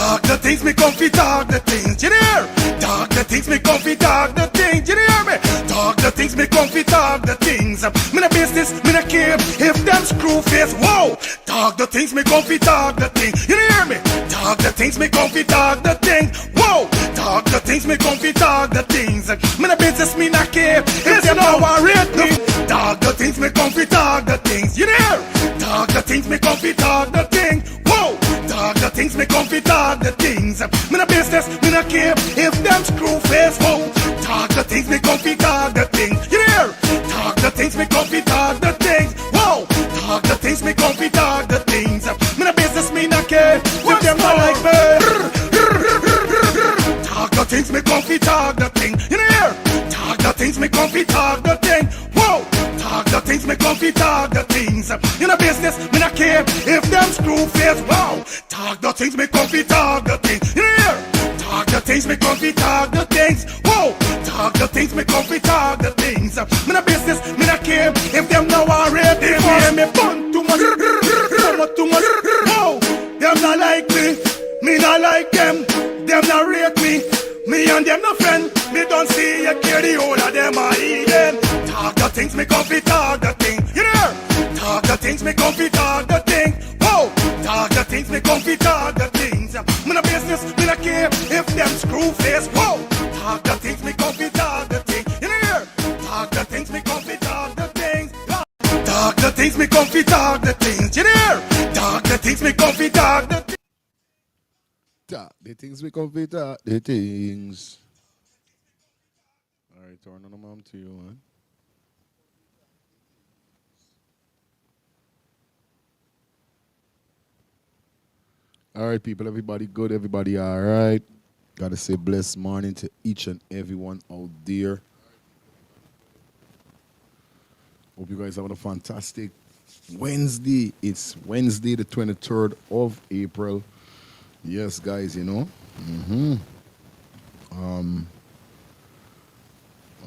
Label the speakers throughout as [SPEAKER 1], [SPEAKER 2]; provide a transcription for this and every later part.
[SPEAKER 1] Talk the things, me comfy talk the things, you hear? Talk the things, me comfy talk the things, you hear me? Talk the things, me comfy talk the things. Me no business, me no care if them screw face, whoa. Talk the things, me comfy talk the things, you hear me? Talk the things, me comfy talk the things, whoa. Talk the things, me comfy talk the things. Me no business, me no care if them no worried me. Talk the things, me comfy talk the things, you hear? Talk the things, me comfy talk the things, whoa. Talk the things, me comfy talk the things. Me no business, me no care if them screw face, whoa. Talk the things, me comfy talk the things, you hear? Talk the things, me comfy talk the things, whoa. Talk the things, me comfy talk the things. Me no business, me no care if them not like me. Talk the things, me comfy talk the thing, you hear? Talk the things, me comfy talk the thing, whoa. Talk the things, me comfy talk the things. You know business, me not care if them screw face, wow. Talk the things, me comfy talk the things, you hear? Talk the things, me comfy talk the things, whoa. Talk the things, me comfy talk the things. Me no business, me not care if them now are ready. They hear me fun too much, too much, whoa. Them not like me not like them. Them not rate me. Me and them no friend. Me don't see you care the whole of them are eating. Talk the things, me comfy talk the thing. You hear? Talk the things, me comfy talk the thing. Whoa! Talk the things, me comfy talk the things. Me no business, me no care if them screw face. Whoa! Talk the things, me comfy talk the thing. You hear? Talk the things, me comfy talk the things. Talk the things, me comfy talk the things. You hear? Talk the things, me comfy talk the things.
[SPEAKER 2] Talk the things, me comfy talk the things. All right, turn on the mom to you, man. All right, people, everybody good, everybody all right. Gotta say blessed morning to each and everyone out there. Hope you guys having a fantastic Wednesday. It's Wednesday, the 23rd of April. Yes, guys, you know. I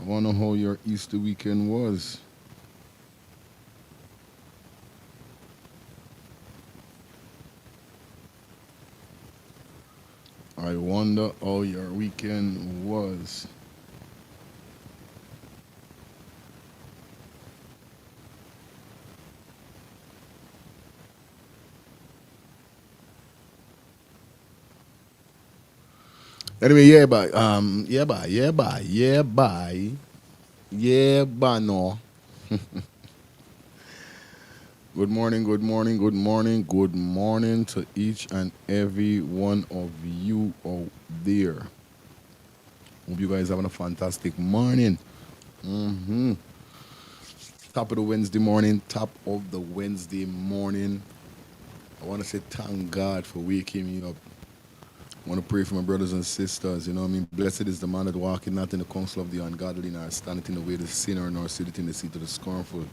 [SPEAKER 2] wonder how your Easter weekend was. I wonder how your weekend was. Anyway, no. Good morning, good morning, good morning, good morning to each and every one of you out there. Hope you guys having a fantastic morning. Top of the Wednesday morning, I want to say thank God for waking me up. I want to pray for my brothers and sisters, you know what I mean? Blessed is the man that walketh not in the counsel of the ungodly, nor standeth in the way of the sinner, nor sitteth in the seat of the scornful.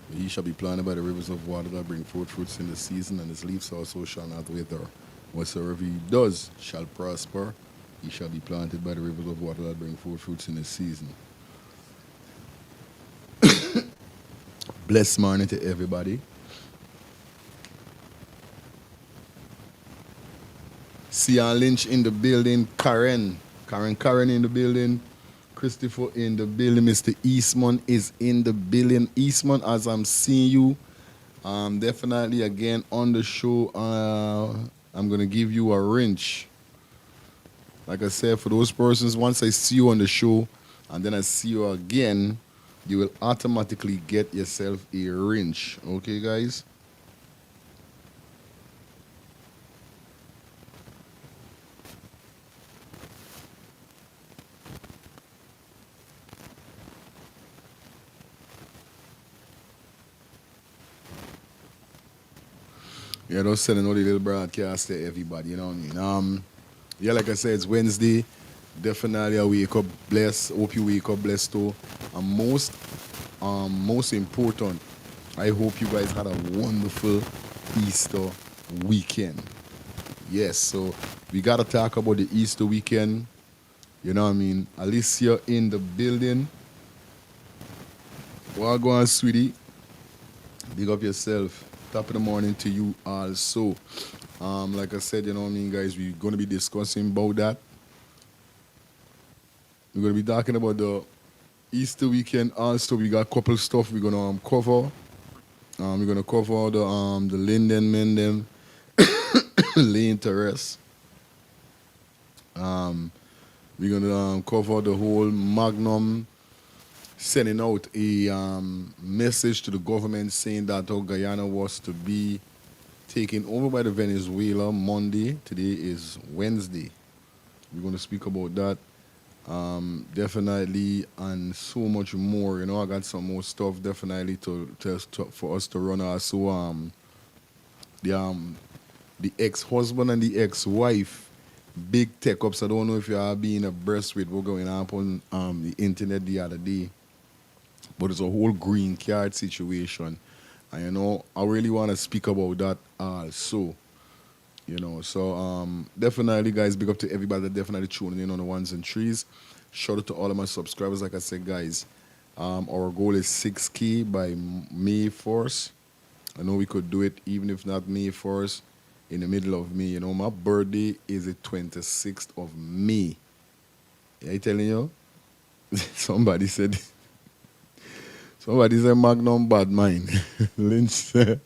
[SPEAKER 2] But he shall be planted by the rivers of water that bring forth fruits in the season, and his leaves also shall not wither. Whatsoever he does shall prosper. He shall be planted by the rivers of water that bring forth fruits in the season. Blessed morning to everybody. Cian Lynch in the building, Karen in the building, Christopher in the building, Mr. Eastman is in the building. Eastman, as I'm seeing you, definitely again on the show, I'm going to give you a wrench. Like I said, for those persons, once I see you on the show and then I see you again, you will automatically get yourself a wrench. Okay, guys? Yeah, just sending all the little broadcast to everybody, you know what I mean? Yeah, like I said, it's Wednesday. Definitely I wake up blessed. Hope you wake up blessed too. And most important, I hope you guys had a wonderful Easter weekend. Yes, so we gotta talk about the Easter weekend. You know what I mean? Alicia in the building. Well, go on, sweetie. Big up yourself. Top of the morning to you also. Like I said, you know what I mean, guys, we're gonna be discussing about that. We're gonna be talking about the Easter weekend. Also, we got a couple stuff we're gonna cover. We're gonna cover the Linden men them laying to rest. We're gonna cover the whole Magnum sending out a message to the government saying that Guyana was to be taken over by the Venezuela Monday. Today is Wednesday. We're going to speak about that definitely and so much more. You know, I got some more stuff definitely for us to run. Also, the um, the ex-husband and the ex-wife, big tech ups. I don't know if you are being abreast with what's going on the internet the other day, but it's a whole green card situation. And you know, I really want to speak about that also. You know, so definitely, guys, big up to everybody that definitely tuning in on the ones and threes. Shout out to all of my subscribers. Like I said, guys, our goal is 6K by May 1st. I know we could do it even if not May 1st, in the middle of May. You know, my birthday is the 26th of May. Yeah, I telling you? Somebody said Magnum bad mind. Lynch said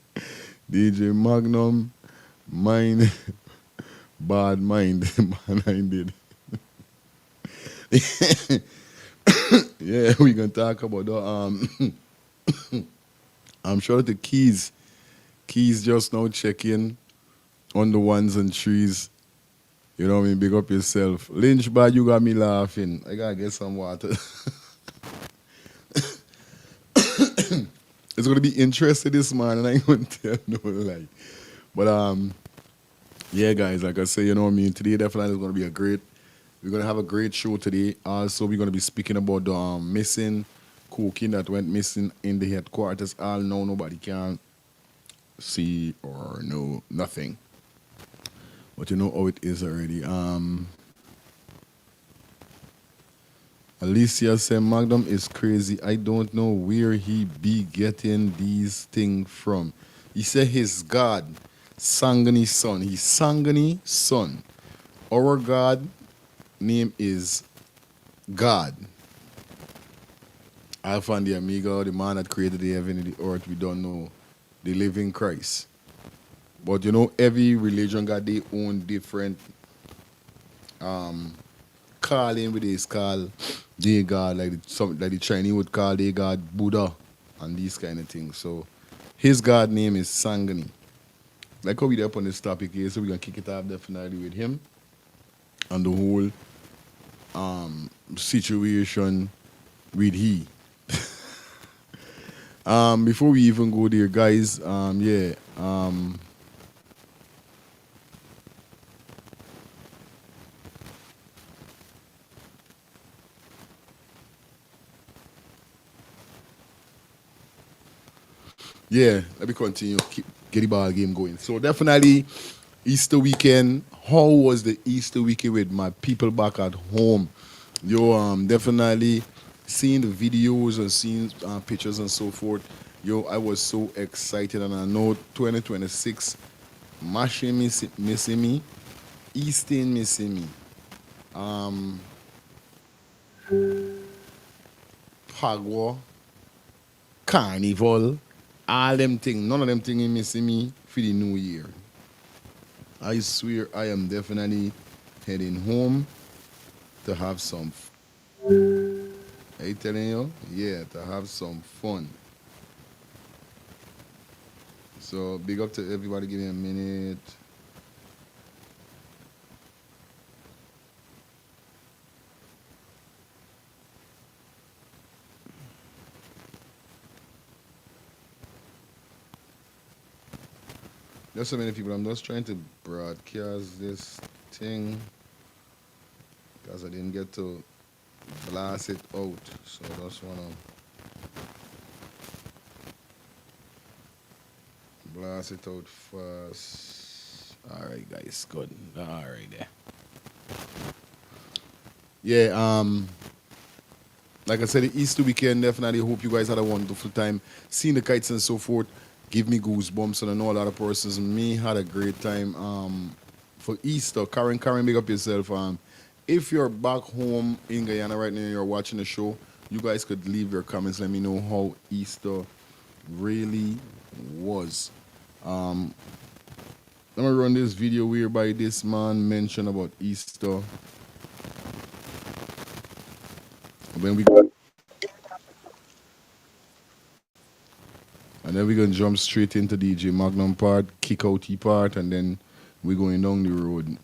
[SPEAKER 2] DJ Magnum mind bad mind. Man, I did. Yeah, we gonna talk about the I'm sure the keys just now checking on the ones and threes. You know what I mean? Big up yourself. Lynch bad, you got me laughing. I gotta get some water. It's gonna be interesting this morning. I ain't gonna tell no lie. But yeah, guys, like I say, you know what I mean. Today definitely is gonna be We're gonna have a great show today. Also, we're gonna be speaking about the missing cocaine that went missing in the headquarters. All know nobody can see or know nothing. But you know how it is already. Alicia said Magnum is crazy. I don't know where he be getting these things from. He said his God, Sangani son. He's Sangani son. Our God name is God. Alpha and the Omega, the man that created the heaven and the earth, we don't know. They live in Christ. But you know, every religion got their own different calling with this call their God, like the Chinese would call their God Buddha and these kind of things. So his God name is Sangani. Like how we up on this topic here, so we're gonna kick it off definitely with him and the whole situation with he. Before we even go there, guys, let me continue. Get the ball game going. So definitely Easter weekend. How was the Easter weekend with my people back at home? Yo, definitely seeing the videos and seeing pictures and so forth. Yo, I was so excited, and I know 2026, Machine missing me, Easton missing me, Pagua, Carnival, all them things, none of them things missing me for the new year. I swear I am definitely heading home to have some Are you telling you? Yeah, to have some fun. So big up to everybody. Give me a minute. There's so many people. I'm just trying to broadcast this thing because I didn't get to blast it out. So I just wanna blast it out first. Alright guys, good. Alright there. Yeah, like I said, the Easter weekend, definitely hope you guys had a wonderful time seeing the kites and so forth. give me goosebumps, and I know a lot of persons. Me had a great time for Easter. Karen, big up yourself. If you're back home in Guyana right now and you're watching the show, you guys could leave your comments. Let me know how Easter really was. Let me run this video whereby this man mentioned about Easter. When we and then we're gonna jump straight into DJ Magnum part, kick out the part, and then we're going down the road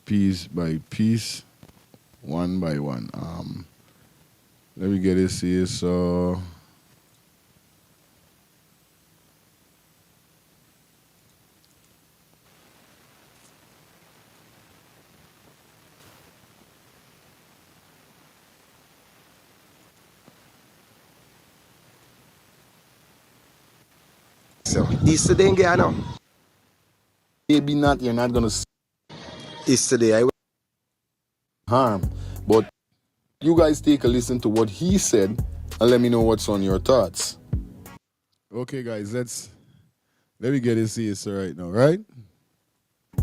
[SPEAKER 2] piece by piece, one by one. Let me get this here. So
[SPEAKER 3] Easter Day in Guyana.
[SPEAKER 2] maybe not, you're not gonna see
[SPEAKER 3] Easter Day, I
[SPEAKER 2] harm, but you guys take a listen to what he said and let me know what's on your thoughts. Okay, guys, let me get this here right now, right?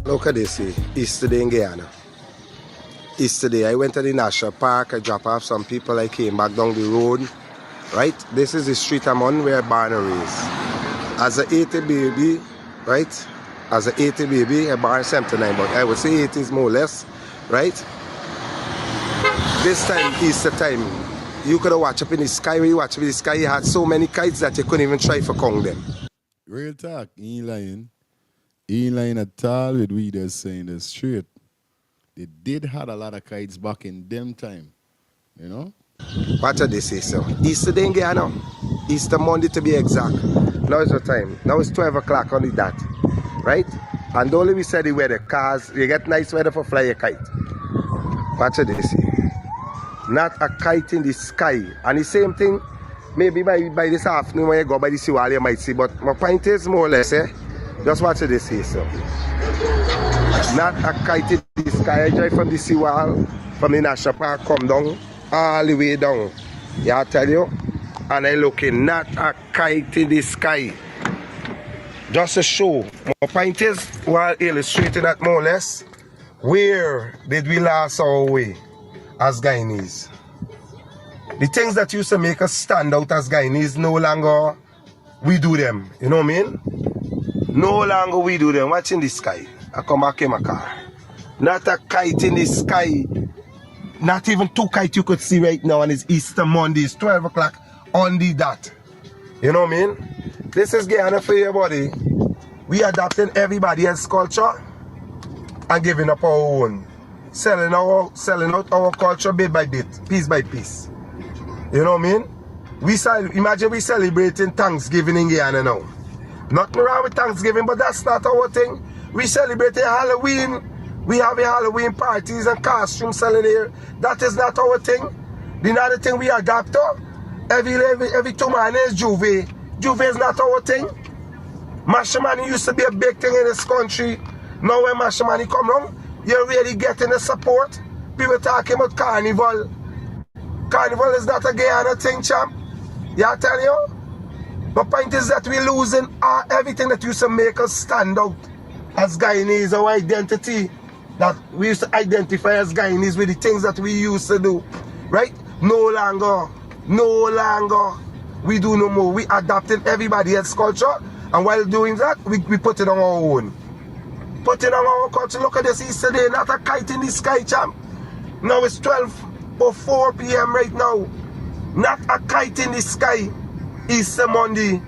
[SPEAKER 3] look at this here. Easter Day in Guyana. Easter Day, I went to the national park, I dropped off some people, I came back down the road. Right? This is the street I'm on where born and raised. As a 80 baby, right? As a 80 baby, I born 79, but I would say 80s more or less, right? This time, Easter time, you could have watched up in the sky. When you watch up in the sky, you had so many kites that you couldn't even try for count them.
[SPEAKER 2] Real talk, he ain't lying. He ain't lying at all with we that's saying the straight. They did had a lot of kites back in them time, you know?
[SPEAKER 3] What did they say, so? Easter Day in Guyana. Easter Monday to be exact. Now is the time. Now it's 12 o'clock on the dot. Right? And only we said the weather, cars, you get nice weather for fly a kite. What did they say? Not a kite in the sky. And the same thing, maybe by this afternoon when you go by the seawall you might see. But my point is more or less, just what did they say, so? Not a kite in the sky. I drive from the seawall, from the national park, come down, all the way down. Yeah, I tell you. And I looking, not a kite in the sky. Just to show. My point is, while illustrating that more or less, where did we last our way as Guyanese? The things that used to make us stand out as Guyanese, no longer we do them. You know what I mean? No longer we do them. Watch in the sky. I come back in my car. Not a kite in the sky. Not even two kites you could see right now, and it's Easter Monday. It's 12 o'clock on the dot. You know what I mean? This is Guyana for everybody. We adapting everybody else's culture and giving up our own. Selling out our culture bit by bit, piece by piece. You know what I mean? Imagine we celebrating Thanksgiving in Guyana now. Nothing wrong with Thanksgiving, but that's not our thing. We celebrate Halloween. We have a Halloween parties and costumes selling here. That is not our thing. The other thing we adapt to. Every 2 months is Juve. Juve is not our thing. Mashimani used to be a big thing in this country. Now when Mashimani come along, you're really getting the support. People talking about Carnival. Carnival is not a Guyana thing, champ. Yeah, I tell you. The point is that we're losing everything that used to make us stand out as Guyanese, our identity. That we used to identify as Guyanese with the things that we used to do. Right? No longer. We do no more. We adapting everybody else's culture. And while doing that, we put it on our own. Put it on our culture. Look at this Easter Day. Not a kite in the sky, champ. Now it's 12:04 p.m. right now. Not a kite in the sky. Easter Monday.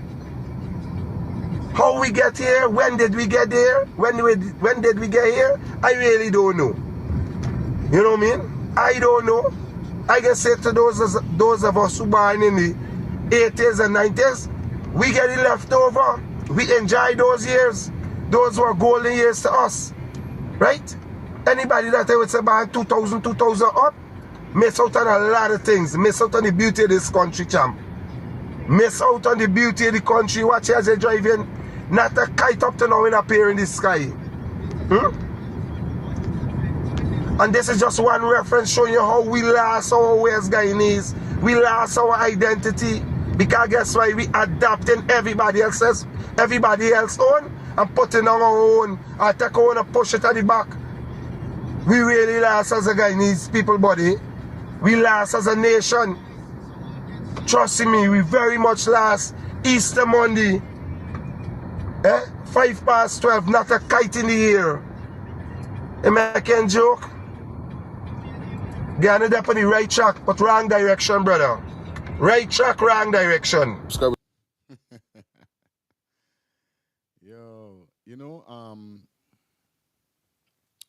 [SPEAKER 3] How we get here? When did we get there? When did we get here? I really don't know. You know what I mean? I don't know. I can say to those of us who born in the 80s and 90s, we get it left over. We enjoy those years. Those were golden years to us. Right? Anybody that I would say born 2000 up, miss out on a lot of things. Miss out on the beauty of this country, champ. Miss out on the beauty of the country. Watch as you're driving. Not a kite up to now in appear in the sky. And this is just one reference showing you how we lost our way as Guyanese. We lost our identity. Because guess why? We adapting everybody else own and putting on our own and take our own and push it at the back. We really lost as a Guyanese people, buddy. We lost as a nation. Trust me, we very much lost. Easter Monday. 12:05, not a kite in the air. American joke. Guyana up on the right track, but wrong direction, brother. Right track, wrong direction.
[SPEAKER 2] Yo,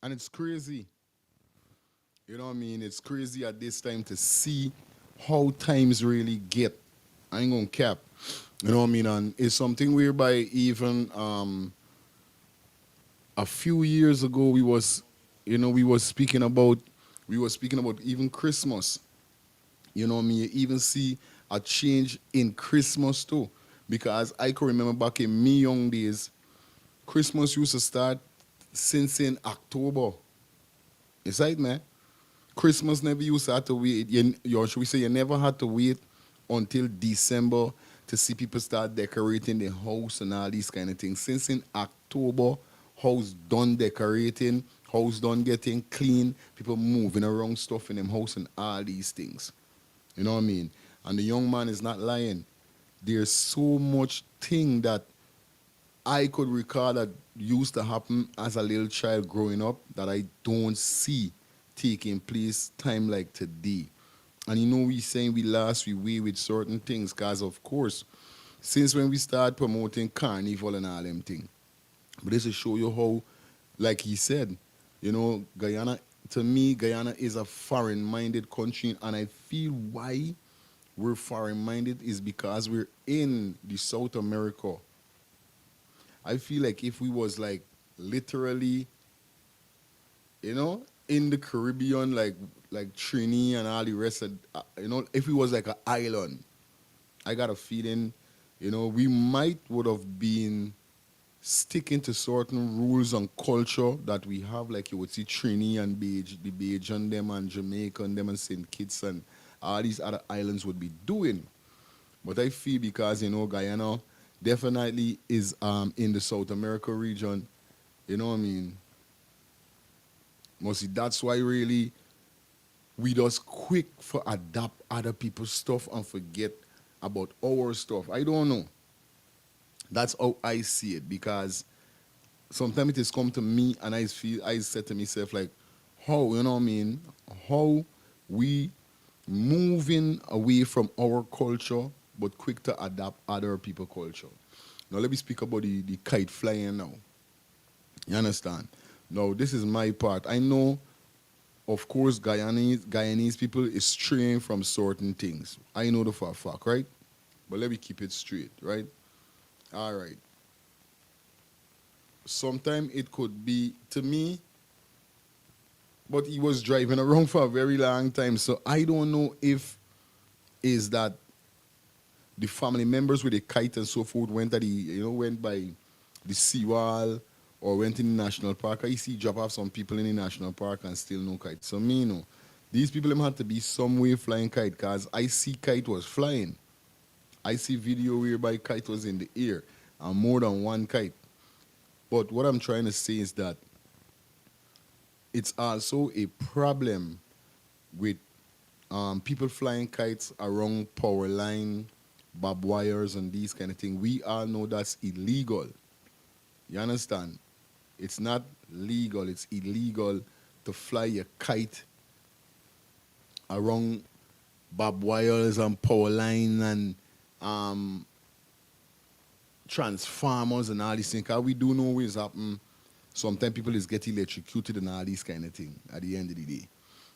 [SPEAKER 2] and it's crazy. You know what I mean? It's crazy at this time to see how times really get. I ain't gonna cap. You know what I mean? And it's something whereby even a few years ago we was speaking about even Christmas. You know what I mean? You even see a change in Christmas too. Because I can remember back in me young days, Christmas used to start since in October. It's right, man. Christmas never used to have to wait. Should we say you never had to wait until December to see people start decorating the house and all these kind of things. Since in October, house done decorating, house done getting clean, people moving around stuff in them house and all these things. You know what I mean? And the young man is not lying. There's so much thing that I could recall that used to happen as a little child growing up that I don't see taking place time like today. And we saying we lost we way with certain things because, of course, since when we start promoting carnival and all them things. But this will show you how, like he said, Guyana, to me, Guyana is a foreign-minded country, and I feel why we're foreign-minded is because we're in the South America. I feel like if we was like literally, in the Caribbean, like Trini and all the rest of, if we was like an island, I got a feeling, we might would have been sticking to certain rules and culture that we have, like you would see Trini and the Bajan them and Jamaica and them and St. Kitts and all these other islands would be doing. But I feel because, Guyana definitely is in the South America region, you know what I mean? Mostly that's why really we just quick for adapt other people's stuff and forget about our stuff. I don't know. That's how I see it because sometimes it has come to me and I said to myself like, how, you know what I mean? How we moving away from our culture but quick to adapt other people's culture. Now let me speak about the kite flying now. You understand? Now this is my part. I know, of course, Guyanese people is straying from certain things. I know the for a fact, right? But let me keep it straight, right? All right. Sometimes it could be, to me, but he was driving around for a very long time. So I don't know if is that the family members with the kite and so forth went by the seawall or went in the national park. I see drop off some people in the national park and still no kite. So these people them had to be some way flying kite because I see kite was flying. I see video whereby kite was in the air and more than one kite. But what I'm trying to say is that it's also a problem with people flying kites around power line, barbed wires, and these kind of things. We all know that's illegal. You understand? It's not legal. It's illegal to fly a kite around barbed wires and power line and transformers and all these things. Because we do know what's happening. Sometimes people is get electrocuted and all these kind of things at the end of the day.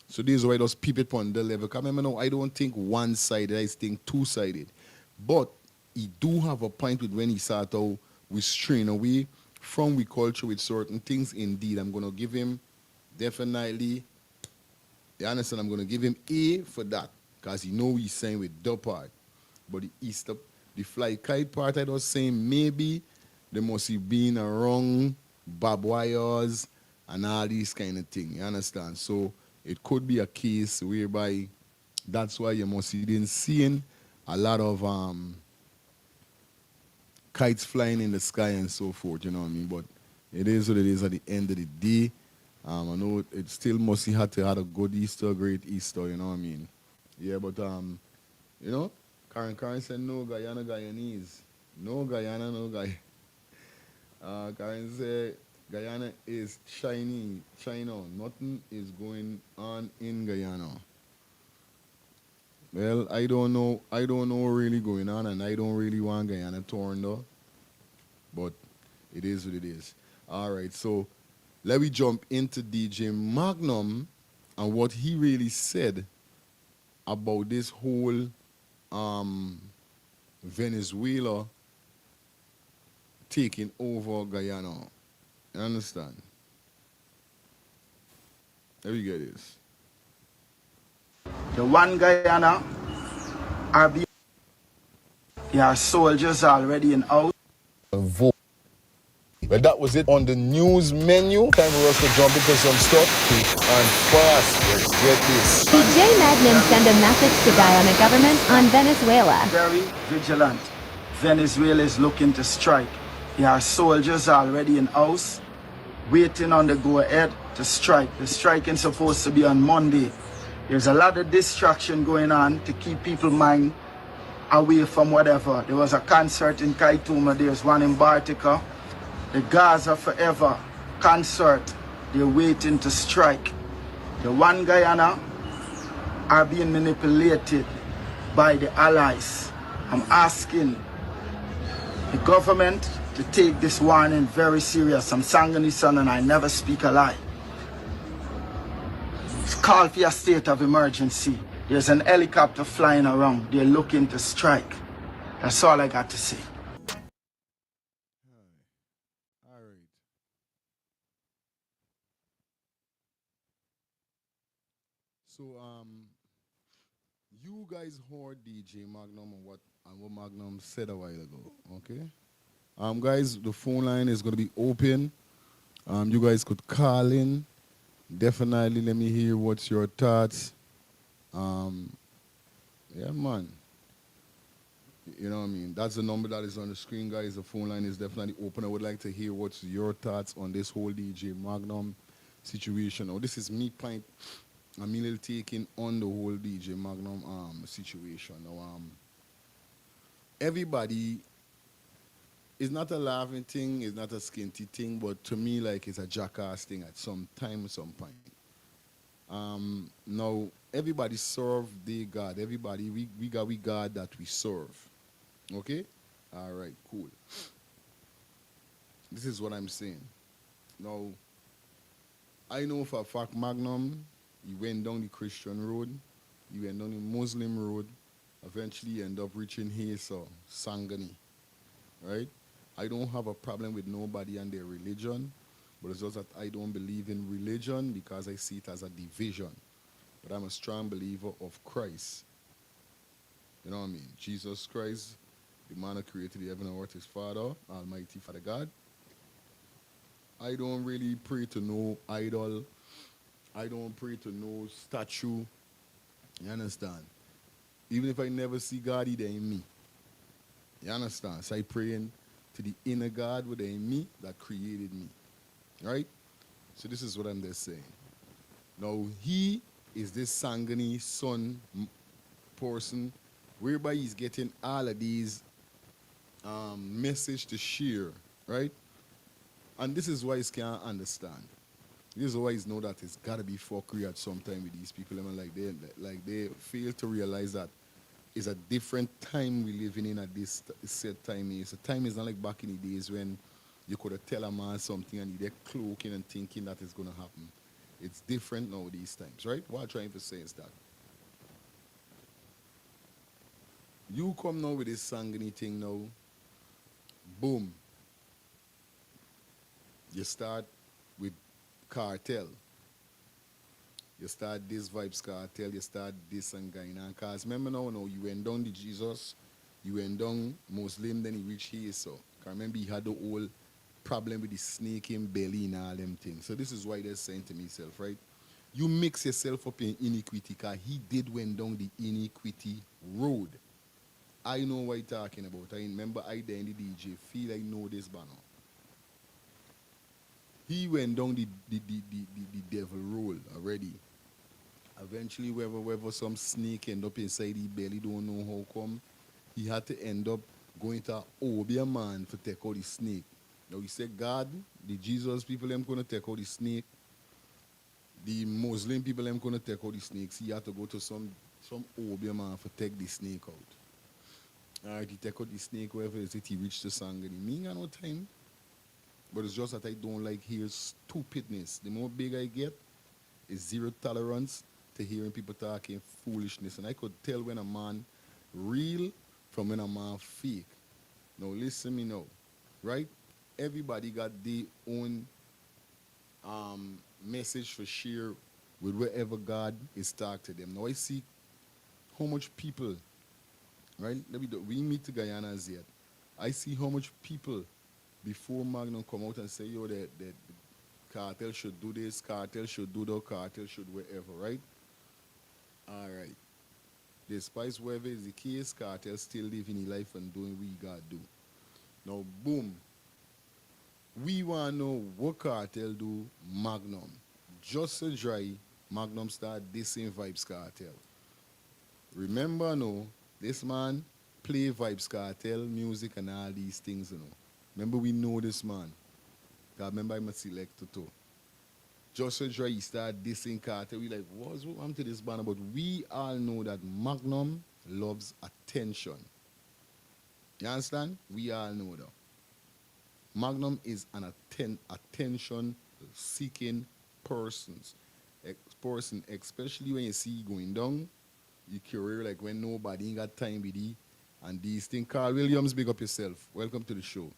[SPEAKER 2] So this is why those people on the level. Because remember now, I don't think one-sided, I think two-sided. But he do have a point with when he start out we strain away from we culture with certain things. Indeed, I'm going to give him definitely, you understand, I'm going to give him A for that. Because he's saying with the part. But the fly kite part, I was saying maybe they must have been around barbed wires and all these kind of things. You understand? So it could be a case whereby that's why you must have been seeing a lot of kites flying in the sky and so forth, you know what I mean? But it is what it is at the end of the day. I know it still must had to have a good Easter, a great Easter, you know what I mean? Yeah, but you know, Karen said no Guyana Guyanese. No Guyana, no Guyana. Karen said Guyana is China. Nothing is going on in Guyana. Well, I don't know. I don't know what really going on, and I don't really want Guyana torn though. But it is what it is. All right, so let me jump into DJ Magnum and what he really said about this whole Venezuela taking over Guyana. You understand? Let me get this.
[SPEAKER 4] The one Guyana are being, yeah, soldiers already in out.
[SPEAKER 2] Vote. Well, that was it on the news menu. Time for us to jump into some stuff quick and fast. Let's get this.
[SPEAKER 5] DJ Magnum send a message to Guyana government on Venezuela.
[SPEAKER 4] Very vigilant. Venezuela is looking to strike. There are soldiers already in house, waiting on the go-ahead to strike. The striking is supposed to be on Monday. There's a lot of distraction going on to keep people's mind away from whatever. There was a concert in Kaituma, there's one in Bartica. The Gaza Forever concert, they're waiting to strike. The one Guyana are being manipulated by the allies. I'm asking the government to take this warning very serious. I'm Sangani son and I never speak a lie. It's called for a state of emergency. There's an helicopter flying around. They're looking to strike. That's all I got to say.
[SPEAKER 2] All right. So you guys heard DJ Magnum and what Magnum said a while ago, okay? Guys, the phone line is gonna be open. You guys could call in. Definitely let me hear what's your thoughts. Yeah, man. You know what I mean? That's the number that is on the screen, guys. The phone line is definitely open. I would like to hear what's your thoughts on this whole DJ Magnum situation. Now, this is me point. I'm a little taking on the whole DJ Magnum situation. Now, everybody is not a laughing thing, it's not a skinty thing, but to me, like, it's a jackass thing at some time, some point. Now, everybody serve their God. Everybody, we got God that we serve. Okay? All right, cool. This is what I'm saying. Now, I know for a fact Magnum, he went down the Christian road, he went down the Muslim road, eventually he ended up reaching here, so Sangani, right? I don't have a problem with nobody and their religion, but it's just that I don't believe in religion because I see it as a division. But I'm a strong believer of Christ. You know what I mean? Jesus Christ, the man who created the heaven and earth, his Father, Almighty Father God. I don't really pray to no idol. I don't pray to no statue. You understand? Even if I never see God, he there in me. You understand? So I praying to the inner God within me that created me. Right? So this is what I'm just saying. Now, he is this Sangani son person whereby he's getting all of these message to share, right? And this is why he can't understand. This is why he know that it's got to be fuckery at some time with these people. I mean, like they fail to realize that it's a different time we living in at this set time. It's a time is not like back in the days when you could have tell a man something and they're cloaking and thinking that it's going to happen. It's different now these times, right? What I'm trying to say is that you come now with this Sangani thing now, boom. You start with cartel. You start this Vibes cartel, you start this and Guyana. Because remember now, you went down to Jesus, you went down Muslim, then you reached here, so. Because remember he had the whole problem with the snake in belly and all them things. So this is why they're saying to myself, right? You mix yourself up in iniquity because he did went down the iniquity road. I know what you're talking about. I remember I there in the DJ. Feel I know this banner. He went down the devil role already. Eventually, wherever some snake end up inside the belly, don't know how come. He had to end up going to Obia man to take out the snake. Now he said, God, the Jesus people them gonna take out the snake. The Muslim people them gonna take out the snakes. He had to go to some Obia man to take the snake out. Alright, he take out the snake wherever it is, he reached the Sangani. Me ain't got no time. But it's just that I don't like hear stupidness. The more big I get, is zero tolerance to hearing people talking foolishness. And I could tell when a man real from when a man fake. Now listen me now, right? Everybody got their own message for share with wherever God is talking to them. Now I see how much people, right? We meet to Guyana as yet. I see how much people before Magnum come out and say, yo, that cartel should do this, cartel should do that, cartel should wherever, right? All right. Despite whatever is the case, cartel still living the life and doing what we got to do. Now, boom. We want to know what cartel do Magnum. Just so dry, Magnum start dissing Vibes Cartel. Remember, no, this man play Vibes Cartel music and all these things, you know. Remember, we know this man. God, remember, I'm a selector too. Just so dry, he start dissing cartel. We like, what's what happened to this band? But we all know that Magnum loves attention. You understand? We all know that. Magnum is an attention-seeking person, especially when you see going down your career, like when nobody ain't got time with you, and these things. Carl Williams, big up yourself. Welcome to the show.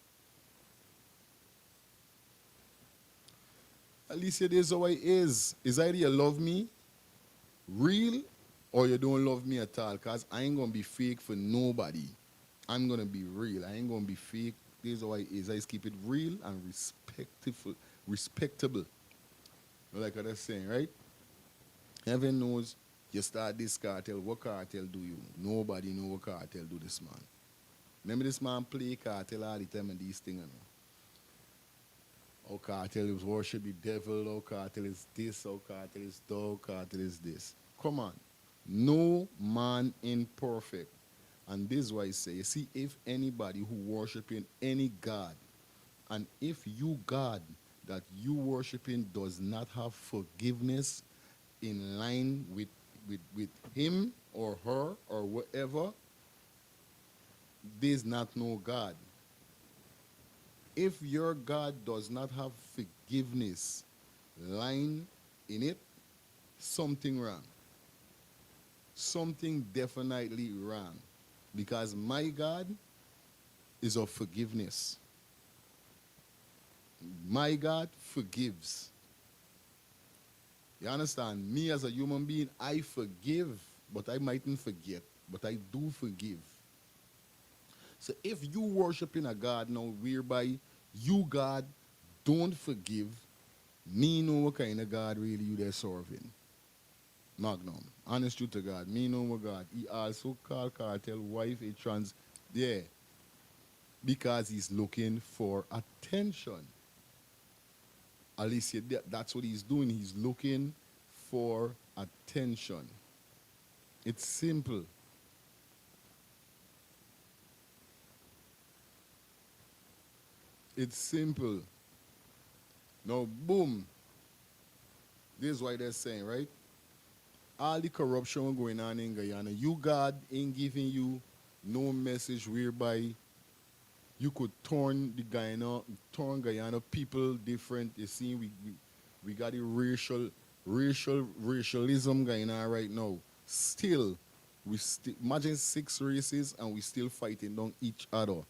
[SPEAKER 2] Alicia, this is how it is. Is either you love me real or you don't love me at all, because I ain't going to be fake for nobody. I'm going to be real. I ain't going to be fake. This is how it is. I just keep it real and respectable. Like I was saying, right? Heaven knows you start this cartel. What cartel do you? Nobody know what cartel do this man. Remember this man play cartel all the time and these things, you know? Oh, cartel is worship the devil. Oh, cartel is this. Oh, cartel is that. Oh, cartel is this. Come on. No man imperfect. And this is why I say, you see, if anybody who worshiping any God, and if you God that you worshiping does not have forgiveness in line with him or her or whatever, there's not no God. If your God does not have forgiveness line in it, something wrong. Something definitely wrong. Because my God is of forgiveness. My God forgives. You understand? Me as a human being, I forgive, but I mightn't forget. But I do forgive. So if you worshiping a God now whereby you, God, don't forgive, me know what kind of God really you there serving. Magnum. Honest truth to God. Me know what God. He also called cartel wife a trans. Yeah. Because he's looking for attention. Alicia, that's what he's doing. He's looking for attention. It's simple. It's simple. Now, boom. This is why they're saying, right? All the corruption going on in Guyana, you, God, ain't giving you no message whereby you could turn Guyana people different. You see, we got the racialism Guyana right now. Still, imagine 6 races and we still fighting down each other.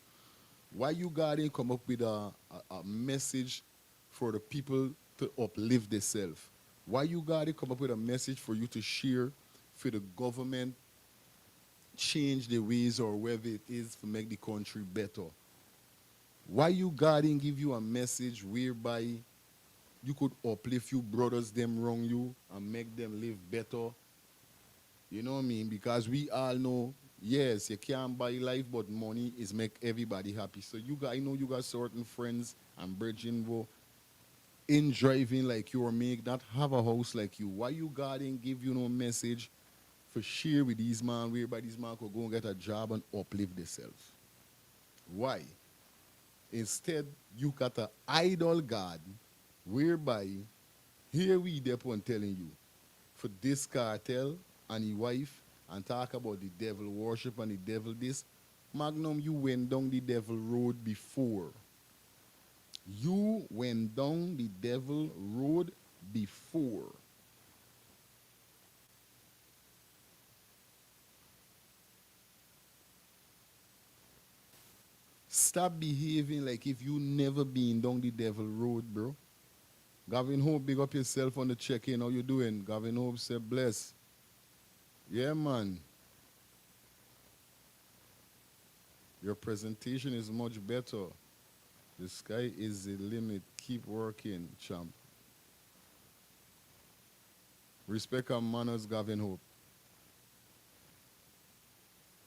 [SPEAKER 2] Why you God ain't come up with a message for the people to uplift themselves? Why you got to come up with a message for you to share for the government change the ways or whatever it is to make the country better? Why you God didn't give you a message whereby you could uplift you brothers them wrong you and make them live better? You know what I mean? Because we all know Yes, you can't buy life, but money is make everybody happy. So I know you got certain friends and bridging who in driving like you or make not have a house like you. Why you God ain't give you no message for share with these man whereby these man could go and get a job and uplift themselves? Why? Instead, you got a idol God whereby here we depot on telling you for this cartel and his wife and talk about the devil worship and the devil this. Magnum, you went down the devil road before. You went down the devil road before. Stop behaving like if you never been down the devil road, bro. Gavin Hope, big up yourself on the check-in. How you doing? Gavin Hope said bless. Yeah, man. Your presentation is much better. The sky is the limit. Keep working, champ. Respect and manners, Gavin Hope.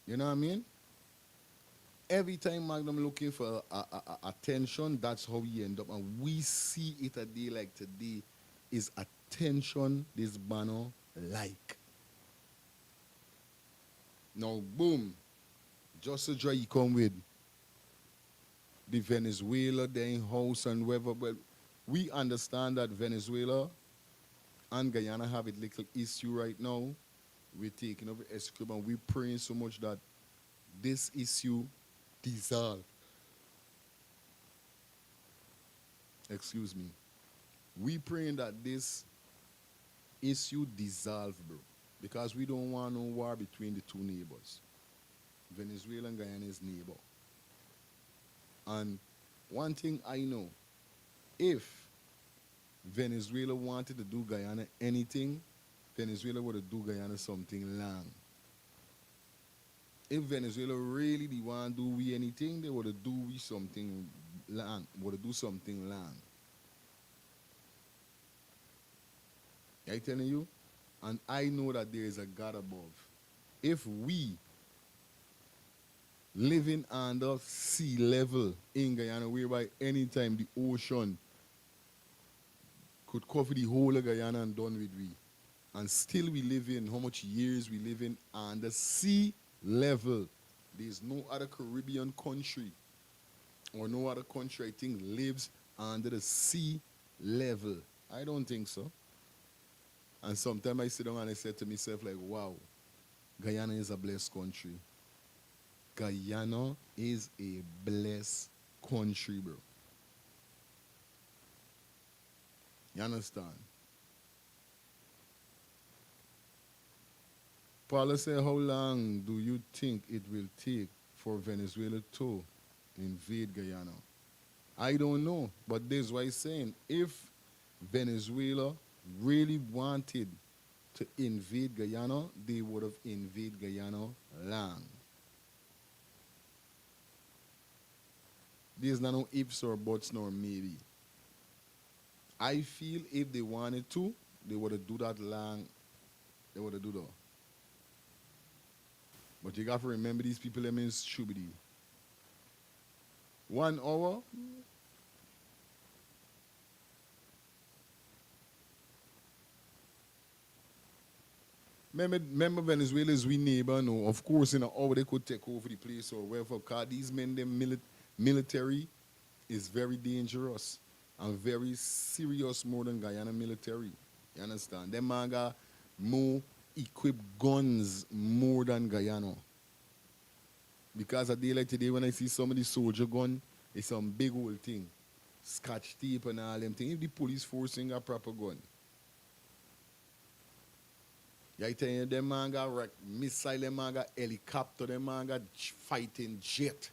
[SPEAKER 2] You know what I mean? Every time Magnum looking for attention, that's how he end up. And we see it a day like today is attention this banner like. Now, boom. Just a joy he come with the Venezuela, their house and whatever. But we understand that Venezuela and Guyana have a little issue right now. We're taking over escape and we're praying so much that this issue dissolve. Excuse me. We praying that this issue dissolve, bro. Because we don't want no war between the two neighbors. Venezuela and Guyana is neighbor. And one thing I know, if Venezuela wanted to do Guyana anything, Venezuela would have do Guyana something long. If Venezuela really did want to do we anything, they would have do we something long. Would have do something long. I telling you? And I know that there is a God above. If we living under sea level in Guyana, whereby anytime the ocean could cover the whole of Guyana and done with we, and still we live in how much years we live in under sea level. There's no other Caribbean country or no other country I think lives under the sea level. I don't think so. And sometimes I sit down and I say to myself like, wow, Guyana is a blessed country. Guyana is a blessed country, bro. You understand? Paula said, how long do you think it will take for Venezuela to invade Guyana? I don't know, but this is why I'm saying, if Venezuela really wanted to invade Guyana, they would have invaded Guyana long. There's no ifs or buts nor maybe. I feel if they wanted to, they would have do that long. They would have do that. But you got to remember these people, them is shubidi. 1 hour. Remember Venezuela is we neighbor, no. Of course, in an hour they could take over the place or wherever. Because these men, them military is very dangerous and very serious more than Guyana military. You understand? Them man got more equipped guns more than Guyana. Because a day like today when I see some of the soldier gun, it's some big old thing. Scotch tape and all them things. If the police force ain't got proper gun. Yeah, I tell you, them man got missile, them man got helicopter, them man got fighting jet.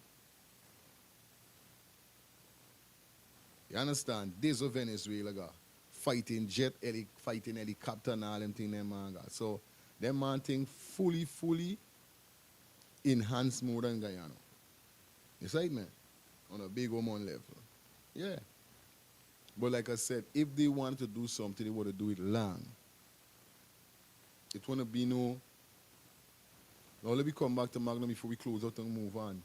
[SPEAKER 2] You understand? This is Venezuela got fighting jet, fighting helicopter and all them things them man got. So them man think fully enhanced more than Guyana. It's right, man. On a big woman level. Yeah. But like I said, if they wanted to do something, they would do it long. It wouldn't be no Now let me come back to Magnum before we close out and move on.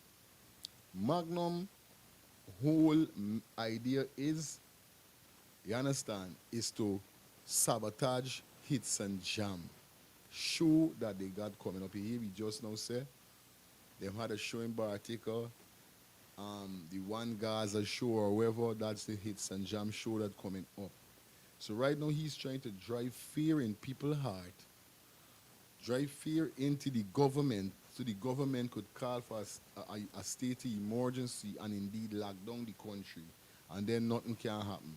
[SPEAKER 2] Magnum whole idea is, you understand, is to sabotage hits and jam. Show that they got coming up here. We just now say they had a show in Bartica, the one Gaza show or whatever, that's the hits and jam show that coming up. So right now he's trying to drive fear in people's heart, drive fear into the government, so the government could call for a state of emergency and indeed lock down the country, and then nothing can happen.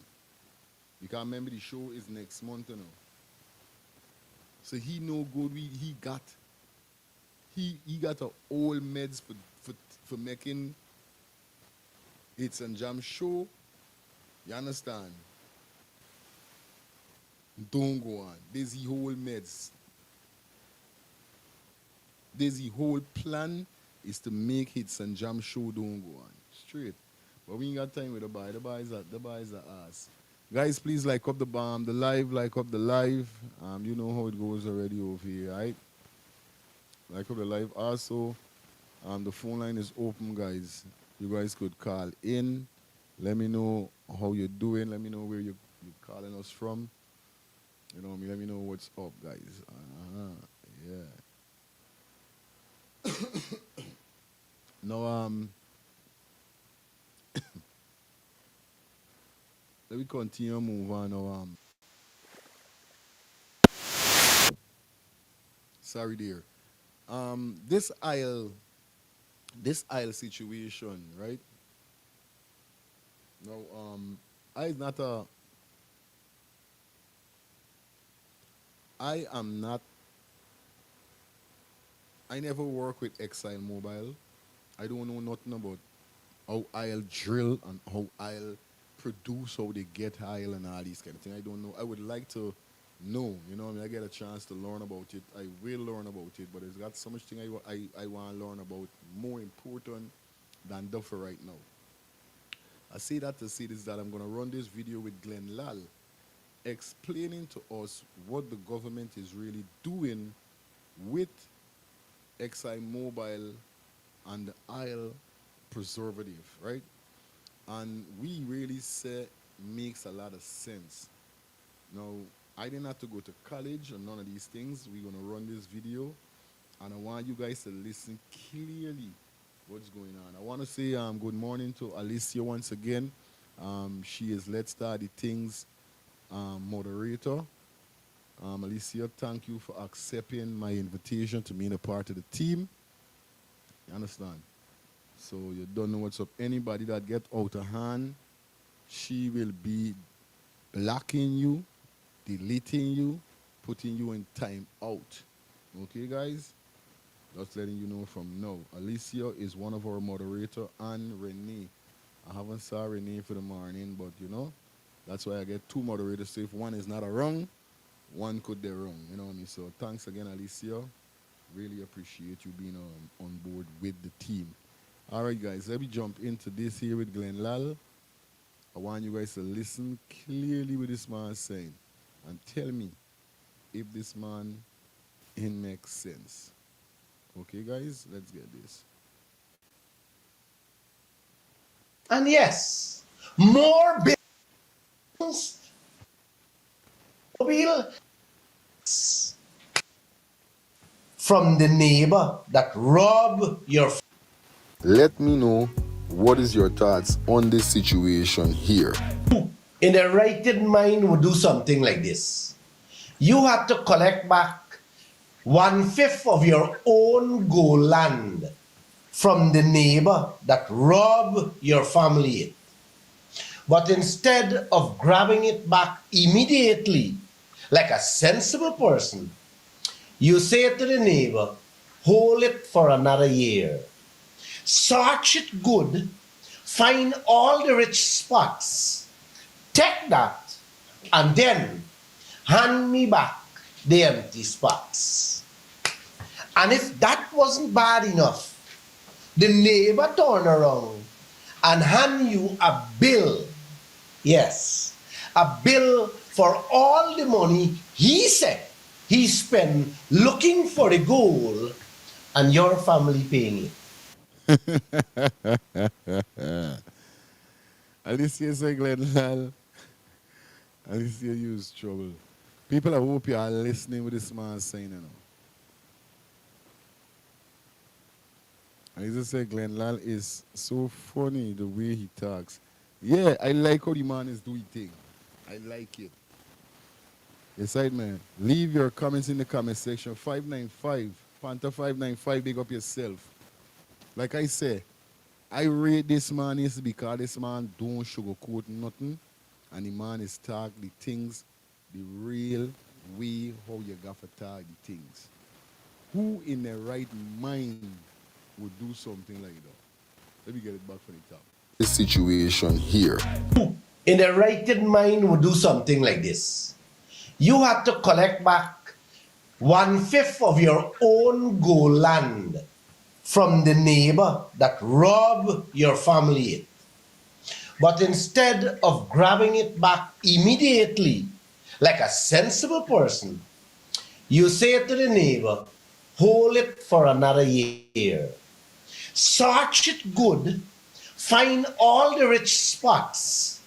[SPEAKER 2] You can remember the show is next month, you know. So he no good. He got a old meds for making hits and jam show. You understand? Don't go on. There's the whole meds. There's the whole plan is to make hits and jam show don't go on. Straight. But we ain't got time with the boy. The boys are ass. Guys, please like up the live, like up the live. You know how it goes already over here, right? Like up the live. Also, the phone line is open, guys. You guys could call in. Let me know how you're doing. Let me know where you're calling us from. You know what I mean? Let me know what's up, guys. Yeah. Now, let me continue move on now. Sorry, dear. This aisle situation, right? Now, I never work with ExxonMobil. I don't know nothing about how I'll drill and how I'll produce, how they get oil and all these kind of things. I don't know. I would like to know, you know what I mean? I get a chance to learn about it. I will learn about it, but it's got so much thing I want to learn about, more important than that for right now. I say that to say this, that I'm going to run this video with Glenn Lal, explaining to us what the government is really doing with ExxonMobil and the oil preservative, right? And we really say makes a lot of sense. Now, I didn't have to go to college or none of these things. We're going to run this video, and I want you guys to listen clearly what's going on. I want to say good morning to Alicia once again. She is Let's Start the Things moderator. Alicia, thank you for accepting my invitation to being a part of the team. You understand? So you don't know what's up. Anybody that gets out of hand, she will be blocking you, deleting you, putting you in time out. Okay, guys? Just letting you know from now. Alicia is one of our moderators, and Rned. I haven't saw Rned for the morning, but you know, that's why I get two moderators. So if one is not wrong, one could be wrong. You know what I mean? So thanks again, Alicia. Really appreciate you being on board with the team. All right, guys, let me jump into this here with Glenn Lal. I want you guys to listen clearly what this man is saying and tell me if this man makes sense. Okay, guys, let's get this.
[SPEAKER 6] And yes, more bills from the neighbor that rob your.
[SPEAKER 2] Let me know what is your thoughts on this situation here.
[SPEAKER 6] In the right mind would do something like this. You have to collect back 1/5 of your own gold land from the neighbor that rob your family. But instead of grabbing it back immediately, like a sensible person, you say to the neighbor, hold it for another year. Search it good, find all the rich spots, take that, and then hand me back the empty spots. And if that wasn't bad enough, the neighbor turn around and hand you a bill. Yes, a bill for all the money he said he spent looking for the gold and your family paying it.
[SPEAKER 2] Alicia say Glenn Lal. Alicia use trouble. People, I hope you are listening with this man saying, you know. Alicia say Glenn Lal is so funny the way he talks. Yeah, I like how the man is doing things. I like it. Yes, right, man. Leave your comments in the comment section. 595. Panther 595, big up yourself. Like I say, I rate this man is because this man don't sugarcoat nothing. And the man is talk the things the real way how you got to talk the things. Who in their right mind would do something like that? Let me get it back from the top. This situation here.
[SPEAKER 6] In the right mind would do something like this. You have to collect back 1/5 of your own gold land from the neighbor that robbed your family. But instead of grabbing it back immediately, like a sensible person, you say to the neighbor, hold it for another year. Search it good, find all the rich spots,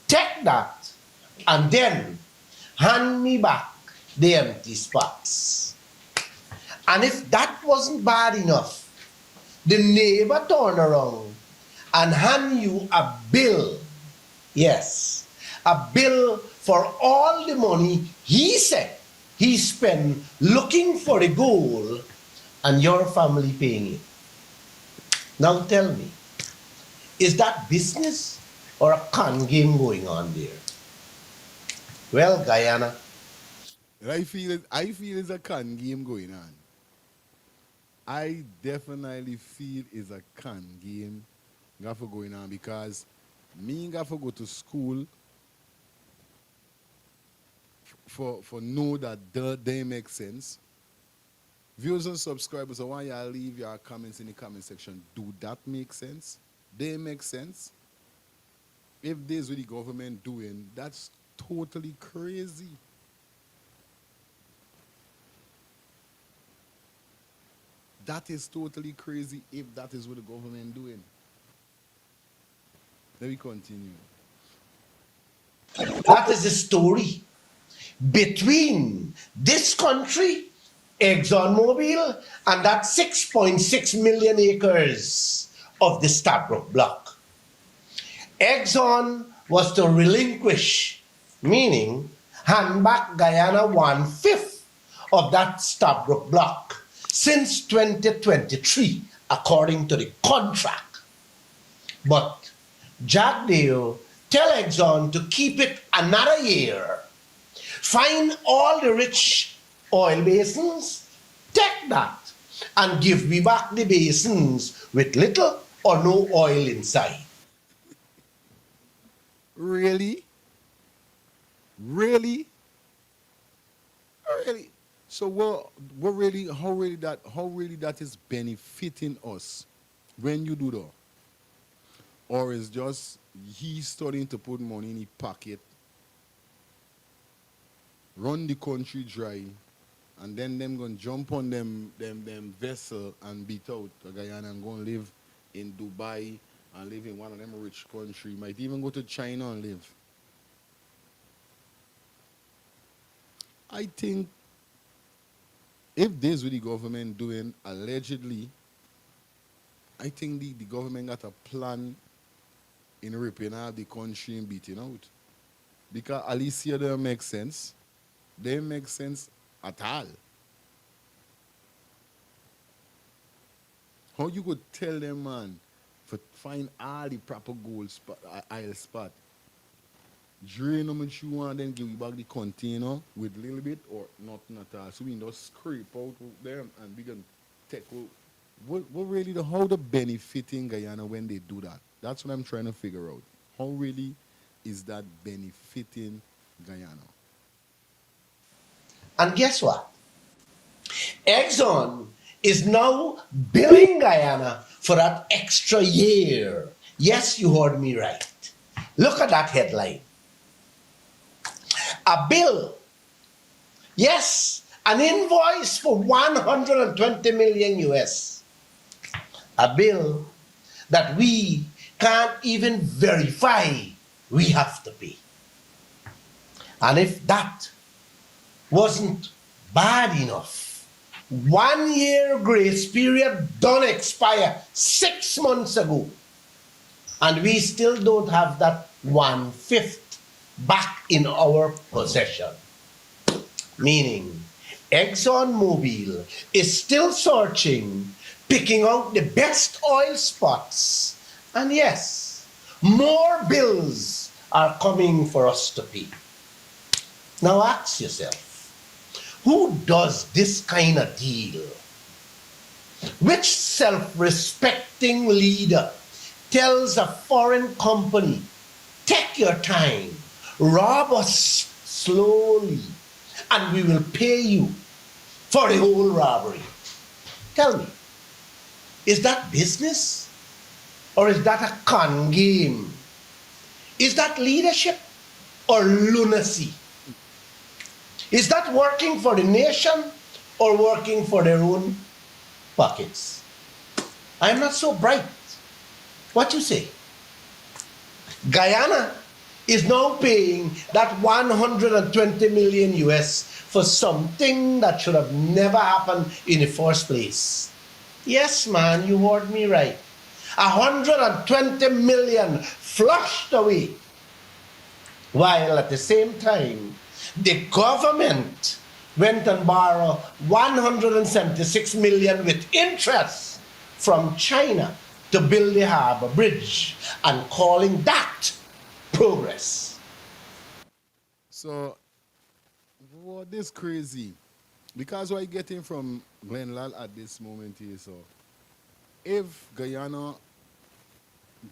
[SPEAKER 6] take that, and then hand me back the empty spots. And if that wasn't bad enough, the neighbor turned around and hand you a bill. Yes, a bill for all the money he said he spent looking for the gold and your family paying it. Now tell me, is that business or a con game going on there? Well, Guyana,
[SPEAKER 2] I feel it's a con game going on. I definitely feel it's a con game going on because me got to go to school for know that they make sense. Viewers and subscribers, I want y'all leave your comments in the comment section. Do that make sense? They make sense? If this what the government doing, that's totally crazy. That is totally crazy if that is what the government doing. Let me continue.
[SPEAKER 6] that is the story between this country, ExxonMobil, and that 6.6 million acres of the Stabroek Block. Exxon was to relinquish, meaning hand back Guyana 1/5 of that Stabroek Block since 2023, according to the contract. But Jack Dale tell Exxon to keep it another year. Find all the rich oil basins, take that, and give me back the basins with little or no oil inside.
[SPEAKER 2] Really? Really? Really? So how really that is benefiting us when you do that? Or is just he starting to put money in his pocket, run the country dry, and then them gonna jump on them vessel and beat out to Guyana and go and live in Dubai and live in one of them rich country, might even go to China and live. I think if this what the government doing allegedly, I think the government got a plan in ripping out the country and beating out. Because Alicia don't make sense. They make sense at all. How you could tell them, man, to find all the proper gold spot, oil spot, drain how much you want, then give you back the container with a little bit or nothing at all. So we just scrape out them and we can take out. What really how the benefiting Guyana when they do that? That's what I'm trying to figure out. How really is that benefiting Guyana?
[SPEAKER 6] And guess what? Exxon is now billing Guyana for that extra year. Yes, you heard me right. Look at that headline. A bill. Yes, an invoice for 120 million US, a bill that we can't even verify we have to pay. And if that wasn't bad enough, 1 year grace period done expire 6 months ago, and we still don't have that 1/5 back in our possession. Meaning, ExxonMobil is still searching, picking out the best oil spots. And yes, more bills are coming for us to pay. Now ask yourself, who does this kind of deal? Which self-respecting leader tells a foreign company, take your time, rob us slowly, and we will pay you for the whole robbery? Tell me, is that business? Or is that a con game? Is that leadership or lunacy? Is that working for the nation or working for their own pockets? I'm not so bright. What you say? Guyana is now paying that 120 million US for something that should have never happened in the first place. Yes, man, you heard me right. 120 million flushed away. While at the same time, the government went and borrowed 176 million with interest from China to build the harbor bridge and calling that progress.
[SPEAKER 2] So, what is crazy? Because what I getting from Glenn Lal at this moment is so if Guyana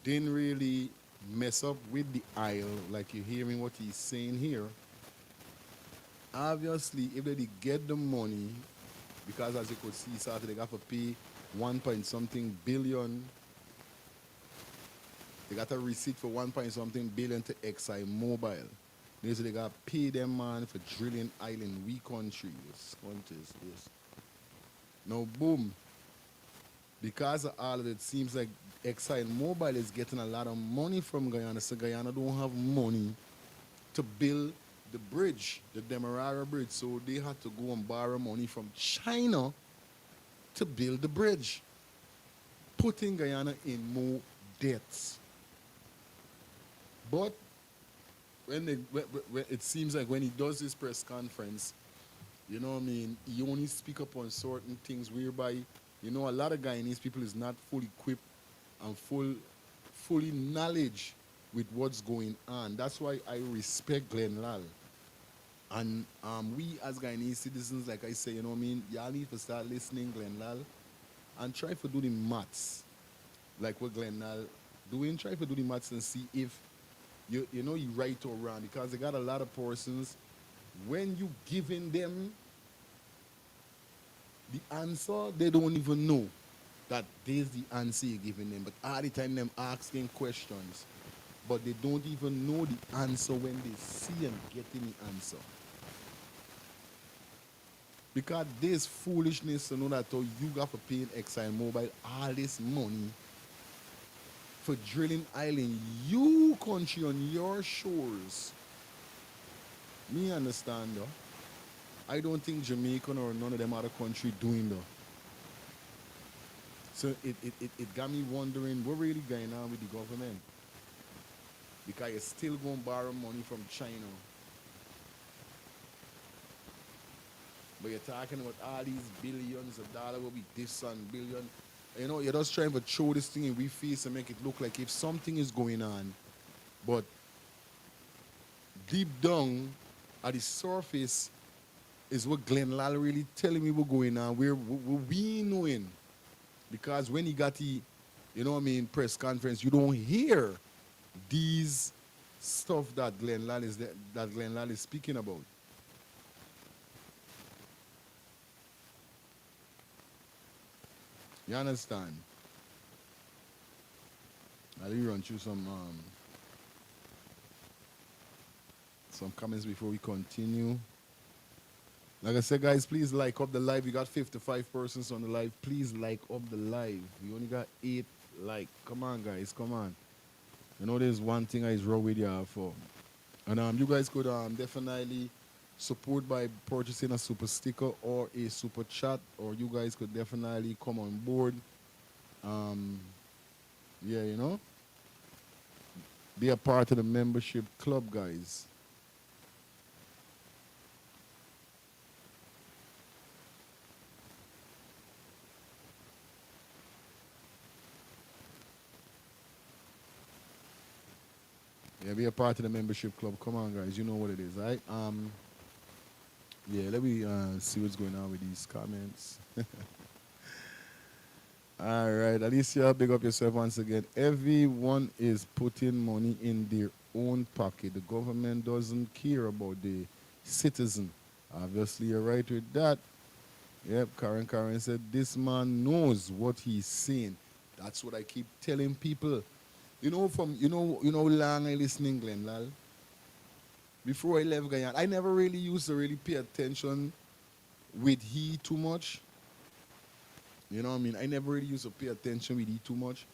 [SPEAKER 2] didn't really mess up with the Isle, like you're hearing what he's saying here, obviously if they did get the money, because as you could see, so they got to pay 1 point something billion. They got a receipt for 1 point something billion to ExxonMobil. So they got to pay them, man, for drilling island we country. Yes. Now, boom. Because of all of it, seems like ExxonMobil is getting a lot of money from Guyana, so Guyana don't have money to build the bridge, the Demerara Bridge. So they had to go and borrow money from China to build the bridge, putting Guyana in more debts. But when it seems like when he does this press conference, you know what I mean, he only speak up on certain things whereby, you know, a lot of Guyanese people is not fully equipped and fully knowledge with what's going on. That's why I respect Glenn Lal. And we as Guyanese citizens, like I say, you know what I mean, y'all need to start listening Glenn Lal and try to do the maths. Like what Glenn Lal doing, try to do the maths and see if you know you right or wrong, because they got a lot of persons, when you giving them the answer, they don't even know that there's the answer you're giving them. But all the time them asking questions, but they don't even know the answer when they see and getting the answer. Because there's foolishness to know that you got to pay ExxonMobil all this money for drilling island, you country on your shores. Me understand though. I don't think Jamaican or none of them other country doing though. So it got me wondering what really going on with the government. Because you're still going to borrow money from China. But you're talking about all these billions of dollars, will be this and billion. You know, you're just trying to throw this thing in we face and make it look like if something is going on. But deep down at the surface is what Glenn Lal really telling me what's going on. We knowing. Because when he got the, you know what I mean, press conference, you don't hear these stuff that Glenn Lal is speaking about. You understand? I'll run through some comments before we continue. Like I said, guys, please like up the live. We got 55 persons on the live. Please like up the live. We only got 8 like. Come on, guys. Come on. You know, there's one thing I is raw with you for. And you guys could definitely support by purchasing a super sticker or a super chat, or you guys could definitely come on board. Um, yeah, you know, be a part of the membership club, guys. Yeah, be a part of the membership club. Come on, guys. You know what it is, right? Yeah, let me see what's going on with these comments. All right, Alicia, big up yourself once again. Everyone is putting money in their own pocket. The government doesn't care about the citizen. Obviously, you're right with that. Yep, Karen said, this man knows what he's saying. That's what I keep telling people. You know, long I listen to England, lal. Before I left Guyana, I never really used to really pay attention with he too much. You know what I mean? I never really used to pay attention with he too much.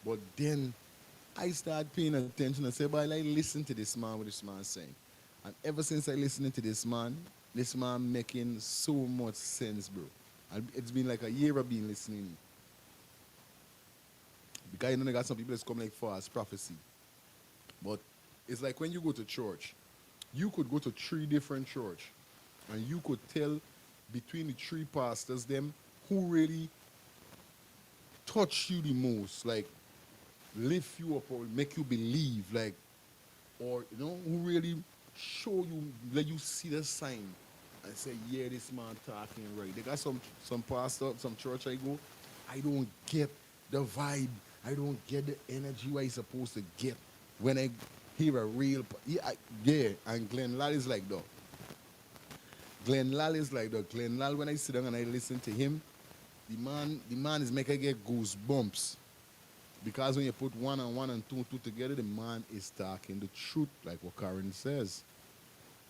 [SPEAKER 2] But then I started paying attention and said, but I like listen to this man, what this man saying. And ever since I listened to this man making so much sense, bro. And it's been like a year I've been listening. Because you know, they got some people that's come like false prophecy. But it's like when you go to church, you could go to 3 different church and you could tell between the 3 pastors them who really touch you the most, like lift you up or make you believe, like, or you know, who really show you, let you see the sign and say, yeah, this man talking right. They got some pastor, some church I go, I don't get the vibe. I don't get the energy what I supposed to get when I hear a real, yeah, and Glenn Lal is like that. Glenn Lal is like that. Glenn Lal, when I sit down and I listen to him, the man is making get goosebumps. Because when you put 1 and 1 and 2 and 2 together, the man is talking the truth, like what Karen says.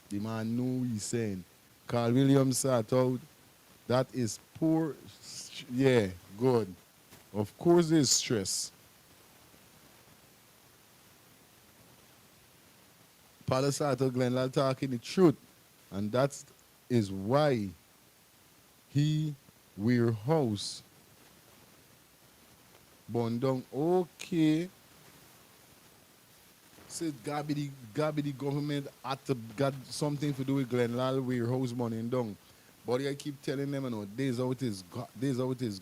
[SPEAKER 2] The man know what he's saying. Carl Williams sat out. That is poor. Yeah, good. Of course there's stress. Paulo Sato Glenn talking the truth. And that is why he wear house. Bondong, okay. Said God be the government had to got something to do with Glenn Lal wear house burning down. But I keep telling them, you know, days out is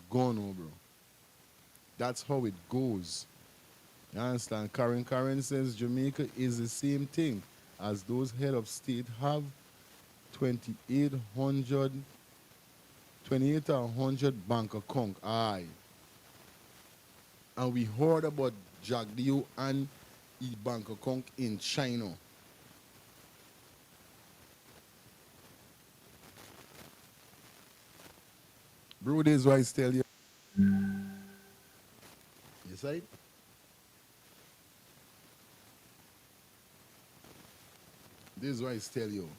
[SPEAKER 2] gone, oh, bro. That's how it goes. You understand? Karen says Jamaica is the same thing as those head of state have 2800 bank account. Aye. And we heard about Jagdio and his bank account in China. Bro, this is why I tell you. Yes, right? This is why I tell you.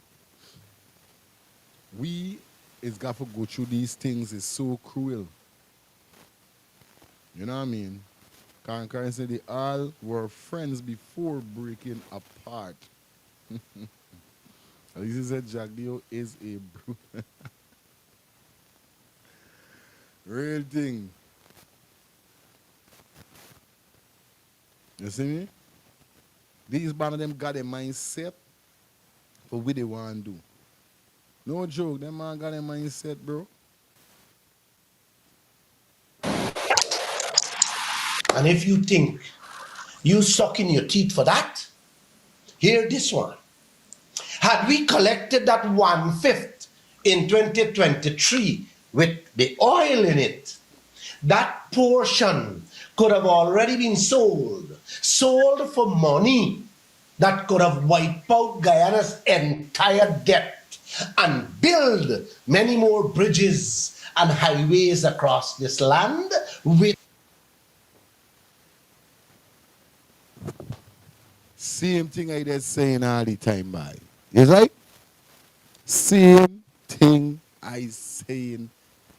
[SPEAKER 2] We is got to go through these things. It's so cruel. You know what I mean? Karen said they all were friends before breaking apart. At least he said Jagdio is a real thing. You see me? These band of them got a mindset for what they want to do. No joke, them man got a mindset, bro.
[SPEAKER 6] And if you think you sucking your teeth for that, hear this one. Had we collected that 1/5 in 2023 with the oil in it, that portion could have already been sold for money that could have wiped out Guyana's entire debt and build many more bridges and highways across this land with
[SPEAKER 2] Same thing I just saying all the time, boy. Is right? Same thing I saying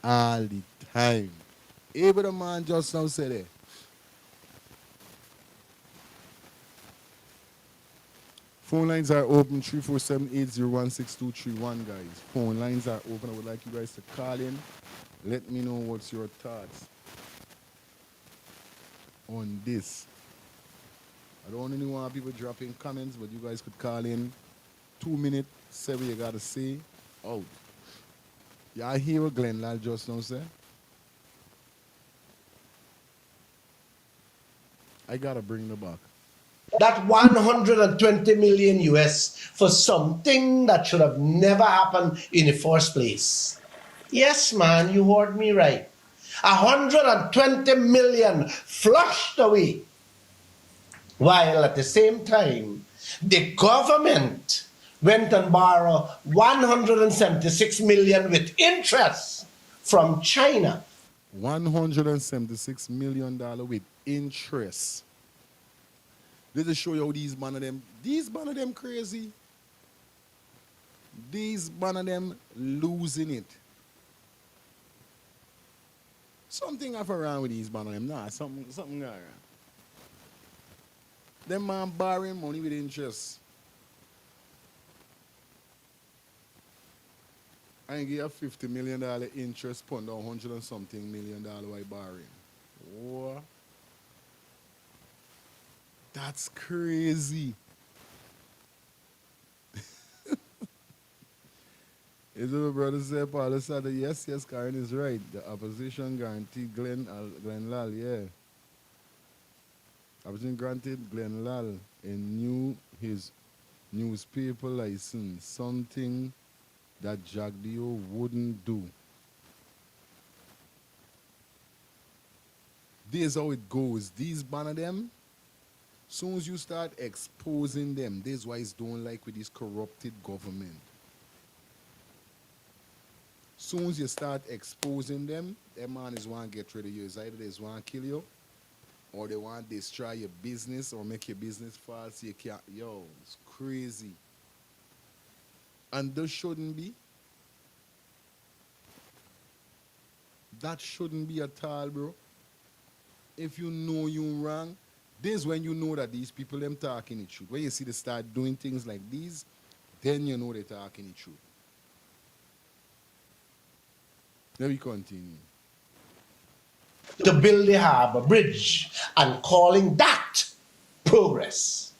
[SPEAKER 2] all the time. Even the man just now said it. Phone lines are open 347-801-6231, guys. Phone lines are open. I would like you guys to call in. Let me know what's your thoughts on this. I don't really want people dropping comments, but you guys could call in. 2 minutes, say what you gotta say. Out. Y'all hear what Glenn Lal just now said? I gotta bring the back.
[SPEAKER 6] That 120 million US for something that should have never happened in the first place. Yes, man, you heard me right. 120 million flushed away. While at the same time, the government went and borrowed 176 million with interest from China.
[SPEAKER 2] $176 million with interest. Let us show you how these man of them crazy. These man of them losing it. Something have around with these man of them. Nah, something got around. Them man borrowing money with interest. I ain't give a $50 million interest put down $100 and something million by borrowing. What? That's crazy. Is it brother say Paul said yes, Karen is right. The opposition guaranteed Glenn Lal, yeah. Opposition granted Glenn Lal his newspaper license, something that Jagdeo wouldn't do. This is how it goes. These ban of them, soon as you start exposing them, this is why it's don't like with this corrupted government. Soon as you start exposing them, that man is want to get rid of you. It's either they want to kill you, or they want to destroy your business or make your business fall so you can't. Yo, it's crazy. And this shouldn't be. That shouldn't be at all, bro. If you know you're wrong, this is when you know that these people them talking the truth. When you see they start doing things like these, then you know they're talking the truth. Let me continue.
[SPEAKER 6] To build the harbor bridge and calling that progress.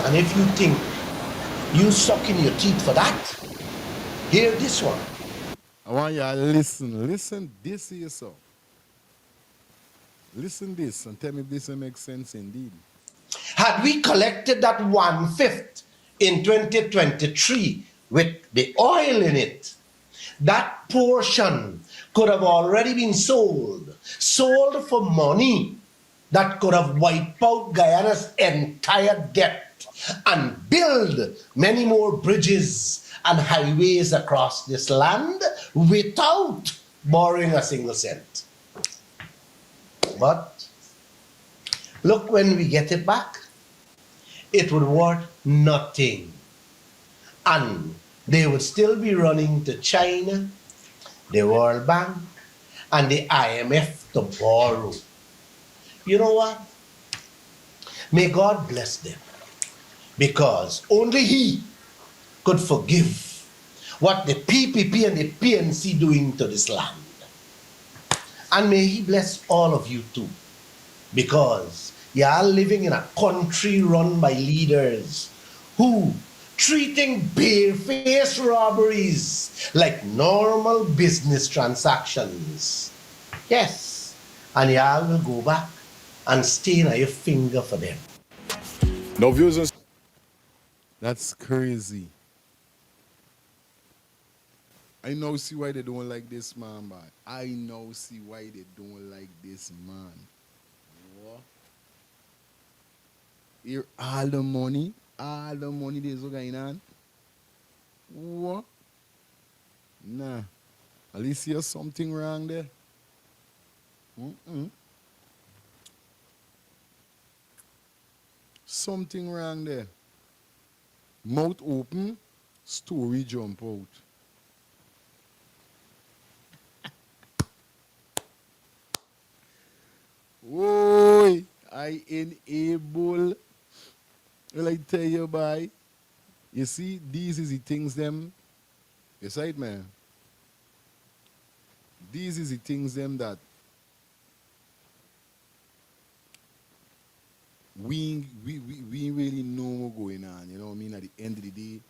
[SPEAKER 6] And if you think you sucking your teeth for that, hear this one.
[SPEAKER 2] I want you to listen. Listen this to yourself. Listen this and tell me if this makes sense indeed.
[SPEAKER 6] Had we collected that 1/5 in 2023 with the oil in it, that portion could have already been sold for money that could have wiped out Guyana's entire debt and build many more bridges and highways across this land without borrowing a single cent. But look, when we get it back, it would worth nothing. And they would still be running to China, the World Bank, and the IMF to borrow. You know what? May God bless them, because only He could forgive what the PPP and the PNC doing to this land. And may He bless all of you too, because you are living in a country run by leaders who treating bare-faced robberies like normal business transactions. Yes, and y'all will go back and stain on your finger for them.
[SPEAKER 2] No views and... That's crazy. I know see why they don't like this man, but I know see why they don't like this man. What? Here all the money there's going on. What? Nah. At least there's something wrong there. Something wrong there. Mouth open, Story jump out. Oi, I enable. Will I tell you by? You see, these is the things them. You see it, man. These is the things them that we really know what's going on. You know what I mean? At the end of the day,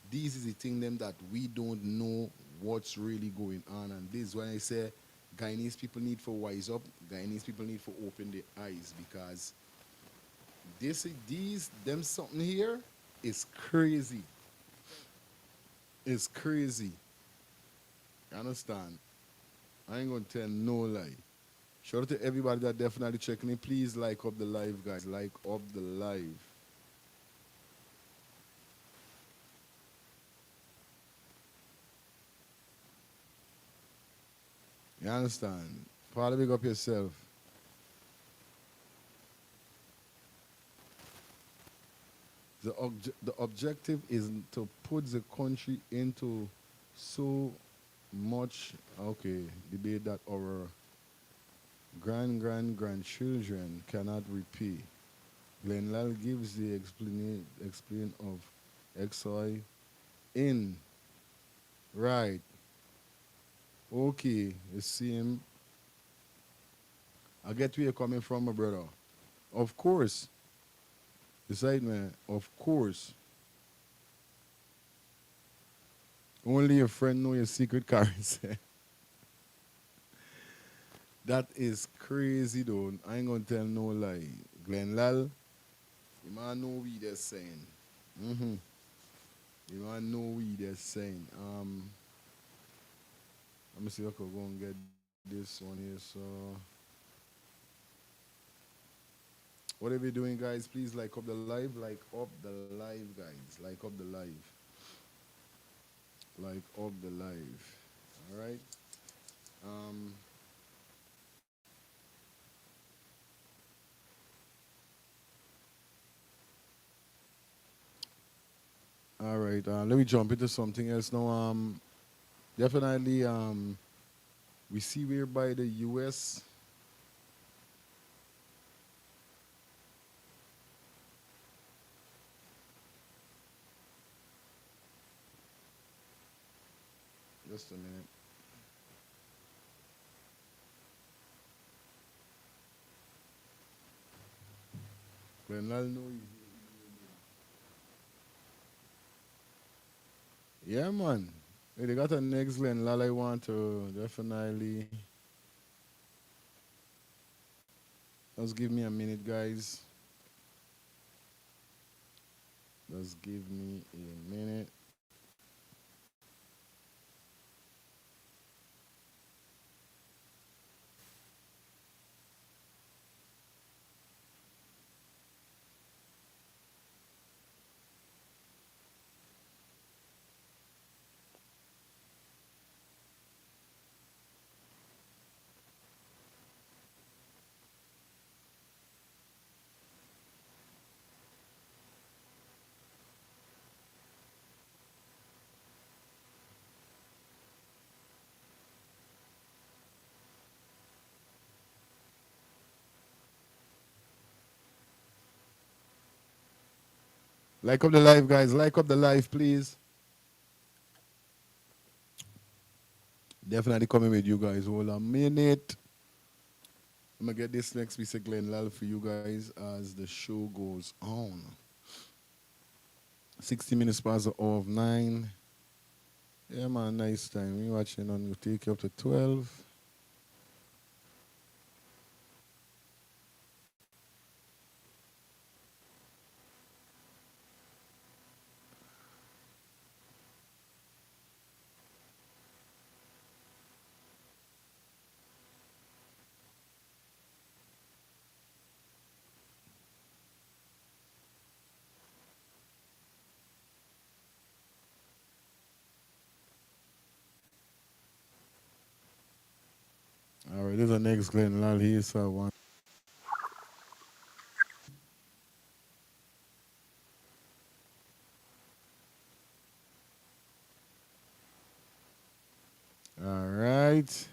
[SPEAKER 2] these is the thing them that we don't know what's really going on. And this is when I say Guyanese people need for wise up. Guyanese people need for open their eyes because these them something here is crazy. It's crazy. You understand? I ain't gonna tell no lie. Shout out to everybody that definitely checking in. Please like up the live, guys. Like up the live. You understand? Probably big up yourself. The objective is to put the country into so much, okay, debate that our grandchildren cannot repeat. Glenlal gives the explain of XI in right. Okay, you see him. I get where you're coming from, my brother. Of course. Decide, man. Of course. Only your friend know your secret currency. That is crazy, though. I ain't gonna tell no lie. Glenn Lal, you man know what they're saying. Mm-hmm. You man know what they're saying. Let me see if I can go and get this one here. So, whatever you're doing, guys, please like up the live. Like up the live, guys. Like up the live. Like up the live. All right. Um, all right. Let me jump into something else now. Definitely. We see whereby the U.S. Just a minute. Glenal know yeah, man. Hey, they got a next Glenal I want to definitely. Just give me a minute, guys. Just give me a minute. Like up the live, guys. Like up the live, please. Definitely coming with you guys. Hold a minute. I'm gonna get this next piece of Glen Lal for you guys as the show goes on. 60 minutes past the hour of 9. Yeah, man, nice time. We watching on, we take you up to 12. All right, this is the next Glen Lal here, so one. All right.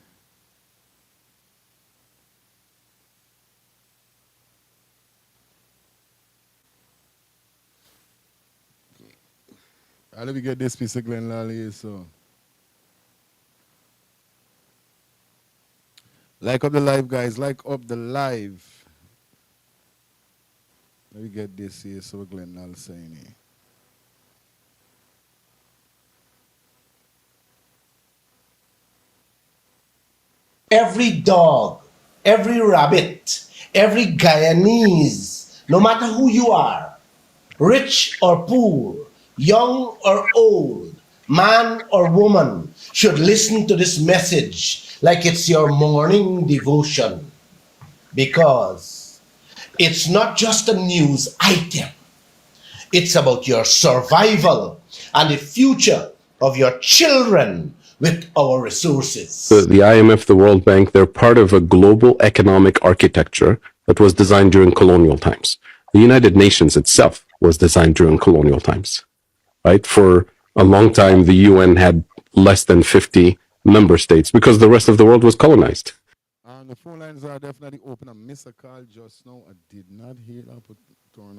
[SPEAKER 2] Let me get this piece of Glen Lally. So, like up the live, guys. Like up the live. Let me get this here. So, Glen Lally saying here.
[SPEAKER 6] Every dog, every rabbit, every Guyanese, no matter who you are, rich or poor, young or old, man or woman, should listen to this message like it's your morning devotion. Because it's not just a news item, it's about your survival and the future of your children with our resources.
[SPEAKER 7] The IMF, the World Bank, they're part of a global economic architecture that was designed during colonial times. The United Nations itself was designed during colonial times, right? For a long time, the UN had less than 50 member states because the rest of the world was colonized.
[SPEAKER 2] The phone lines are definitely open. I missed a call just now. I did not hear that. Turn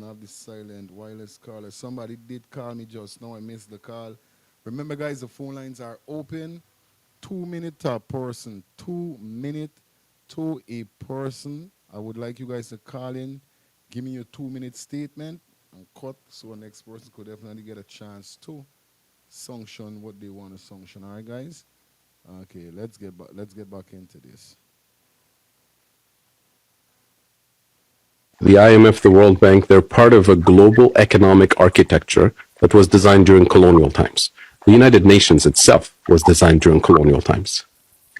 [SPEAKER 2] off this silent wireless caller. Somebody did call me just now. I missed the call. Remember, guys, the phone lines are open. 2 minutes per person. 2 minutes to a person. I would like you guys to call in. Give me your 2-minute statement and cut so the next person could definitely get a chance to sanction what they want to sanction. All right, guys? Okay, let's get back into this.
[SPEAKER 7] The IMF, the World Bank, they're part of a global economic architecture that was designed during colonial times. The United Nations itself was designed during colonial times,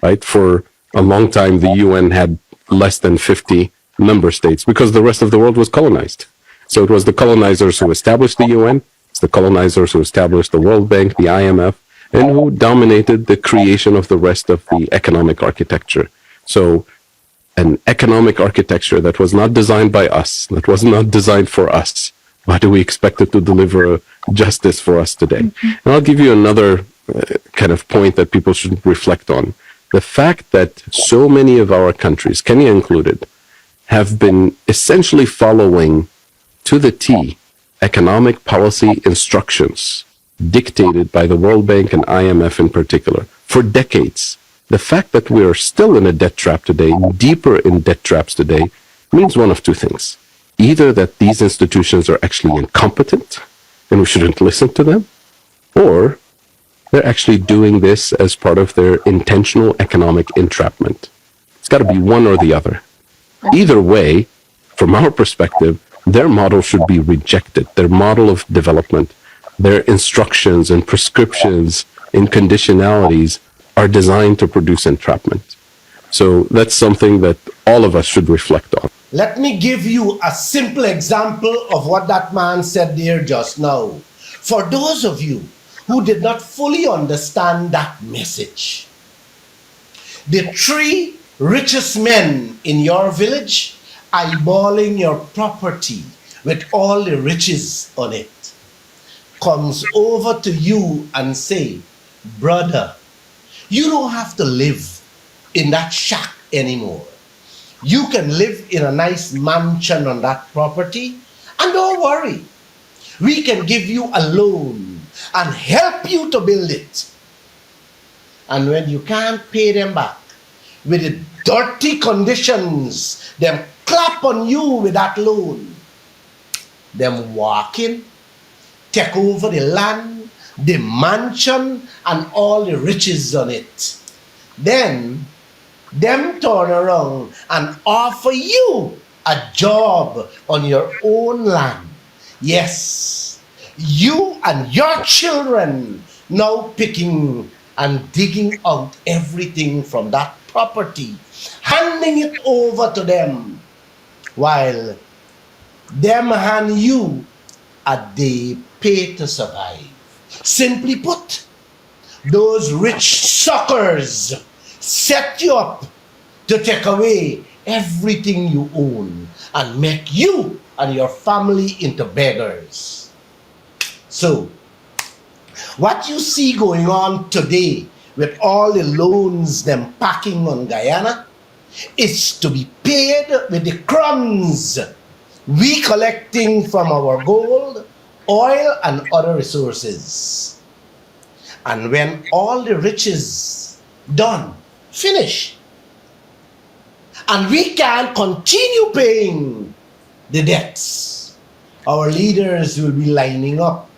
[SPEAKER 7] right? For a long time, the UN had less than 50 member states because the rest of the world was colonized. So it was the colonizers who established the UN, it's the colonizers who established the World Bank, the IMF, and who dominated the creation of the rest of the economic architecture. So an economic architecture that was not designed by us, that was not designed for us. Why do we expect it to deliver justice for us today? And I'll give you another kind of point that people should reflect on. The fact that so many of our countries, Kenya included, have been essentially following to the T economic policy instructions dictated by the World Bank and IMF in particular for decades. The fact that we are still in a debt trap today, deeper in debt traps today, means one of two things. Either that these institutions are actually incompetent and we shouldn't listen to them, or they're actually doing this as part of their intentional economic entrapment. It's got to be one or the other. Either way, from our perspective, their model should be rejected. Their model of development, their instructions and prescriptions and conditionalities are designed to produce entrapment. So that's something that all of us should reflect on.
[SPEAKER 6] Let me give you a simple example of what that man said there just now. For those of you who did not fully understand that message, the 3 richest men in your village eyeballing your property with all the riches on it comes over to you and say, brother, you don't have to live in that shack anymore. You can live in a nice mansion on that property, and don't worry. We can give you a loan and help you to build it. And when you can't pay them back with the dirty conditions, them clap on you with that loan, them walk in, take over the land, the mansion, and all the riches on it. Then them turn around and offer you a job on your own land. Yes, you and your children now picking and digging out everything from that property, handing it over to them, while them hand you a day pay to survive. Simply put, those rich suckers set you up to take away everything you own and make you and your family into beggars. So, What you see going on today with all the loans them packing on Guyana is to be paid with the crumbs we collecting from our gold, oil, and other resources. And when all the riches done, finish, and we can continue paying the debts, our leaders will be lining up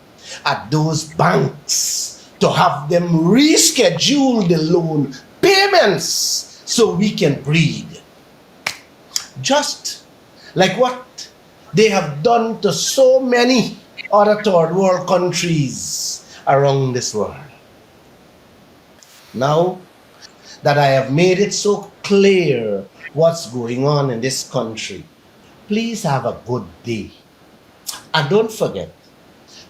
[SPEAKER 6] at those banks to have them reschedule the loan payments so we can breathe. Just like what they have done to so many other third world countries around this world. Now that I have made it so clear what's going on in this country, please have a good day. And don't forget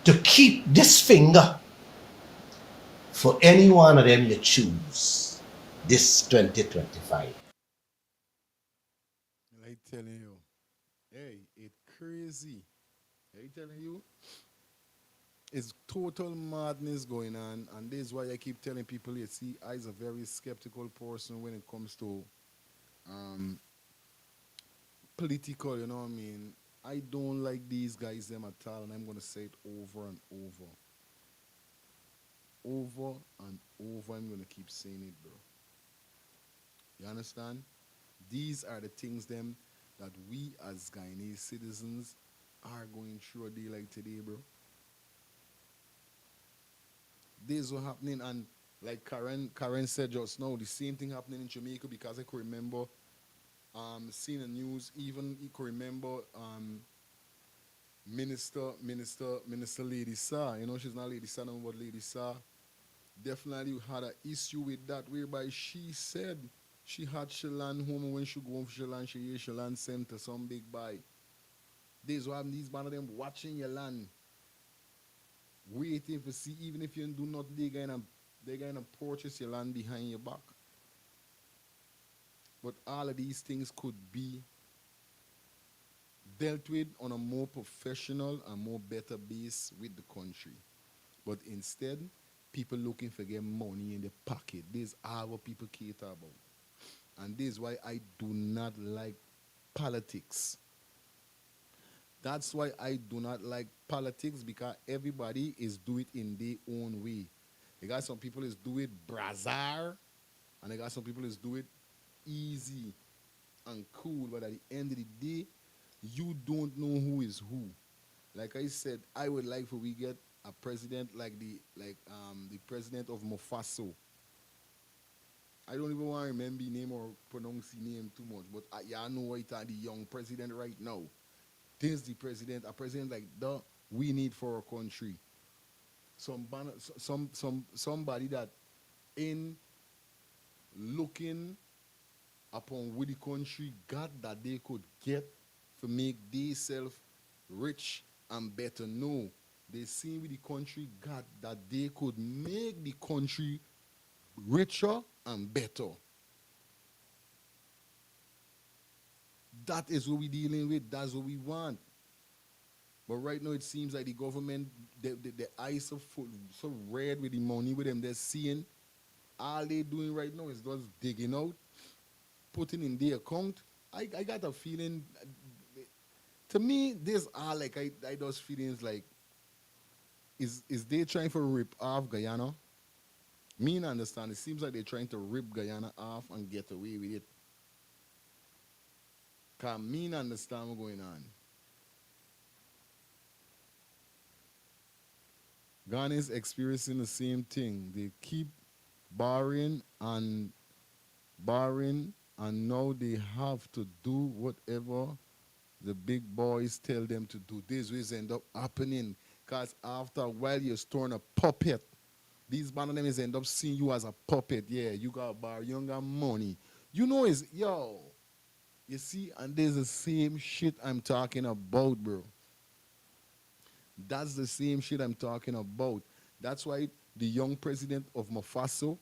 [SPEAKER 6] to keep this finger for any one of them you choose this 2025.
[SPEAKER 2] I telling you, hey, it crazy. I telling you, it's total madness going on, and this is why I keep telling people. You see, I's a very skeptical person when it comes to um, political. You know what I mean? I don't like these guys them at all, and I'm gonna say it over and over and over. I'm gonna keep saying it, bro. You understand? These are the things them that we as Guyanese citizens are going through a day like today, bro. This what happening, and like Karen said just now, the same thing happening in Jamaica, because I could remember seeing the news. Even you could remember Minister Lady Sa. You know, she's not Lady Sa no, but Lady Sa definitely had an issue with that, whereby she said she had Shelan home, and when she go home for Shelan, she hear Shelan sent to some big buy. There's what these one of them watching your land, waiting for see, even if you do not, they're gonna purchase your land behind your back. But all of these things could be dealt with on a more professional and more better base with the country. But instead, people looking for get money in the pocket. This is all what people cater about. And this is why I do not like politics. That's why I do not like politics, because everybody is do it in their own way. You got some people is do it brazar, and you got some people is do it easy and cool. But at the end of the day, you don't know who is who. Like I said, I would like for we get a president like the president of Mofaso. I don't even want to remember the name or pronounce the name too much, but I know what the young president right now. This is the president, a president like the we need for our country. Somebody that in looking upon what the country got, that they could get to make themselves rich and better. No, they see with the country got, that they could make the country richer and better. That is what we're dealing with. That's what we want. But right now, it seems like the government, the eyes are full, so red with the money with them. They're seeing all they doing right now is just digging out, putting in their account. I got a feeling, to me, this are like, I just feelings like, is they trying to rip off Guyana? Me not understand. It seems like they're trying to rip Guyana off and get away with it. Because me not understand what's going on. Ghana is experiencing the same thing. They keep borrowing, and now they have to do whatever the big boys tell them to do. This will end up happening, because after a while you're storing a puppet. These bananas end up seeing you as a puppet. Yeah, you got to borrow, you don't got money. You know it's, yo, you see, and there's the same shit I'm talking about, bro. That's the same shit I'm talking about. That's why the young president of Mofaso,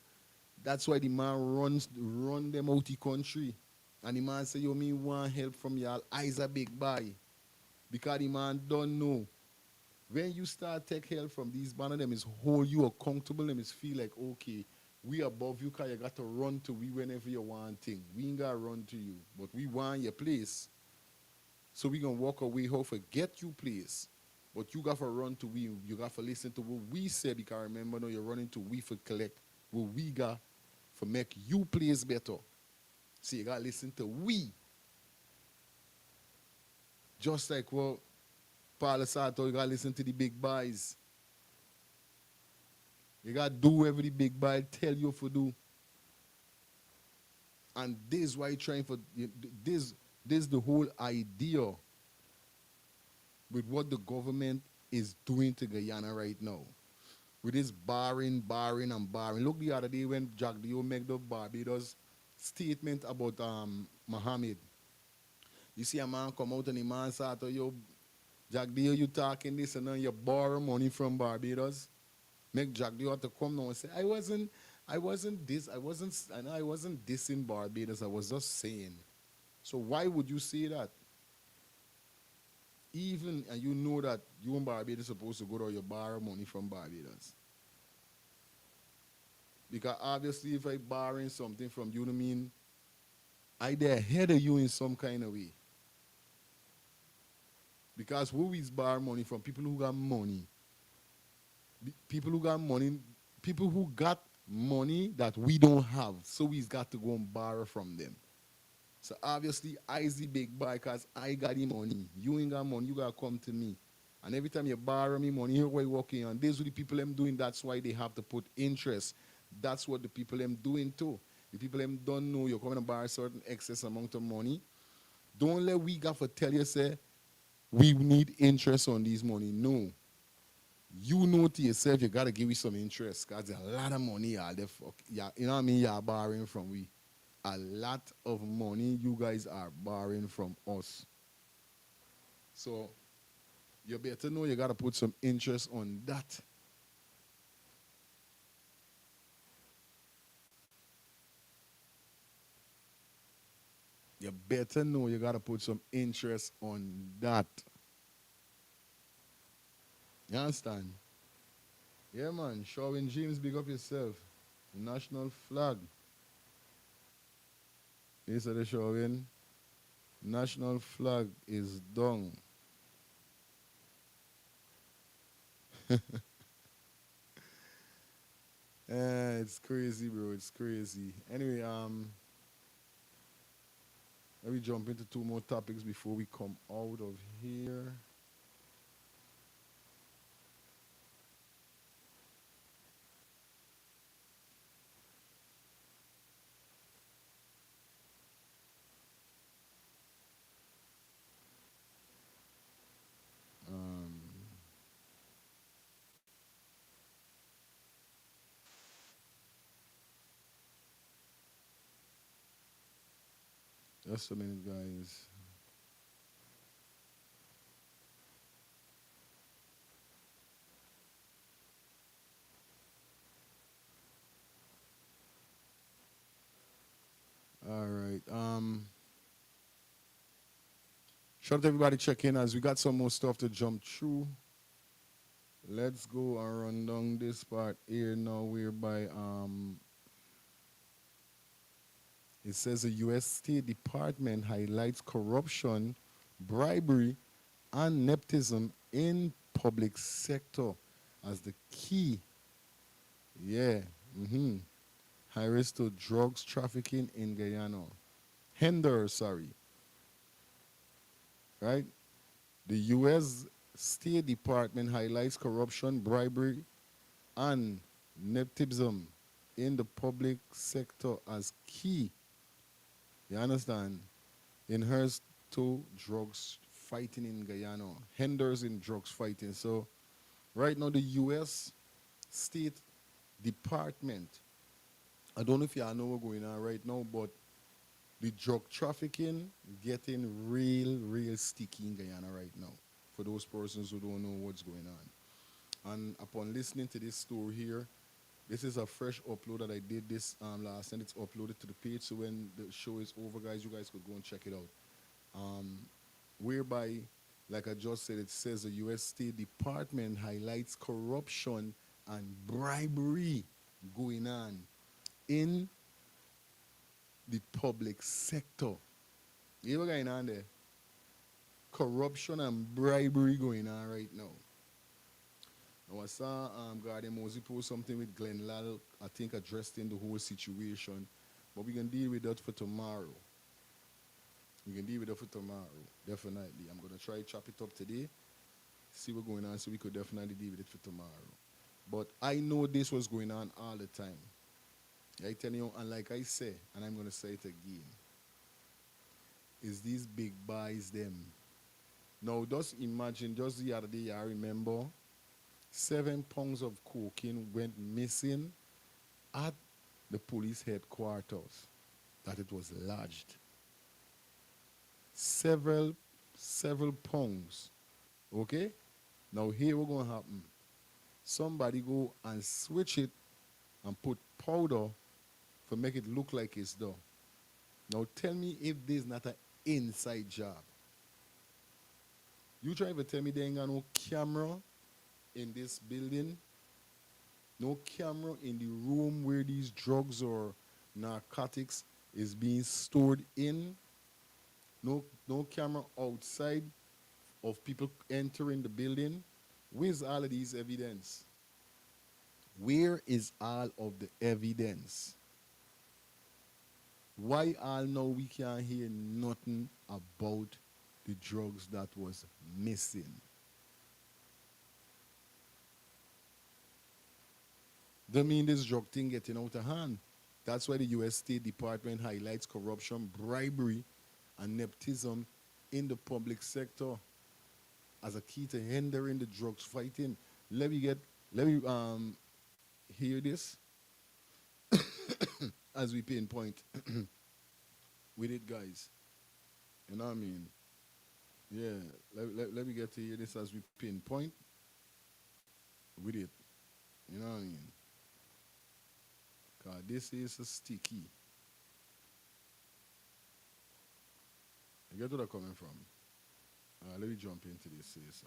[SPEAKER 2] that's why the man run them out the country. And the man say, yo, me want help from y'all. I's a big boy. Because the man don't know When you start take help from these banners, them is hold you accountable, them is feel like, okay, we above you, cause you got to run to we whenever you want thing. We ain't gotta run to you, but we want your place. So we gonna walk away how forget you place. But you got to run to we, you got to listen to what we say, because remember now you're running to we for collect what we got for make you place better. So you got to listen to we. Just like what Paul said, you got to listen to the big boys. You got to do whatever the big boy tell you to do. And this is why you're trying for, this is the whole idea with what the government is doing to Guyana right now. With this barring. Look the other day when Jack Dio made the Barbados statement about Mohammed. You see a man come out and the man say to you, Jack Dio, you talking this and then you borrow money from Barbados. Make Jack Dio have to come now and say, I wasn't dissing Barbados, I was just saying. So why would you say that? Even, and you know that you and Barbados supposed to go to you borrow money from Barbados. Because obviously if I borrowing something from you, I mean, I there ahead of you in some kind of way. Because who is borrow money from? People who got money. People who got money, people who got money that we don't have. So we've got to go and borrow from them. So obviously, I is the big boy because I got the money. You ain't got money, you got to come to me. And every time you borrow me money, here we working on. This is what the people them doing. That's why they have to put interest. That's what the people them doing too. The people them don't know you're coming to borrow a certain excess amount of money. Don't let we got to tell you, say, we need interest on these money. No. You know to yourself, you got to give me some interest because there's a lot of money you know what I mean, you're borrowing from we. A lot of money you guys are borrowing from us. So you better know you got to put some interest on that. You better know you got to put some interest on that. You understand? Yeah, man. Showing James, big up yourself. The national flag. This is the showing. National flag is down. It's crazy, bro. It's crazy. Anyway, let me jump into two more topics before we come out of here. Just a minute, guys. All right. Shout out to everybody check in as we got some more stuff to jump through. Let's go and run down this part here now, whereby it says the U.S. State Department highlights corruption, bribery, and nepotism in public sector as the key. Yeah. High risk to drugs trafficking in Guyana. Right? The U.S. State Department highlights corruption, bribery, and nepotism in the public sector as key. You understand? In hers to drugs fighting in Guyana. Hinders in drugs fighting. So right now the U.S. State Department, I don't know if y'all know what's going on right now, but the drug trafficking getting real sticky in Guyana right now. For those persons who don't know what's going on. And upon listening to this story here, this is a fresh upload that I did this last, and it's uploaded to the page. So when the show is over, guys, you guys could go and check it out. Whereby Like I just said, it says the U.S. State Department highlights corruption and bribery going on in the public sector. You know what's going on there? Corruption and bribery going on right now. Now I saw Guardian Mosey post something with Glenn Lal, I think addressing the whole situation. But we can deal with that for tomorrow. We can deal with that for tomorrow, definitely. I'm gonna try to chop it up today, see what's going on, so we could definitely deal with it for tomorrow. But I know this was going on all the time. I tell you, and like I say, and I'm gonna say it again, is these big buys them. Now just imagine, just the other day I remember 7 pounds of cocaine went missing at the police headquarters that it was lodged. Several pounds. Okay? Now here what's gonna happen. Somebody go and switch it and put powder to make it look like it's done. Now tell me if this not an inside job. You try to tell me there ain't got no camera in this building, no camera in the room where these drugs or narcotics is being stored in, no camera outside of people entering the building. Where's all of these evidence? Where is all of the evidence? Why all now we can't hear nothing about the drugs that was missing? Don't mean this drug thing getting out of hand. That's why the U.S. State Department highlights corruption, bribery, and nepotism in the public sector as a key to hindering the drugs fighting. Let me hear this as we pinpoint with it, guys. You know what I mean? Yeah, let me get to hear this as we pinpoint with it. You know what I mean? God, this is a sticky. You get where I'm coming from? Let me jump into this here, so.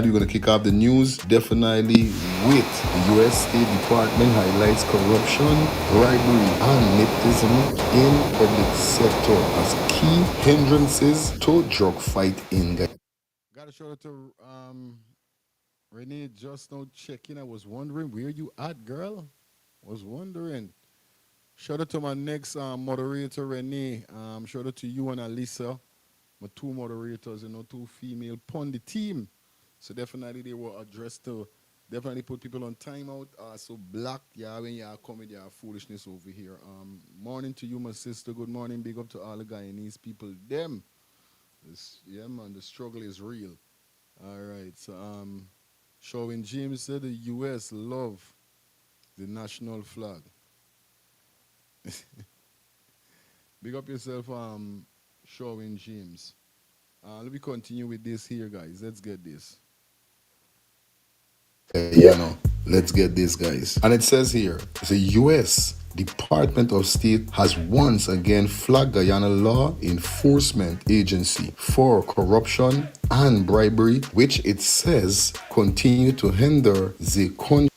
[SPEAKER 2] We're going to kick off the news definitely with the U.S. State Department highlights corruption, bribery, and nepotism in public sector as key hindrances to drug fight in Guyana. Got to show it to Rned just now checking. I was wondering where you at, girl. Was wondering. Shout out to my next moderator, Rned. Shout out to you and Alisa, my two moderators, two female on the team. So definitely they were addressed to definitely put people on timeout. So black, yeah, when you are coming, you are foolishness over here. Morning to you, my sister. Good morning. Big up to all the Guyanese people. Them. Yeah, man, the struggle is real. All right. So Showing James said the US love the national flag. Big up yourself, Showing James. Let me continue with this here, guys. Let's get this. Let's get this, guys. And it says here, the U.S. Department of State has once again flagged Guyana Law Enforcement Agency for corruption and bribery, which it says continue to hinder the country.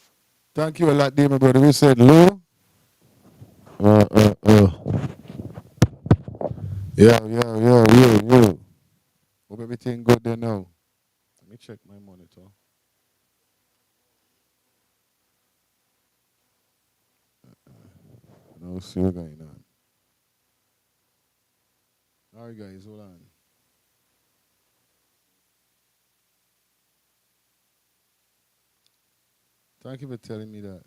[SPEAKER 2] Thank you a lot, dear, my brother. We said, Lou. Yeah. Hope everything good there now. Let me check my monitor. No, see what's going on. All right, guys, hold on. Thank you for telling me that.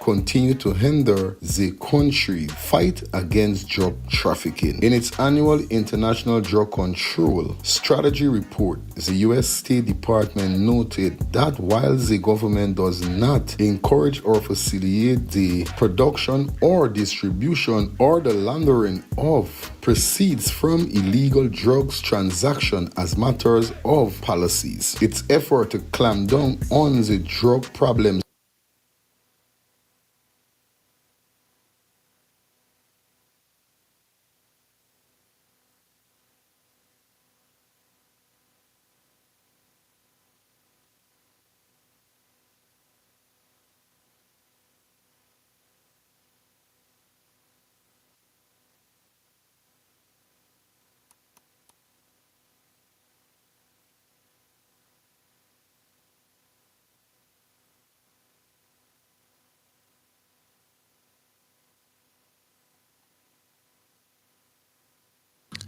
[SPEAKER 2] continue to hinder the country fight against drug trafficking. In its annual International Drug Control Strategy Report, the U.S. State Department noted that while the government does not encourage or facilitate the production or distribution or the laundering of proceeds from illegal drugs transaction as matters of policies, its effort to clamp down on the drug problems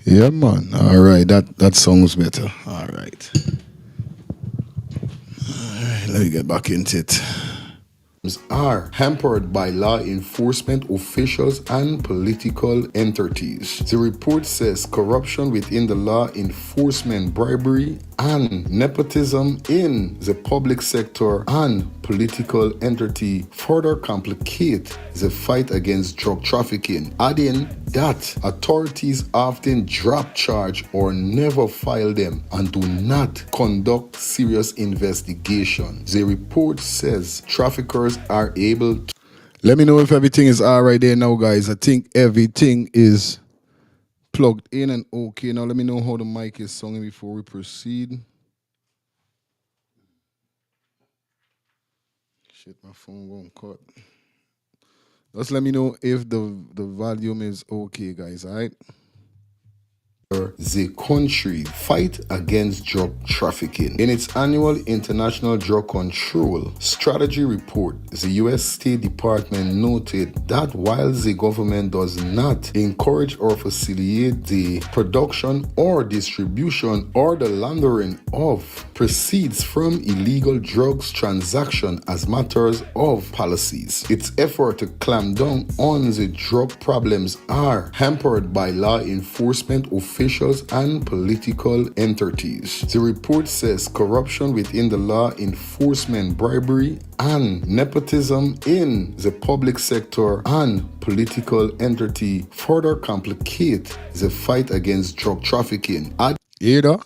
[SPEAKER 2] Yeah, man. All right, that sounds better. All right. Let me get back into it. Are hampered by law enforcement officials and political entities. The report says corruption within the law enforcement, bribery, and nepotism in the public sector and political entity further complicate the fight against drug trafficking, adding that authorities often drop charge or never file them and do not conduct serious investigation. The report says traffickers are able to... Let me know if everything is all right there now, guys. I think everything is plugged in and okay. Now let me know how the mic is sounding before we proceed. Shit, my phone won't cut. Just let me know if the volume is okay, guys, all right? The country fight against drug trafficking. In its annual International Drug Control Strategy Report, the U.S. State Department noted that while the government does not encourage or facilitate the production or distribution or the laundering of proceeds from illegal drugs transaction as matters of policies, its effort to clamp down on the drug problems are hampered by law enforcement officials and political entities. The report says corruption within the law enforcement, bribery, and nepotism in the public sector and political entity further complicate the fight against drug trafficking. Ada,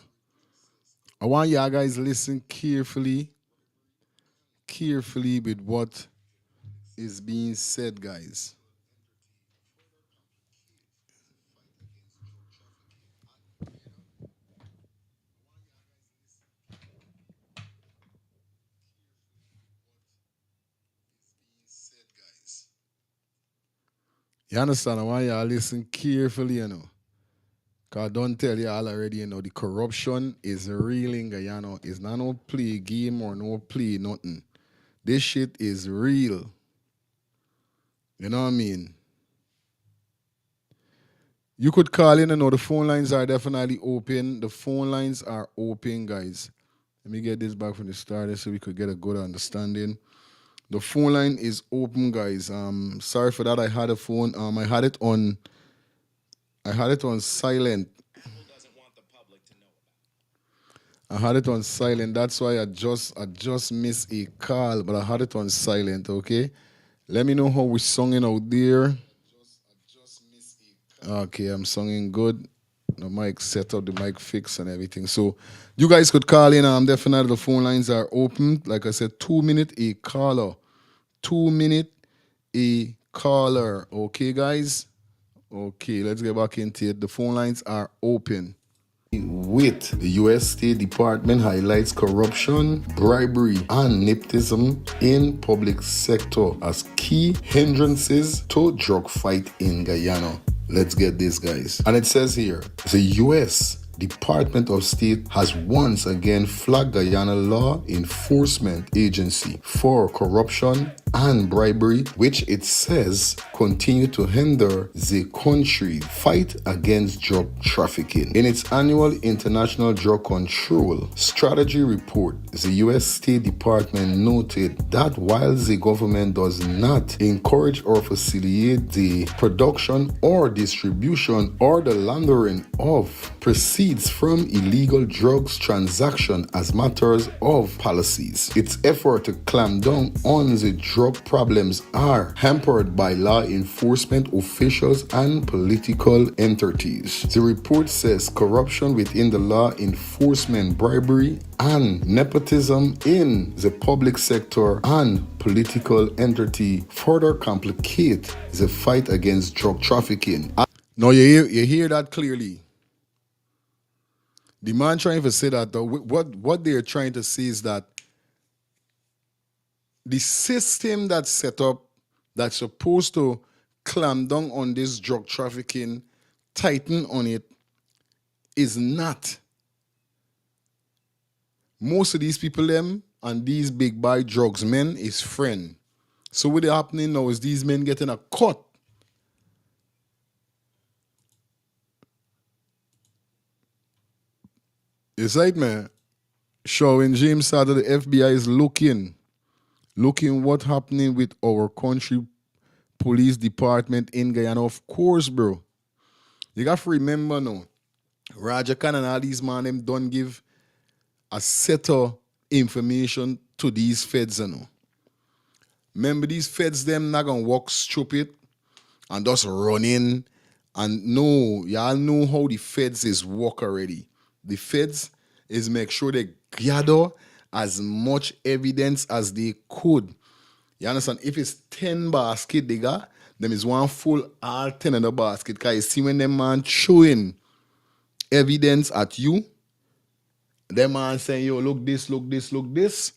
[SPEAKER 2] I want y'all guys listen carefully with what is being said, guys. You understand? I want y'all listen carefully, you know. Because I don't tell y'all already, you know, the corruption is real in Guyana. It's not no play game or no play nothing. This shit is real. You know what I mean? You could call in, you know, the phone lines are definitely open. The phone lines are open, guys. Let me get this back from the start so we could get a good understanding. The phone line is open, guys. Sorry for that. I had a phone. I had it on silent. I had it on silent. That's why I just missed a call, but I had it on silent. Okay. Let me know how we're singing out there. Okay, I'm singing good. The mic set up, the mic fixed and everything. So you guys could call in. Definitely the phone lines are open. Like I said, 2 minutes a caller. 2 minutes a caller. Okay, guys? Okay, let's get back into it. The phone lines are open. With the U.S. State Department highlights corruption, bribery, and nepotism in public sector as key hindrances to drug fight in Guyana. Let's get this, guys. And it says here, the U.S. Department of State has once again flagged Guyana Law Enforcement Agency for corruption and bribery, which it says continue to hinder the country fight against drug trafficking. In its annual International Drug Control Strategy Report, the U.S. State Department noted that while the government does not encourage or facilitate the production or distribution or the laundering of proceeds from illegal drugs transaction as matters of policies, its effort to clamp down on the drug problems are hampered by law enforcement officials and political entities. The report says corruption within the law enforcement, bribery, and nepotism in the public sector and political entity further complicate the fight against drug trafficking. Now you hear that clearly. The man trying to say that what they're trying to say is that the system that's set up that's supposed to clamp down on this drug trafficking, tighten on it, is not. Most of these people them and these big buy drugs men is friend. So what is happening now is these men getting a cut. It's like, man, showing James started the FBI is looking what happening with our country police department in Guyana. Of course, bro. You got to remember now, Roger Khan and all these man them don't give a set of information to these feds, you know. Remember, these feds them not gonna walk stupid and just run in. And no, y'all know how the feds is work already. The feds is make sure they gather as much evidence as they could. You understand? If it's 10 basket they got, them is one full all 10 in the basket. Because you see when them man showing evidence at you, them man saying, yo, look this, look this, look this.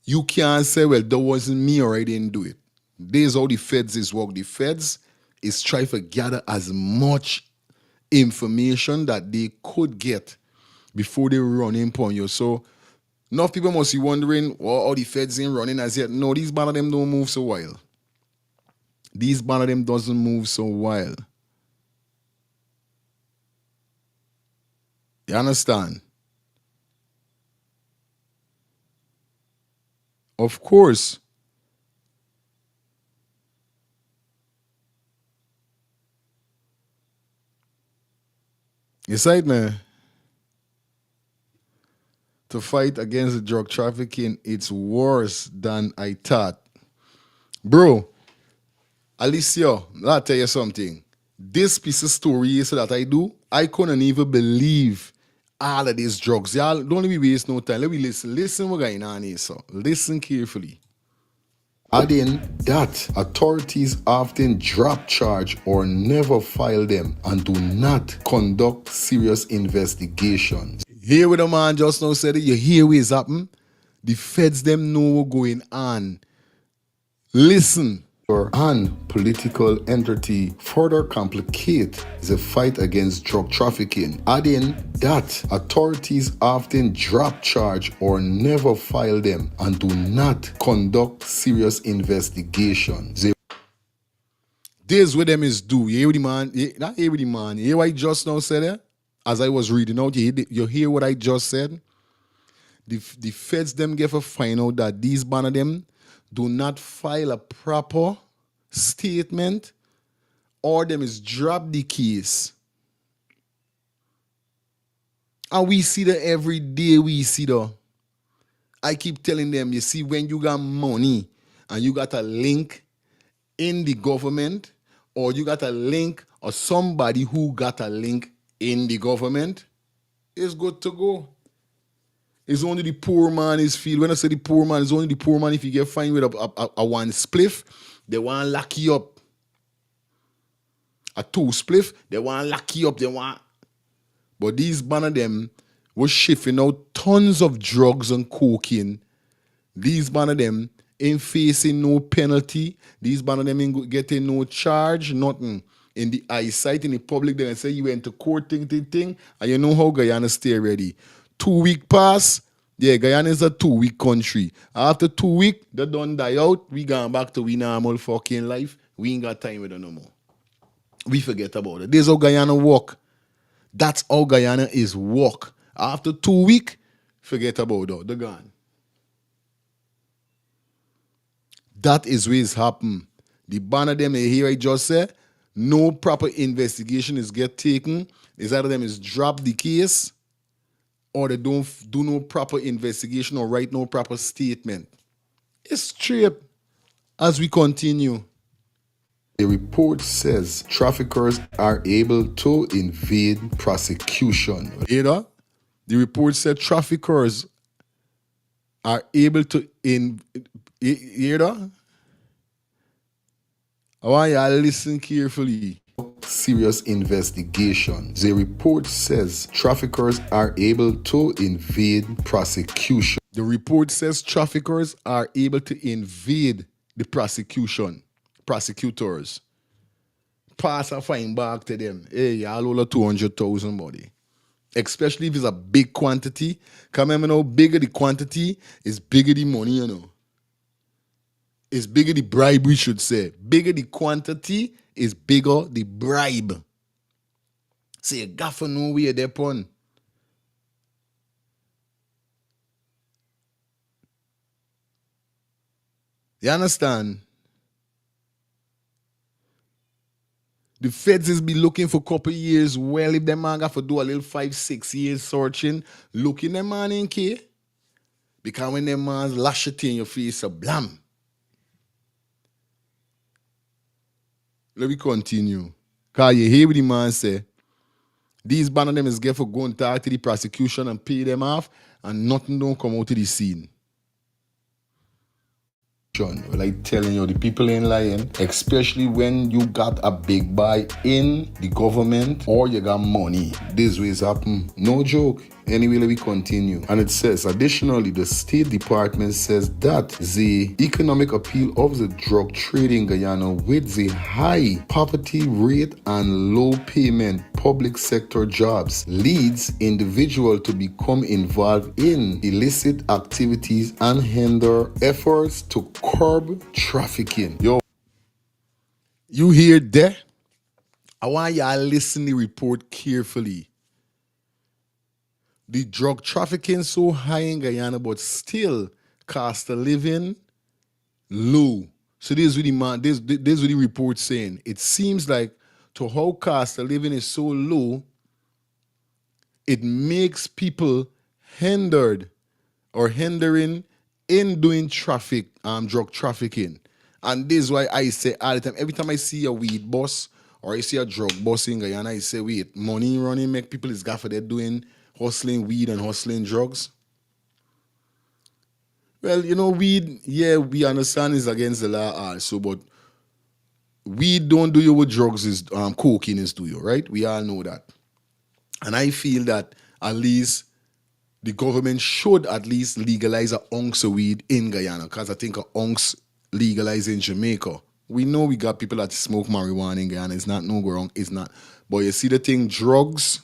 [SPEAKER 2] You can't say, well, that wasn't me or I didn't do it. This is how the feds is work. The feds is trying to gather as much information that they could get before they run in upon you. So enough people must be wondering, well, all the feds ain't running as yet. No, these band of them don't move so wild. These band of them doesn't move so wild. You understand? Of course. It's right, man. To fight against the drug trafficking, it's worse than I thought. Bro, Alicia, I'll tell you something. This piece of story that I do, I couldn't even believe all of these drugs. Y'all, don't let me waste no time. Let me listen. Listen what's going on here, so. Listen carefully. Adding that authorities often drop charge or never file them and do not conduct serious investigations. Hear what the man just now said? You hear what is happening? The feds them know what's going on. Listen. And political entity further complicate the fight against drug trafficking. Adding that authorities often drop charge or never file them and do not conduct serious investigations. This what them is do. You hear what the man? Not hear what the man. You hear what I just now said there? As I was reading out, you hear what I just said? The feds them get to find out that these ban of them do not file a proper statement or them is drop the case. And we see that every day we see that. I keep telling them, you see, when you got money and you got a link in the government or you got a link or somebody who got a link in the government, it's good to go. It's only the poor man is feel. When I say the poor man, it's only the poor man if you get fined with a one spliff, they want to lock you up. A two spliff, they want to lock you up. They want. But these ban of them was shipping out tons of drugs and cocaine. These ban of them ain't facing no penalty. These ban of them ain't getting no charge, nothing. In the eyesight, in the public, they say you went to court, thing, and you know how Guyana stay ready. 2 weeks pass, Yeah, Guyana is a 2 week country. After 2 weeks, they done die out. We gone back to we normal fucking life. We ain't got time with it no more. We forget about it. This is how Guyana walk. That's how Guyana is walk. After 2 weeks, forget about it. They're gone. That is what's happened. The banner them here I just said, no proper investigation is get taken. Is either them is drop the case or they don't do no proper investigation or write no proper statement. It's straight as we continue. The report says traffickers are able to evade prosecution. You know? The report said traffickers are able to you know? I want you to listen carefully. Serious investigation. The report says traffickers are able to evade prosecution. The report says traffickers are able to invade the prosecution. Prosecutors. Pass a fine back to them. Hey, y'all over 200,000 body. Especially if it's a big quantity. Come remember now, bigger the quantity is bigger the money, you know. It's bigger the bribe, we should say. Bigger the quantity is bigger the bribe. So you got to know where they're upon. You understand? The feds is be looking for a couple years. Well, if them man got to do a little 5-6 years searching, looking them man in care. Because when them man lash it in your face, a blam. Let me continue. Because you hear what the man say. These band of them is get for go and talk to the prosecution and pay them off, and nothing don't come out to the scene. Like telling you, the people ain't lying, especially when you got a big buy in the government or you got money. This ways happen. No joke. Anyway, let me continue. And it says, additionally, the State Department says that the economic appeal of the drug trade in Guyana with the high poverty rate and low payment public sector jobs leads individuals to become involved in illicit activities and hinder efforts to curb trafficking. Yo, you hear that? I want y'all listen to the report carefully. The drug trafficking so high in Guyana, but still cost of living low. So this is what the report saying. It seems like to how cost of living is so low, it makes people hindered or hindering in doing drug trafficking. And this is why I say all the time, every time I see a weed boss or I see a drug boss in Guyana, I say, wait, money running make people is gaffer they're doing hustling weed and hustling drugs. Well, you know, weed, yeah, we understand is against the law also, but weed don't do you what drugs is, cocaine is do you, right? We all know that. And I feel that at least the government should at least legalize an ounce of weed in Guyana, because I think an ounce legalized in Jamaica. We know we got people that smoke marijuana in Guyana. It's not no go wrong. It's not. But you see the thing, drugs,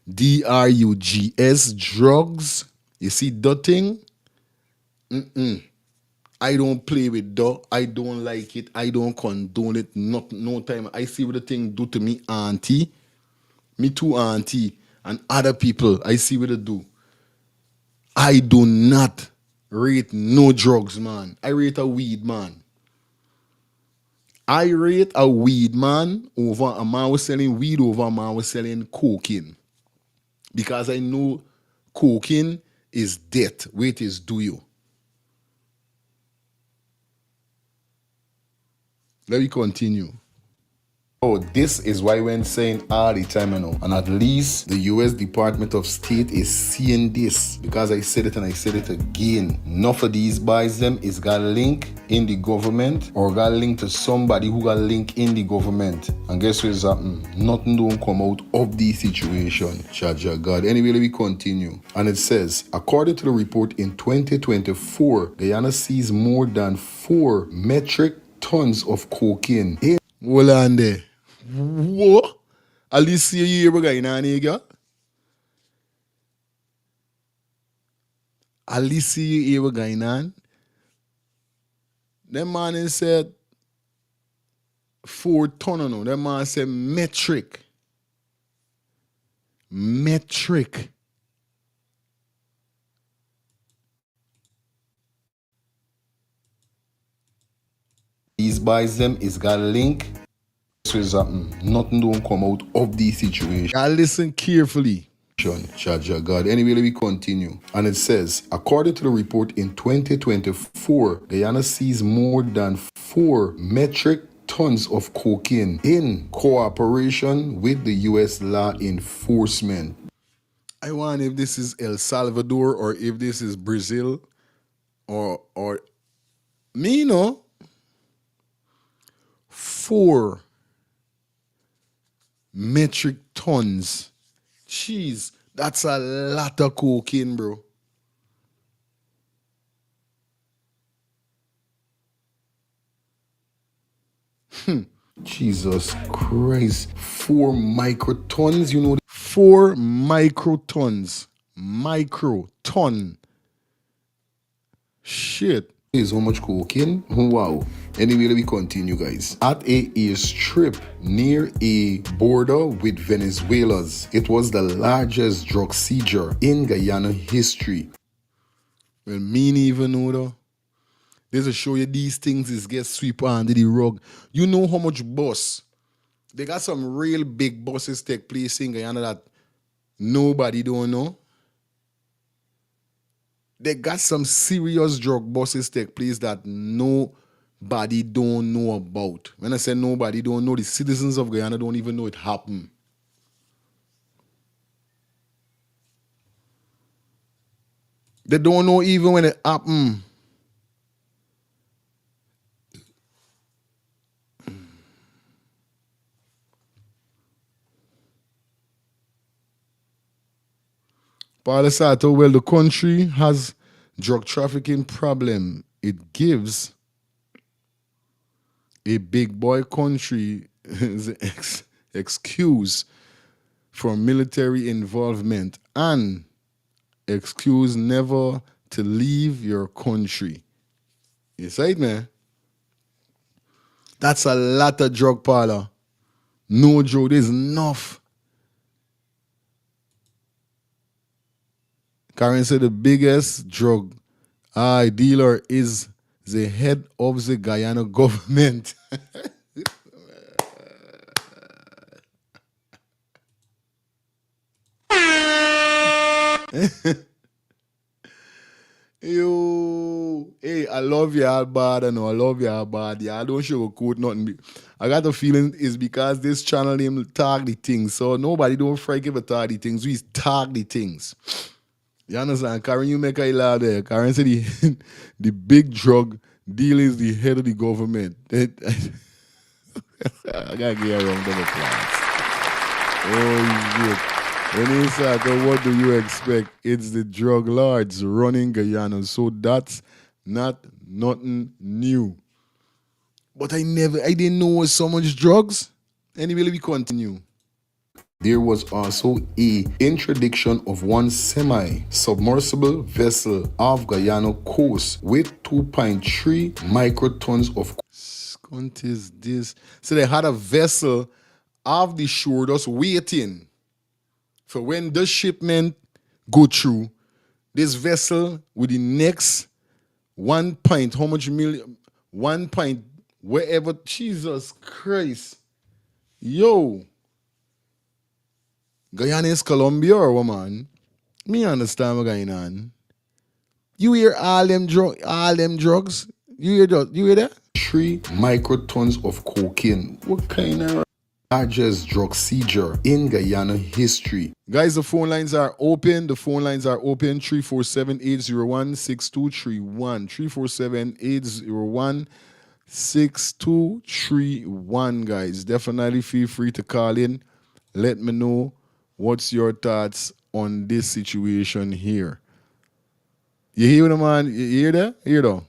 [SPEAKER 2] drugs, drugs. You see that thing? I don't play with that. I don't like it. I don't condone it. Not no time. I see what the thing do to me auntie, me too auntie, and other people. I see what they do. I do not rate no drugs, man. I rate a weed, man. I rate a weed man over a man was selling weed over a man was selling cocaine. Because I know cocaine is death. Wait is do you. Let me continue. Oh, this is why we're saying all the time, you know. And at least the U.S. Department of State is seeing this. Because I said it and I said it again. Enough of these buys them is got a link in the government or got a link to somebody who got a link in the government. And guess what's happening? Nothing don't come out of the situation. Jaja God. Anyway, let me continue. And it says, according to the report in 2024, Guyana sees more than 4 metric tons of cocaine. Hold on there. What? At least see you here, guy, nigga. At least see you here with Guyana. Them man said 4 ton no. Them man said metric. Metric. These boys them is got a link. So is nothing don't come out of this situation. I listen carefully. Jaja God. Anyway, let me continue. And it says, according to the report in 2024, Guyana seized more than 4 metric tons of cocaine in cooperation with the U.S. law enforcement. I wonder if this is El Salvador or if this is Brazil or me, no. 4 metric tons. Jeez, that's a lot of cocaine, bro. Jesus Christ. 4 microtons, you know. 4 microtons. Microton. Shit. Is how much cocaine? Wow. Anyway, let me continue, guys. At a airstrip near a border with Venezuela's, it was the largest drug seizure in Guyana history. Well, me ain't even know though. This will show you these things is get swept under the rug. You know how much bus? They got some real big buses take place in Guyana that nobody don't know. They got some serious drug buses take place that nobody don't know about. When I say nobody don't know, the citizens of Guyana don't even know it happened. They don't know even when it happened. Paul Sato, well, the country has drug trafficking problem. It gives a big boy country excuse for military involvement and excuse never to leave your country. You say it, man? That's a lot of drug, Paula. No joke, there's enough. Karen said the biggest drug dealer is the head of the Guyana government. Yo, hey, I love y'all bad, I know I love y'all bad. Yeah, I don't sugarcoat nothing. I got the feeling it's because this channel name tag the things. So nobody don't freak if it tag the things. We tag the things. You understand? Karen, you make a lot there. Karen said the big drug deal is the head of the government. I gotta get around the applause. Oh shit. When he said, what do you expect? It's the drug lords running Guyana. So that's nothing new. But I didn't know it was so much drugs. Anyway, let me continue. There was also a introduction of one semi-submersible vessel off Guyana coast with 2.3 microtons of. What is this? So they had a vessel off the shore just waiting for when the shipment go through. This vessel with the next 1 point, how much million? 1 point, wherever. Jesus Christ. Yo. Guyana is Colombia or what, man? Me understand what's going on. You hear all them drugs? You hear that? 3 microtons of cocaine. What kind of largest drug seizure in Guyana history? Guys, the phone lines are open. 347-801-6231. 347-801-6231, guys. Definitely feel free to call in. Let me know what's your thoughts on this situation here. You hear the man? You hear that? Hear that?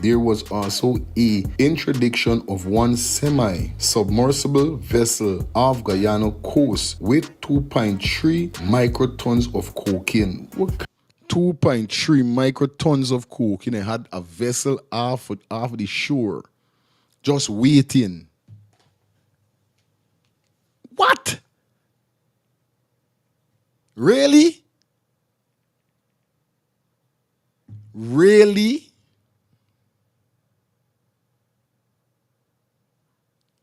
[SPEAKER 2] There was also a introduction of one semi-submersible vessel off Guyana coast with 2.3 microtons of cocaine. What 2.3 microtons of coke, had a vessel off the shore, just waiting. What? Really? Really?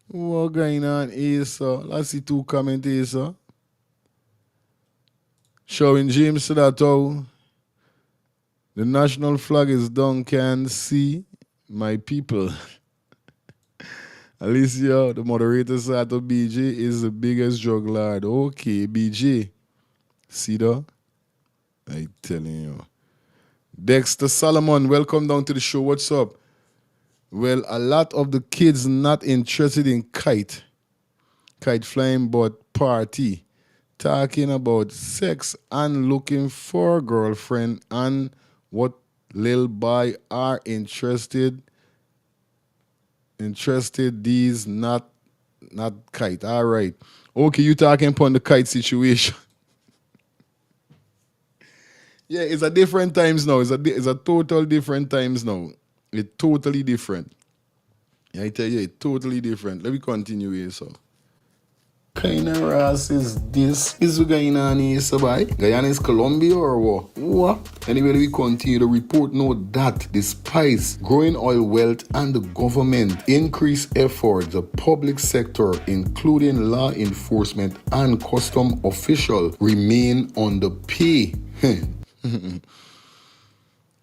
[SPEAKER 2] What going on here, sir? Let's see two comments here, sir. Showing James to that how the national flag is down, can see my people. Alicia, the moderator said to BJ is the biggest drug lord. Okay, BJ. See that? I telling you. Dexter Solomon, welcome down to the show. What's up? Well, a lot of the kids not interested in kite flying, but party. Talking about sex and looking for a girlfriend and what little boy are interested, these not kite. All right. Okay, you talking upon the kite situation. Yeah, it's a different times now. It's a total different times now. It's totally different. I tell you, it's totally different. Let me continue here, so. Kind of ass is this? Is Guyana here, so boy? Guyana is Colombia or what? What? Anyway, we continue. The report note that despite growing oil wealth and the government increase efforts, the public sector, including law enforcement and custom officials, remain underpaid.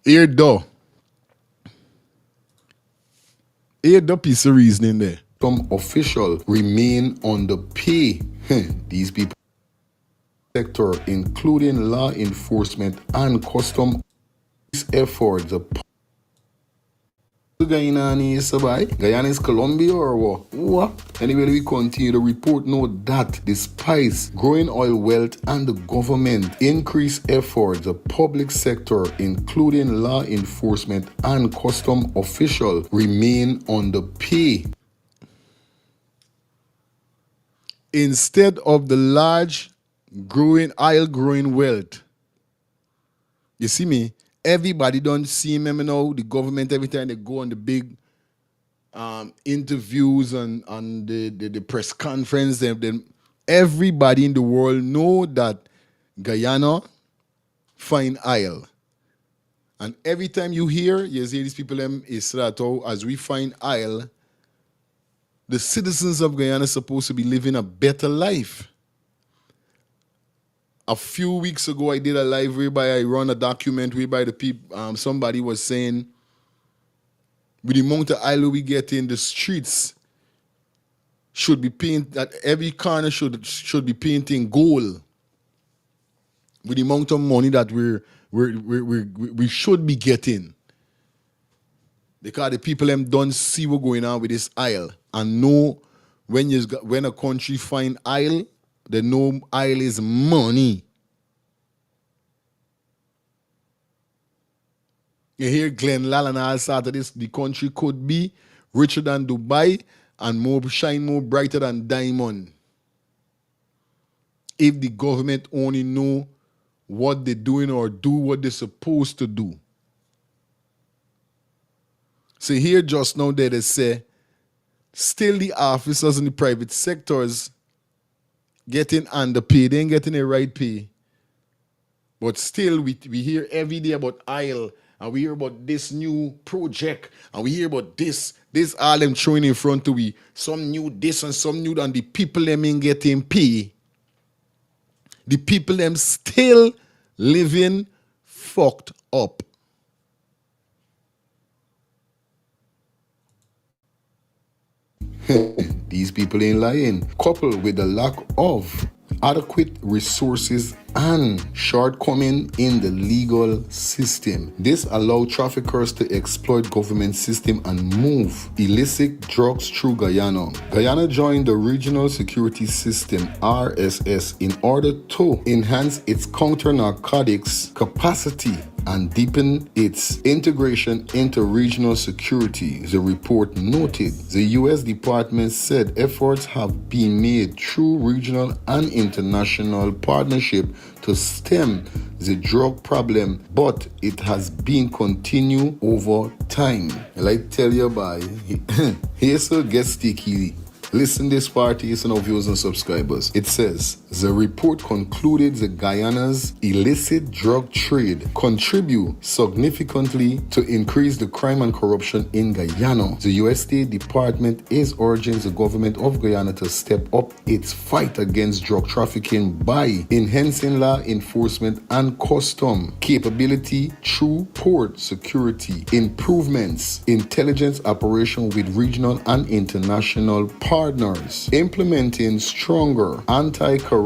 [SPEAKER 2] Here, though. Here, the piece of reasoning there. Some officials remain underpaid. These people sector, including law enforcement and custom efforts. The Guyana here, so boy? Guyana is Colombia or what? What? Anyway, we continue. The report note that despite growing oil wealth and the government increase efforts, the public sector, including law enforcement and custom officials, remain underpaid. Instead of the large growing wealth, you see me? Everybody don't see me now. The government, every time they go on the big interviews and on the press conference, then everybody in the world know that Guyana find oil. And every time you hear these people is that as we find oil, the citizens of Guyana are supposed to be living a better life. A few weeks ago, I did a live whereby I run a document whereby the people, somebody was saying, with the amount of oil we get in the streets, should be painted, that every corner should be painting gold. With the amount of money that we should be getting. Because the people them don't see what's going on with this oil and know when a country find oil, they know oil is money. You hear Glenn Lal and all sort of this, the country could be richer than Dubai and shine more brighter than diamond. If the government only know what they're doing or do what they're supposed to do. So here just now they say, still the officers in the private sectors getting underpaid, they ain't getting the right pay. But still, we hear every day about oil, and we hear about this new project, and we hear about this all them throwing in front of we, some new this and some new, and the people them ain't getting pay. The people them still living fucked up. These people ain't lying. Coupled with the lack of adequate resources and shortcoming in the legal system. This allows traffickers to exploit government system and move illicit drugs through Guyana. Guyana joined the Regional Security System, RSS, in order to enhance its counter-narcotics capacity and deepen its integration into regional security, the report noted. The U.S. Department said efforts have been made through regional and international partnership to stem the drug problem, but it has been continued over time. Like tell you by, here's to get sticky. Listen this part, listen our viewers and subscribers. It says, the report concluded the Guyana's illicit drug trade contribute significantly to increase the crime and corruption in Guyana. The U.S. State Department is urging the government of Guyana to step up its fight against drug trafficking by enhancing law enforcement and custom capability through port security improvements, intelligence operation with regional and international partners, implementing stronger anti-corruption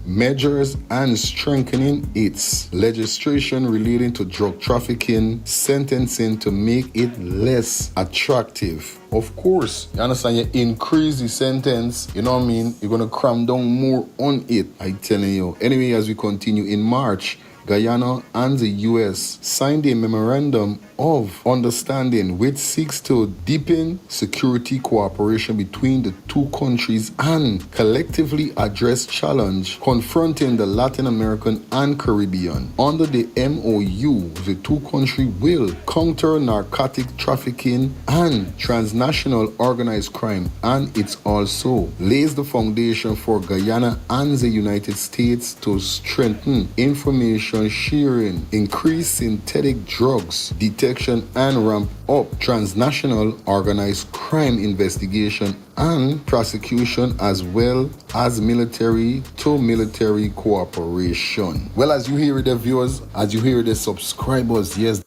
[SPEAKER 2] measures and strengthening its legislation relating to drug trafficking sentencing to make it less attractive. Of course, you understand, you increase the sentence, you know what I mean? You're gonna cram down more on it, I telling you. Anyway, as we continue, in March, Guyana and the U.S. signed a memorandum of understanding which seeks to deepen security cooperation between the two countries and collectively address challenge confronting the Latin American and Caribbean. Under the MOU, the two countries will counter narcotic trafficking and transnational organized crime, and it also lays the foundation for Guyana and the United States to strengthen information sharing, increase synthetic drugs detection, and ramp up transnational organized crime investigation and prosecution, as well as military to military cooperation. Well, as you hear it, the viewers, as you hear it, the subscribers, yes,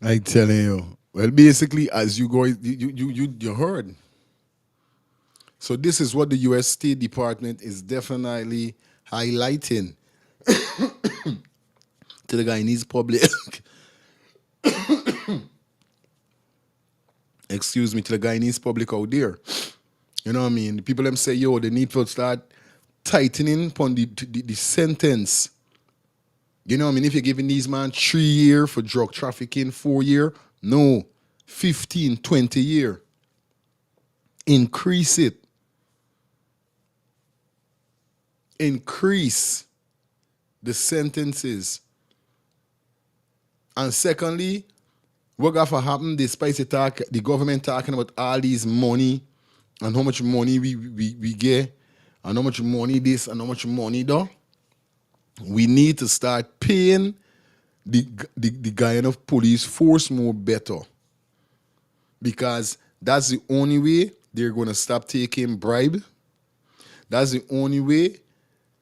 [SPEAKER 2] I telling you. Well, basically, as you go, you heard. So this is what the U.S. State Department is definitely highlighting to the Guyanese public. Excuse me, to the Guyanese public out there. You know what I mean? The people them say, yo, they need to start tightening upon the sentence. You know what I mean? If you're giving these man 3 years for drug trafficking, 4 years, no, 15, 20 years. Increase it. Increase the sentences. And secondly, what got to happen despite the government talking about all these money and how much money we get and how much money this and how much money that, we need to start paying the Guyana police force more better, because that's the only way they're going to stop taking bribe. That's the only way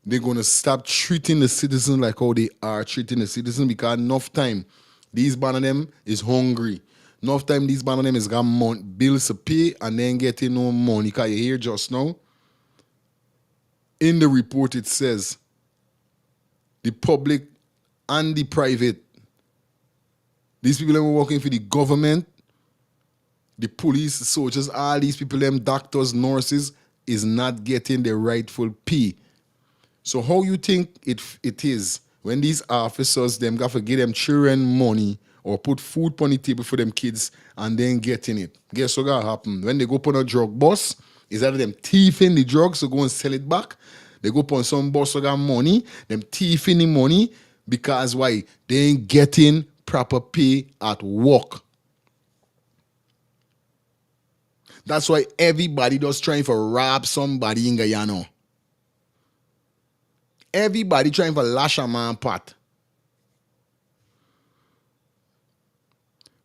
[SPEAKER 2] they're going to stop treating the citizens like how they are treating the citizens, because enough time these man of them is hungry. Enough time these man of them is got bills to pay and then getting no money. Because you hear just now, in the report it says the public and the private, these people that were working for the government, the police, the soldiers, all these people, them doctors, nurses, is not getting the rightful pay. So how you think it is when these officers, them got to give them children money or put food on the table for them kids and then getting it? Guess what gonna happen? When they go on a drug bus, is that them thieving the drugs to go and sell it back? They go on some bus who got money, them thieving the money, because why? They ain't getting proper pay at work. That's why everybody just trying to rob somebody in Guyana. Everybody trying to lash a man pot.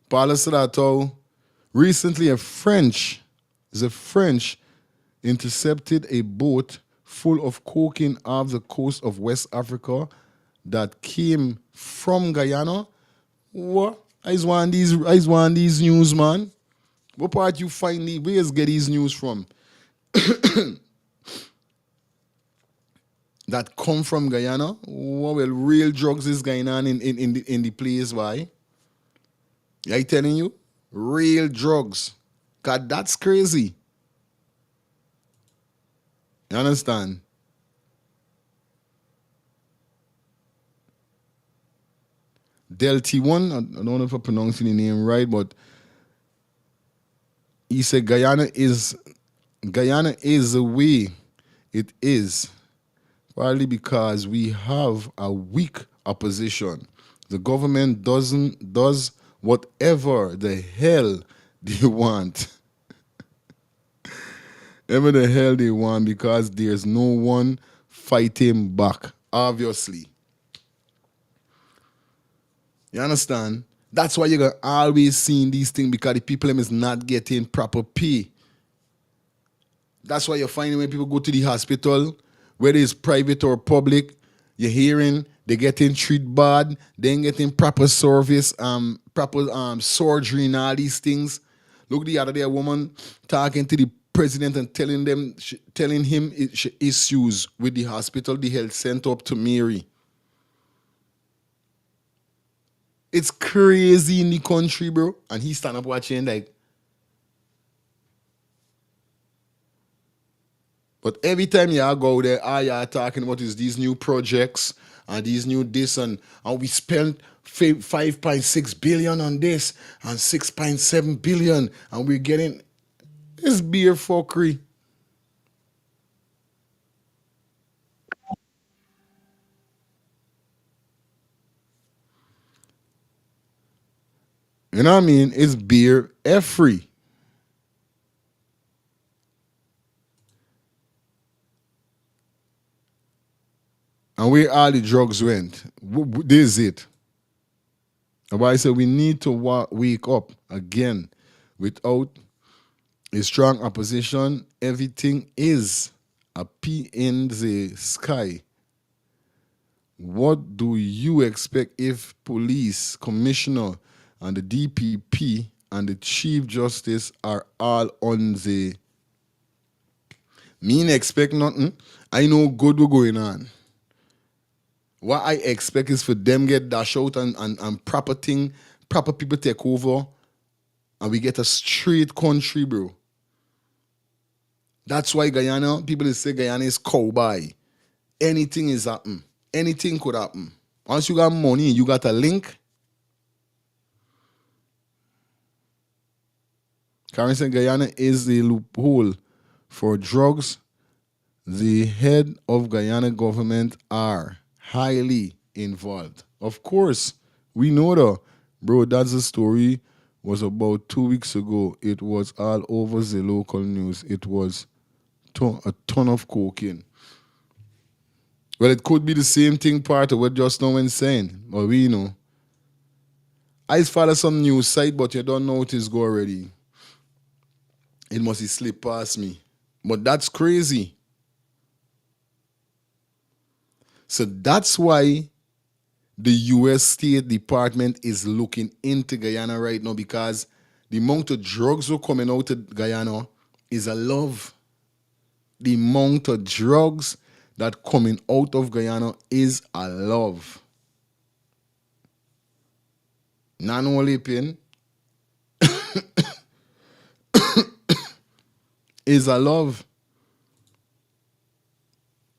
[SPEAKER 2] Parle said that recently a French intercepted a boat full of cocaine off the coast of West Africa that came from Guyana. What? I want these news, man. What part you find the where's get these news from? That come from Guyana? Well, real drugs is going on in the place, why? I telling you? Real drugs. God, that's crazy. You understand? Delty one. I don't know if I'm pronouncing the name right, but he said Guyana is the way it is, partly because we have a weak opposition. The government does whatever the hell they want. Whatever the hell they want because there's no one fighting back, obviously. You understand? That's why you're gonna always seeing these things because the people them is not getting proper pay. That's why you're finding when people go to the hospital, whether it's private or public, you're hearing they're getting treated bad, they ain't getting proper service, proper surgery and all these things. Look the other day, a woman talking to the president and telling him issues with the hospital, the health center up to Mary. It's crazy in the country, bro. And he stand up watching like. But every time y'all go there, all y'all talking about is these new projects and these new this and we spent 5.6 billion on this and 6.7 billion and we're getting this beer fuckery. You know what I mean? It's beer free. And where all the drugs went. This is it. Nobody said we need to wake up again. Without a strong opposition, everything is a pea in the sky. What do you expect if police, commissioner, and the DPP and the Chief Justice are all on the... Me ain't expect nothing. I know good what's going on. What I expect is for them get dash out and proper thing, proper people take over, and we get a straight country, bro. That's why Guyana, people say Guyana is cowboy. Anything is happen. Anything could happen. Once you got money, you got a link. Karen said Guyana is the loophole for drugs. The head of Guyana government are highly involved. Of course, we know that. Bro, that's the story. Was about 2 weeks ago. It was all over the local news. It was a ton of cocaine. Well, it could be the same thing part of what just now went saying. But we know. I follow some news site, but you don't know it is go already. It must slip past me. But that's crazy. So that's why the U.S. State Department is looking into Guyana right now because the amount of drugs that are coming out of Guyana is a love. The amount of drugs that coming out of Guyana is a love. Not only pain is a love.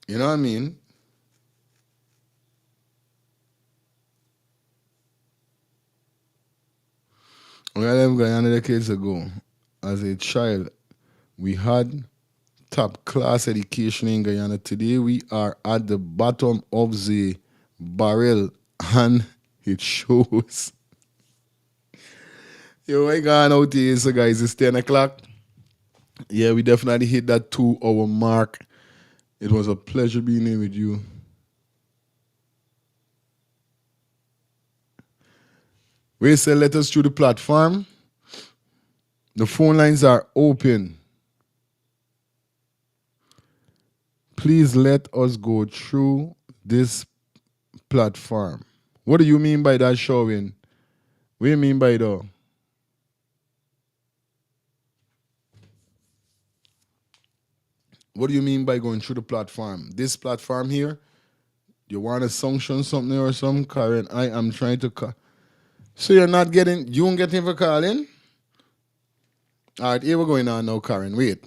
[SPEAKER 2] You know what I mean? When I left Guyana decades ago, as a child, we had top class education in Guyana. Today we are at the bottom of the barrel and it shows. Yo, I got out here, so guys, it's 10 o'clock. Yeah, we definitely hit that 2 hour mark. It was a pleasure being here with you. We say let us through the platform. The phone lines are open. Please let us go through this platform. What do you mean by that, showing? What do you mean by that? What do you mean by going through the platform? This platform here? You want to sanction something or something? Karen, I am trying to call. So you're not getting, you won't get him for calling? All right, here we're going on now, Karen. Wait.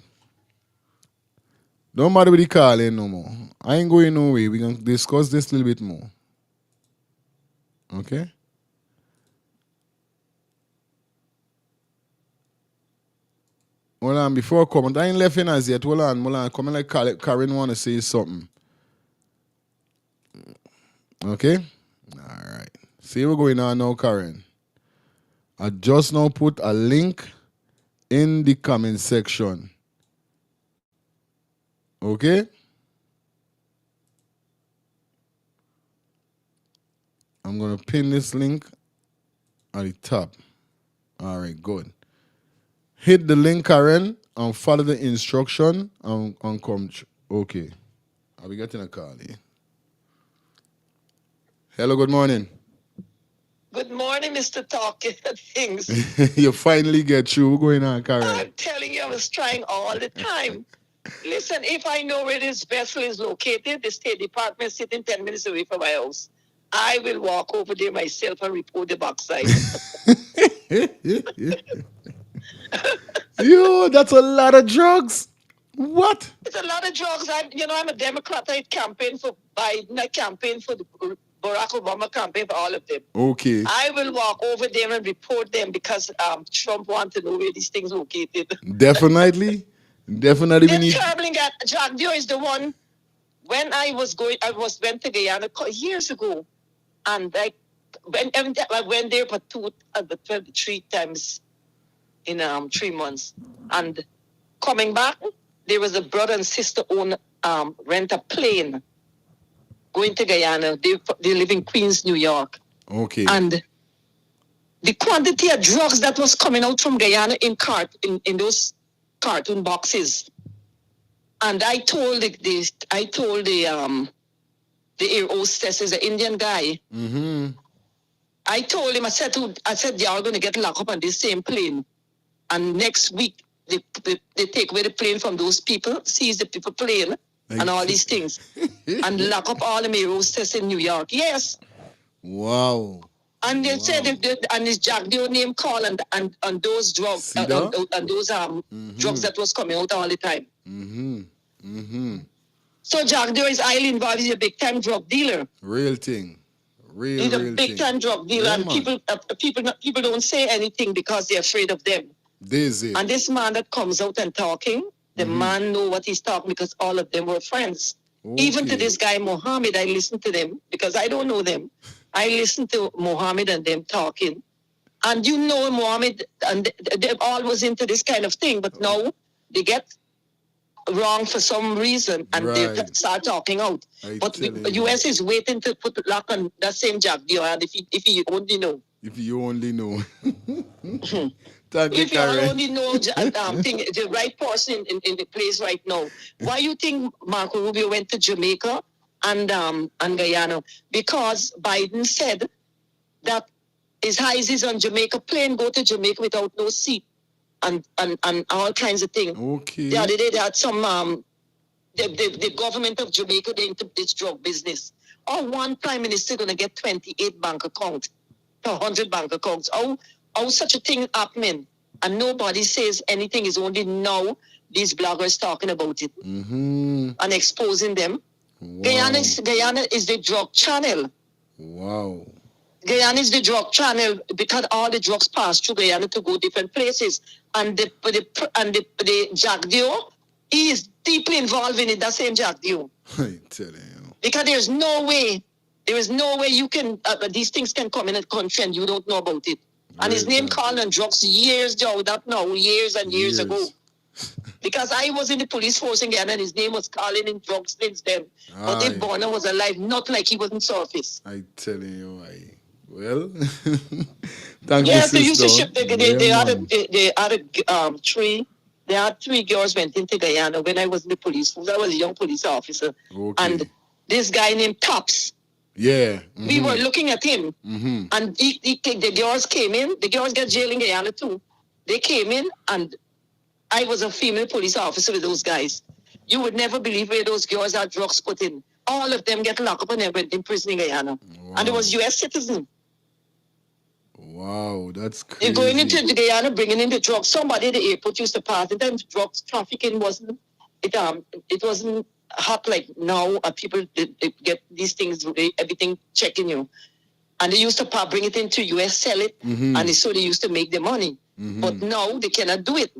[SPEAKER 2] Don't bother with the calling no more. I ain't going no way. We're going to discuss this a little bit more. Okay? Hold on, before I come, I ain't left in as yet. Hold on. Come in like Karen want to say something. Okay? All right. See what's going on now, Karen. I just now put a link in the comment section. Okay? I'm going to pin this link at the top. All right, good. Hit the link, Karen, and follow the instruction and come. Okay. I'll be getting a call here. Hello, good morning.
[SPEAKER 8] Good morning, Mr. Talking Things.
[SPEAKER 2] You finally get through. What's going on, Karen?
[SPEAKER 8] I'm telling you, I was trying all the time. Listen, if I know where this vessel is located, the State Department is sitting 10 minutes away from my house. I will walk over there myself and report the backside.
[SPEAKER 2] Yo, that's a lot of drugs. What?
[SPEAKER 8] It's a lot of drugs. I'm a Democrat. I campaign for Biden. I campaign for the Barack Obama campaign for all of them.
[SPEAKER 2] Okay.
[SPEAKER 8] I will walk over there and report them because Trump wants to know where these things are located.
[SPEAKER 2] Definitely. Definitely we
[SPEAKER 8] They're
[SPEAKER 2] need.
[SPEAKER 8] traveling at Jack Dio is the one. When I went to Guyana years ago, and I went there for 3 times in 3 months, and coming back, there was a brother and sister rent a plane going to Guyana. They live in Queens, New York.
[SPEAKER 2] Okay.
[SPEAKER 8] And the quantity of drugs that was coming out from Guyana in those cartoon boxes. And I told the air hostess, is an Indian guy.
[SPEAKER 2] Mm-hmm.
[SPEAKER 8] I told him, I said, y'all going to get locked up on this same plane. And next week, they take away the plane from those people, seize the people plane, and all these things. And lock up all the air hostess in New York. Yes.
[SPEAKER 2] Wow.
[SPEAKER 8] And they said, and his Jack Dio name call and those drugs, and those drugs that was coming out all the time.
[SPEAKER 2] Mm-hmm. Mm-hmm.
[SPEAKER 8] So Jack Dio is highly involved. He's a big time drug dealer.
[SPEAKER 2] Real thing.
[SPEAKER 8] He's a big time drug dealer,
[SPEAKER 2] Yeah,
[SPEAKER 8] and
[SPEAKER 2] man.
[SPEAKER 8] people don't say anything because they're afraid of them.
[SPEAKER 2] This
[SPEAKER 8] And this man that comes out and talking, the man know what he's talking because all of them were friends. Even to this guy Mohammed, I listen to them because I don't know them. I listen to Mohammed and them talking. And Mohammed, and they all was into this kind of thing, but now they get wrong for some reason and they start talking out. But the US is waiting to put the lock on that same Jack Dio, and if you only know.
[SPEAKER 2] If you only know. Thank you,
[SPEAKER 8] If you
[SPEAKER 2] Karen.
[SPEAKER 8] only know the right person in the place right now. Why you think Marco Rubio went to Jamaica and Guyana? Because Biden said that his highs is on Jamaica plane, go to Jamaica without no seat and all kinds of things.
[SPEAKER 2] Okay.
[SPEAKER 8] The other day they had some the government of Jamaica, they into this drug business. One prime minister gonna get 28 bank accounts, 100 bank accounts. How such a thing happening? And nobody says anything. Is only now these bloggers talking about it and exposing them.
[SPEAKER 2] Wow.
[SPEAKER 8] Guyana is the drug channel.
[SPEAKER 2] Wow.
[SPEAKER 8] Guyana is the drug channel because all the drugs pass through Guyana to go different places. And the Jack Dio, he is deeply involved in it. That same Jack Dio.
[SPEAKER 2] I tell you.
[SPEAKER 8] Because there is no way you can these things can come in a country and you don't know about it. And his name called on drugs years and years ago. Because I was in the police force in Guyana and his name was calling in drugs since then. But if Bonner was alive, not like he wasn't surface.
[SPEAKER 2] I tell you, well, thank you,
[SPEAKER 8] yes, they used to
[SPEAKER 2] sister.
[SPEAKER 8] ship. They had 3 girls went into Guyana when I was in the police force. I was a young police officer.
[SPEAKER 2] Okay.
[SPEAKER 8] And this guy named Tops.
[SPEAKER 2] Yeah.
[SPEAKER 8] We were looking at him. And the girls came in. The girls got jailed in Guyana too. They came in and I was a female police officer with those guys. You would never believe where those girls had drugs put in. All of them get locked up and they went in prison in Guyana. Wow. And it was U.S. citizen.
[SPEAKER 2] Wow, that's crazy.
[SPEAKER 8] You're going into the Guyana, bringing in the drugs. Somebody at the airport used to pass it, and drugs trafficking wasn't hot like now. People they get these things, everything checking you. And they used to bring it into U.S., sell it, and so they used to make the money. But now they cannot do it.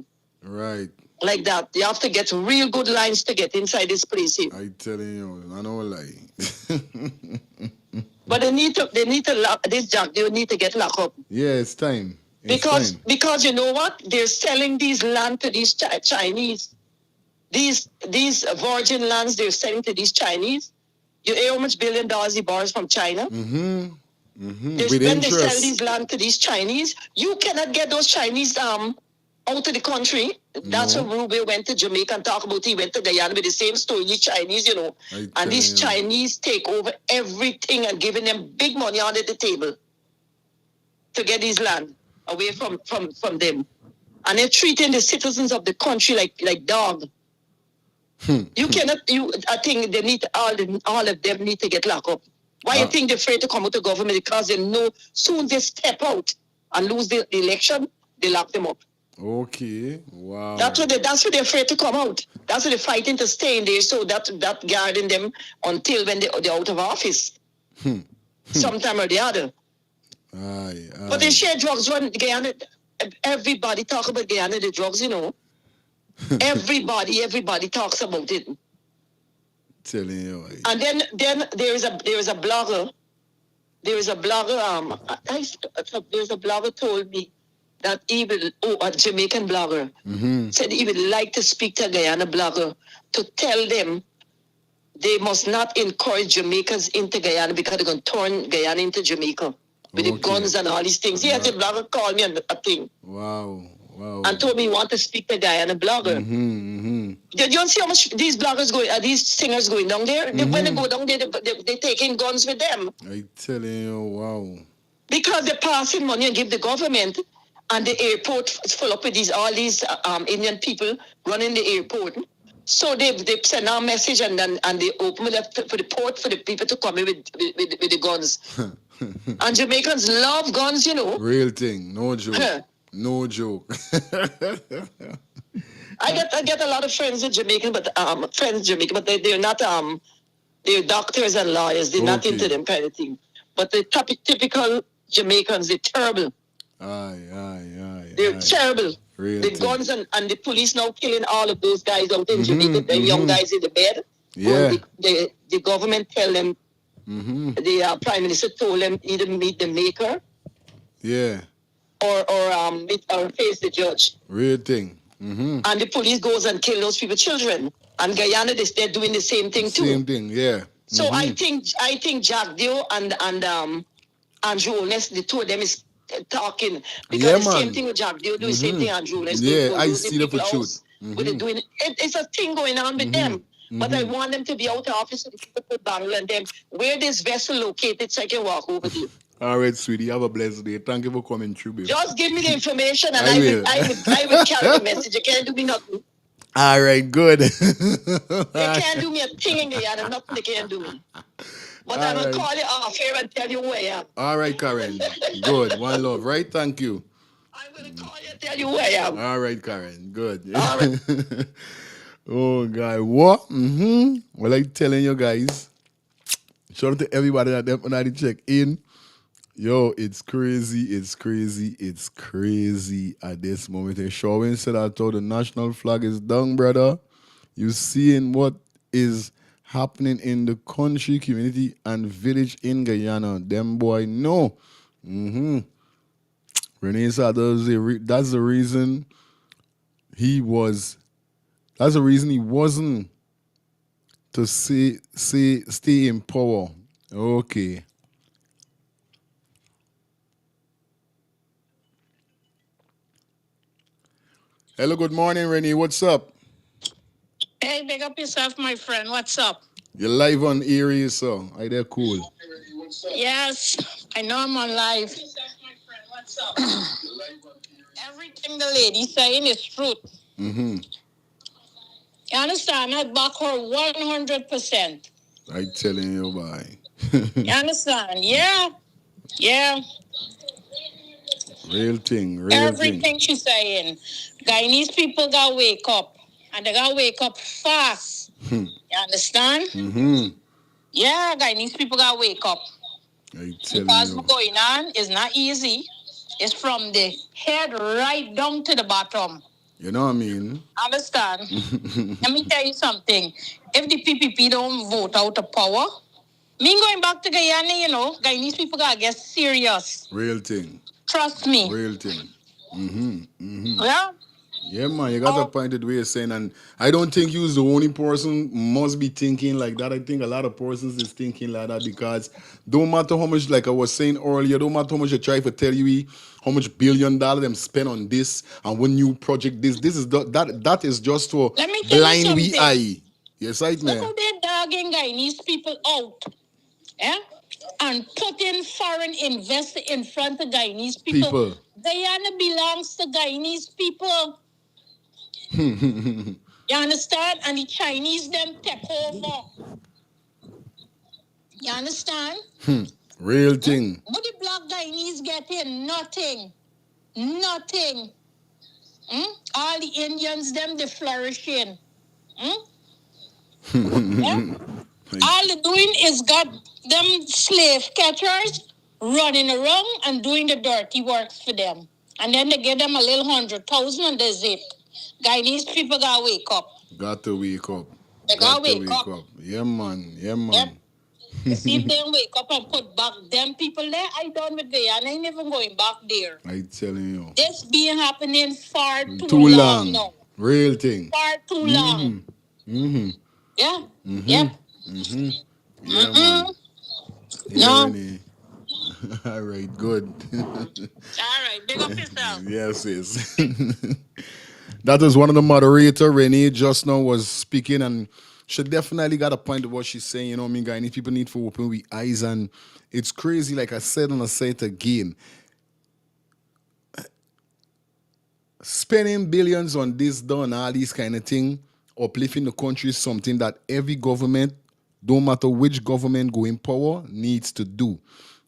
[SPEAKER 2] Right.
[SPEAKER 8] Like that. You have to get real good lines to get inside this place here.
[SPEAKER 2] I telling you, I know lie.
[SPEAKER 8] But they need to lock this Jack. They need to get locked up.
[SPEAKER 2] Yeah, it's time. It's time.
[SPEAKER 8] Because you know what? They're selling these land to these Chinese. These virgin lands they're selling to these Chinese. You hear how much $1 billion he borrows from China?
[SPEAKER 2] Mm-hmm.
[SPEAKER 8] When they sell these land to these Chinese, you cannot get those Chinese out of the country. That's what Ruby went to Jamaica and talked about. He went to Guyana with the same story. These Chinese, and these Chinese take over everything and giving them big money under the table to get these land away from them. And they're treating the citizens of the country like dog. You cannot. I think they need all of them need to get locked up. Why you think they're afraid to come out of government? Because they know soon they step out and lose the election, they lock them up.
[SPEAKER 2] Okay. Wow.
[SPEAKER 8] That's what they're afraid to come out. That's what they're fighting to stay in there. So that guarding them until when they're out of office, sometime or the other.
[SPEAKER 2] Aye.
[SPEAKER 8] But they share drugs. When Guyana, everybody talk about Guyana, the drugs. Everybody talks about it.
[SPEAKER 2] Telling you.
[SPEAKER 8] And then there is a blogger. There's a blogger. There's a blogger told me that a Jamaican blogger said he would like to speak to a Guyana blogger to tell them they must not encourage Jamaicans into Guyana because they're going to turn Guyana into Jamaica with the guns and all these things. Yes, the blogger called me on a thing.
[SPEAKER 2] Wow.
[SPEAKER 8] And told me he want to speak to Guyana blogger. You don't see how much these bloggers these singers going down there? When they go down there, they're taking guns with them.
[SPEAKER 2] I telling you, wow.
[SPEAKER 8] Because they're passing money and give the government, and the airport is full up with all these Indian people running the airport. So they send out a message and they open it up for the port for the people to come in with the guns. And Jamaicans love guns,
[SPEAKER 2] Real thing, no joke. No joke.
[SPEAKER 8] I get a lot of friends in Jamaica, but they're not they're doctors and lawyers. They're not into them kind of thing. But the typical Jamaicans, they're terrible.
[SPEAKER 2] Aye.
[SPEAKER 8] They're terrible.
[SPEAKER 2] Real
[SPEAKER 8] the
[SPEAKER 2] thing.
[SPEAKER 8] Guns and the police now killing all of those guys out in Jamaica, the young guys in the bed.
[SPEAKER 2] Yeah.
[SPEAKER 8] The government tell them, the Prime Minister told them either meet the maker.
[SPEAKER 2] Yeah.
[SPEAKER 8] Or face the judge.
[SPEAKER 2] Real thing.
[SPEAKER 8] And the police goes and kill those people's children. And Guyana, they're doing the same thing too.
[SPEAKER 2] Same thing, yeah.
[SPEAKER 8] So I think Jack Dio and Andrew Holness, the two of them is talking because the same thing with Jack Dio do the same thing Andrew Holness.
[SPEAKER 2] Yeah, I see the for truth.
[SPEAKER 8] But they're doing it's a thing going on with them. But I want them to be out of office so the people put Bangalore and them where this vessel located so I can walk over there.
[SPEAKER 2] All right, sweetie. Have a blessed day. Thank you for coming through, baby.
[SPEAKER 8] Just give me the information and I will carry the message. You can't do me nothing.
[SPEAKER 2] All right, good.
[SPEAKER 8] They can't do me a thing in Guyana. Nothing they can't do me. But I'm going to call you off here and tell you where I am.
[SPEAKER 2] All right, Karen. Good. One love, right? Thank you.
[SPEAKER 8] I'm going to call you and tell you where I am.
[SPEAKER 2] All right, Karen. Good.
[SPEAKER 8] All right.
[SPEAKER 2] Oh, God. What? Well, I'm telling you guys, shout out to everybody that definitely check in. Yo, it's crazy at this moment. And Shawin said I thought the national flag is down, brother. You seeing what is happening in the country, community, and village in Guyana. Them boy know. Rene said that's the reason he wasn't to stay in power. Okay. Hello, good morning, Rennie. What's up?
[SPEAKER 9] Hey, big up yourself, my friend. What's up?
[SPEAKER 2] You're live on Erie, so I there cool.
[SPEAKER 9] Yes, I know I'm on live. What's up? Everything the lady saying is truth. You understand? I back her 100%.
[SPEAKER 2] I telling you, boy.
[SPEAKER 9] You understand? Yeah.
[SPEAKER 2] Real thing.
[SPEAKER 9] Everything she's saying. Guyanese people gotta wake up. And they gotta wake up fast. You understand? Yeah, Guyanese people gotta wake up.
[SPEAKER 2] I tell
[SPEAKER 9] because
[SPEAKER 2] you.
[SPEAKER 9] what's going on is not easy. It's from the head right down to the bottom.
[SPEAKER 2] You know what I mean?
[SPEAKER 9] Understand? Let me tell you something. If the PPP don't vote out of power, me going back to Guyana, you know, Guyanese people gotta get serious.
[SPEAKER 2] Real thing.
[SPEAKER 9] Trust me.
[SPEAKER 2] Real thing.
[SPEAKER 9] Yeah?
[SPEAKER 2] Yeah, man, you got a point that we're saying, and I don't think you's the only person must be thinking like that. I think a lot of persons is thinking like that because don't matter how much, like I was saying earlier, don't matter how much I try to tell you how much $1 billion them spend on this and when new project this is that is just for
[SPEAKER 9] Let me tell you
[SPEAKER 2] blind we
[SPEAKER 9] something.
[SPEAKER 2] eye. Yes, right,
[SPEAKER 9] Look
[SPEAKER 2] man.
[SPEAKER 9] how they're dogging Guyanese people out. Yeah? And putting foreign investor in front of Guyanese people. Guyana belongs to Guyanese people. You understand? And the Chinese them take over. You understand?
[SPEAKER 2] Real thing.
[SPEAKER 9] What the black Guyanese getting? Nothing. Nothing. All the Indians them they flourishing. Yeah? All they're doing is got them slave catchers running around and doing the dirty works for them. And then they give them a little 100,000 and that's it. Guyanese people gotta wake up.
[SPEAKER 2] Got to wake up.
[SPEAKER 9] They gotta wake up.
[SPEAKER 2] Yeah, man. Yeah, man.
[SPEAKER 9] Yep. See if they wake up and put back them people there. I done with Guyana. I ain't even going back there.
[SPEAKER 2] I telling you.
[SPEAKER 9] This been happening far too long now.
[SPEAKER 2] Real thing.
[SPEAKER 9] Far too long. Yeah. Yep.
[SPEAKER 2] Yeah, man.
[SPEAKER 9] No.
[SPEAKER 2] All right, good.
[SPEAKER 9] All right, big up yourself.
[SPEAKER 2] Yes, yes. That was one of the moderator, Rned, just now was speaking, and she definitely got a point of what she's saying. You know what I mean, Guyanese people need to open with eyes, and it's crazy. Like I said, and I say it again. Spending billions on this, done, all these kind of thing, uplifting the country is something that every government, don't matter which government go in power, needs to do.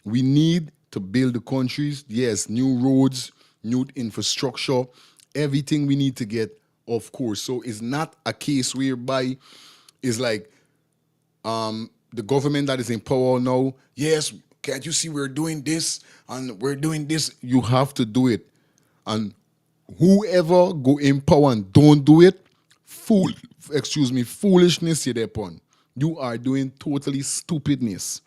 [SPEAKER 2] We need to build the countries, yes, new roads, new infrastructure, everything we need to get, of course. So it's not a case whereby it's like the government that is in power now, yes, can't you see we're doing this and we're doing this? You have to do it. And whoever go in power and don't do it, foolishness you're upon. You are doing totally stupidness.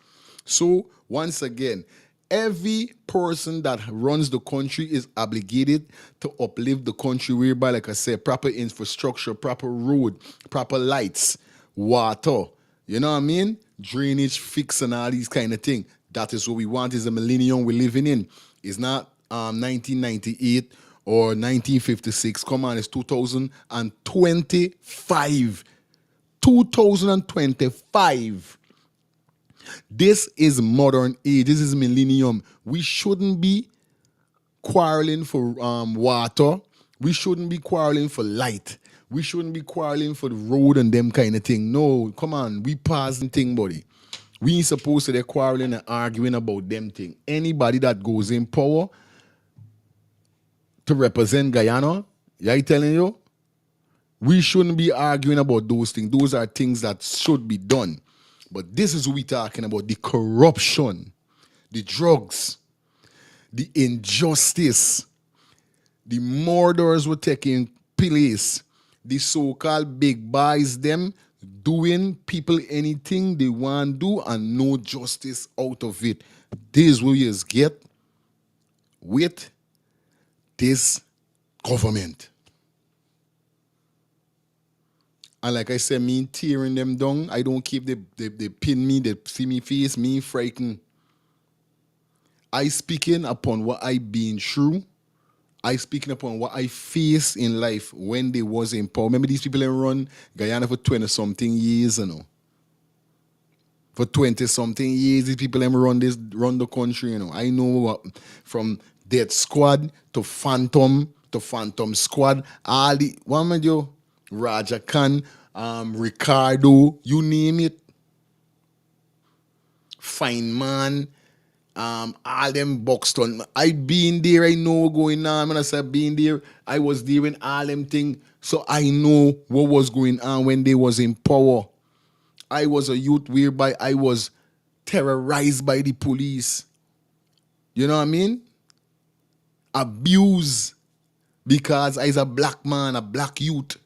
[SPEAKER 2] So once again, every person that runs the country is obligated to uplift the country whereby, like I said, proper infrastructure, proper road, proper lights, water, you know what I mean? Drainage, fix, and all these kind of things. That is what we want, is the millennium we're living in. It's not 1998 or 1956. Come on, it's 2025. 2025. This is modern age. This is millennium. We shouldn't be quarreling for water. We shouldn't be quarreling for light. We shouldn't be quarreling for the road and them kind of thing. No, come on. We passing thing, buddy. We ain't supposed to be quarreling and arguing about them thing. Anybody that goes in power to represent Guyana, I telling you, we shouldn't be arguing about those things. Those are things that should be done. But this is what we're talking about, the corruption, the drugs, the injustice, the murders were taking place, the so-called big boys, them doing people anything they want to do and no justice out of it. This is what we just get with this government. And like I said, me tearing them down, I don't keep they pin me, they see me face, me frightened. I speaking upon what I been through. I speaking upon what I face in life when they was in power. Remember these people that run Guyana for 20-something years, you know. For 20-something years, these people that run the country, you know. I know what, from Death Squad to Phantom Squad, all the, what am I do? Raja Khan, Ricardo, you name it. Fine Man, all them Buxton. I been there, I know what going on. When I say been there, I was there when all them thing. So I know what was going on when they was in power. I was a youth whereby I was terrorized by the police. You know what I mean? Abused because I's a black man, a black youth.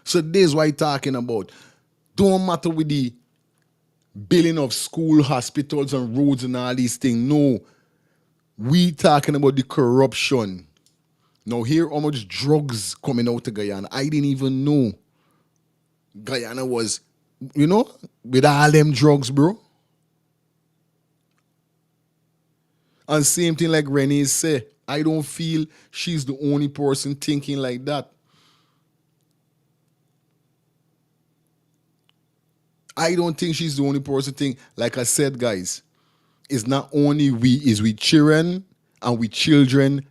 [SPEAKER 2] So this is what I'm talking about. Don't matter with the building of school, hospitals, and roads and all these things. No, we talking about the corruption. Now here how much drugs coming out of Guyana. I didn't even know Guyana was, with all them drugs, bro. And same thing like Rned said, I don't feel she's the only person thinking like that. I don't think she's the only person thinking. Like I said, guys, it's not only we, it's we children and we children.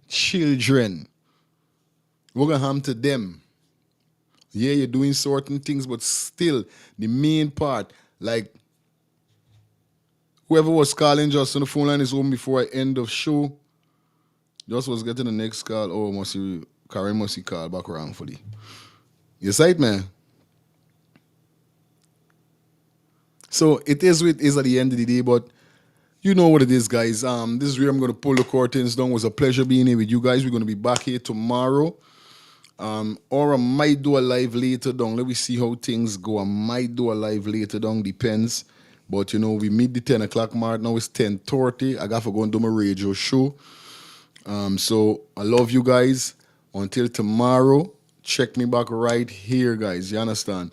[SPEAKER 2] We're gonna harm to them. Yeah, you're doing certain things, but still, the main part, like whoever was calling just on the phone line is open before I end of show. Just was getting the next call. Oh, Karen must call back wrongfully. You see it, man? So it is what it is at the end of the day, but you know what it is, guys. This is where I'm going to pull the curtains down. It was a pleasure being here with you guys. We're going to be back here tomorrow. Or I might do a live later down. Let me see how things go. I might do a live later down. Depends. But, we meet the 10 o'clock mark. Now it's 10:30. I got to go and do my radio show. So I love you guys. Until tomorrow, check me back right here, guys. You understand?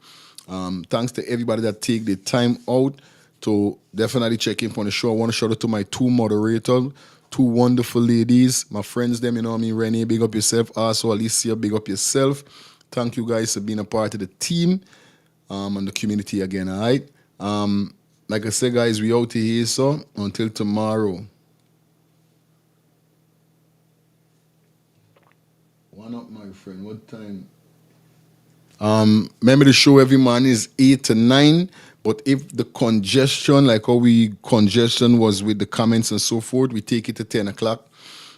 [SPEAKER 2] Thanks to everybody that take the time out to definitely check in on the show. I want to shout out to my two moderators, two wonderful ladies, my friends them, Rned, big up yourself. Also, Alicia, big up yourself. Thank you guys for being a part of the team and the community again, all right? Like I said, guys, we out here, so until tomorrow. One up, my friend. What time? Remember the show every morning is 8 to 9. But if the congestion, like how congestion was with the comments and so forth, we take it to 10 o'clock.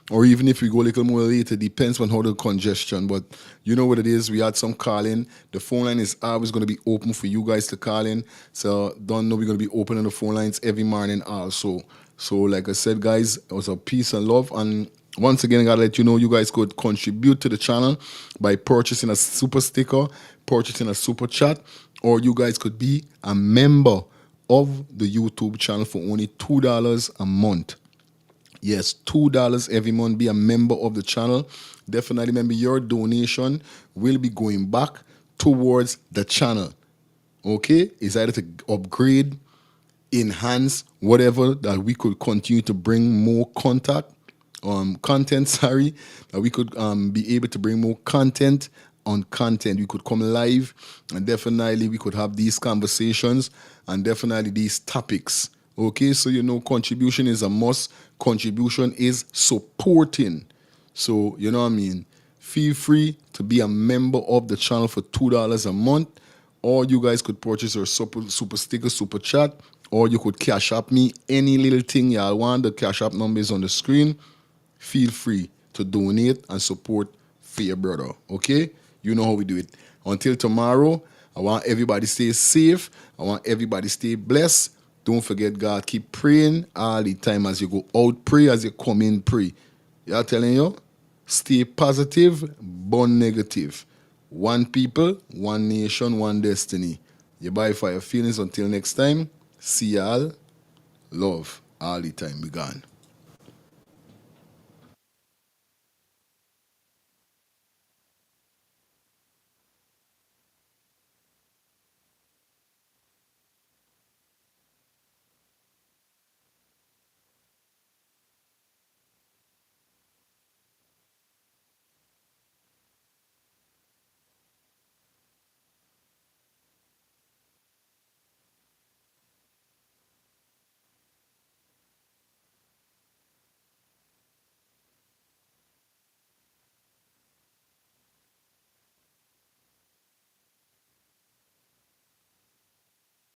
[SPEAKER 2] Or even if we go a little more later, depends on how the congestion. But you know what it is. We had some calling. The phone line is always going to be open for you guys to call in. So don't know we're going to be opening the phone lines every morning also. So like I said, guys, it was a peace and love. And once again, I got to let you know you guys could contribute to the channel by purchasing a super sticker, purchasing a super chat, or you guys could be a member of the YouTube channel for only $2 a month. Yes, $2 every month. Be a member of the channel. Definitely remember your donation will be going back towards the channel. Okay? It's either to upgrade, enhance, whatever, that we could continue to bring more content, that we could be able to bring more content on content. We could come live and definitely we could have these conversations and definitely these topics. Okay, so contribution is a must. Contribution is supporting. So, you know what I mean? Feel free to be a member of the channel for $2 a month. Or you guys could purchase your super sticker, super chat. Or you could cash up me any little thing y'all want. The cash app number is on the screen. Feel free to donate and support for your brother. Okay? You know how we do it. Until tomorrow, I want everybody stay safe. I want everybody stay blessed. Don't forget God. Keep praying all the time. As you go out, pray. As you come in, pray. Y'all telling you? Stay positive, burn negative. One people, one nation, one destiny. You buy for your feelings. Until next time, see y'all. Love all the time. Be gone.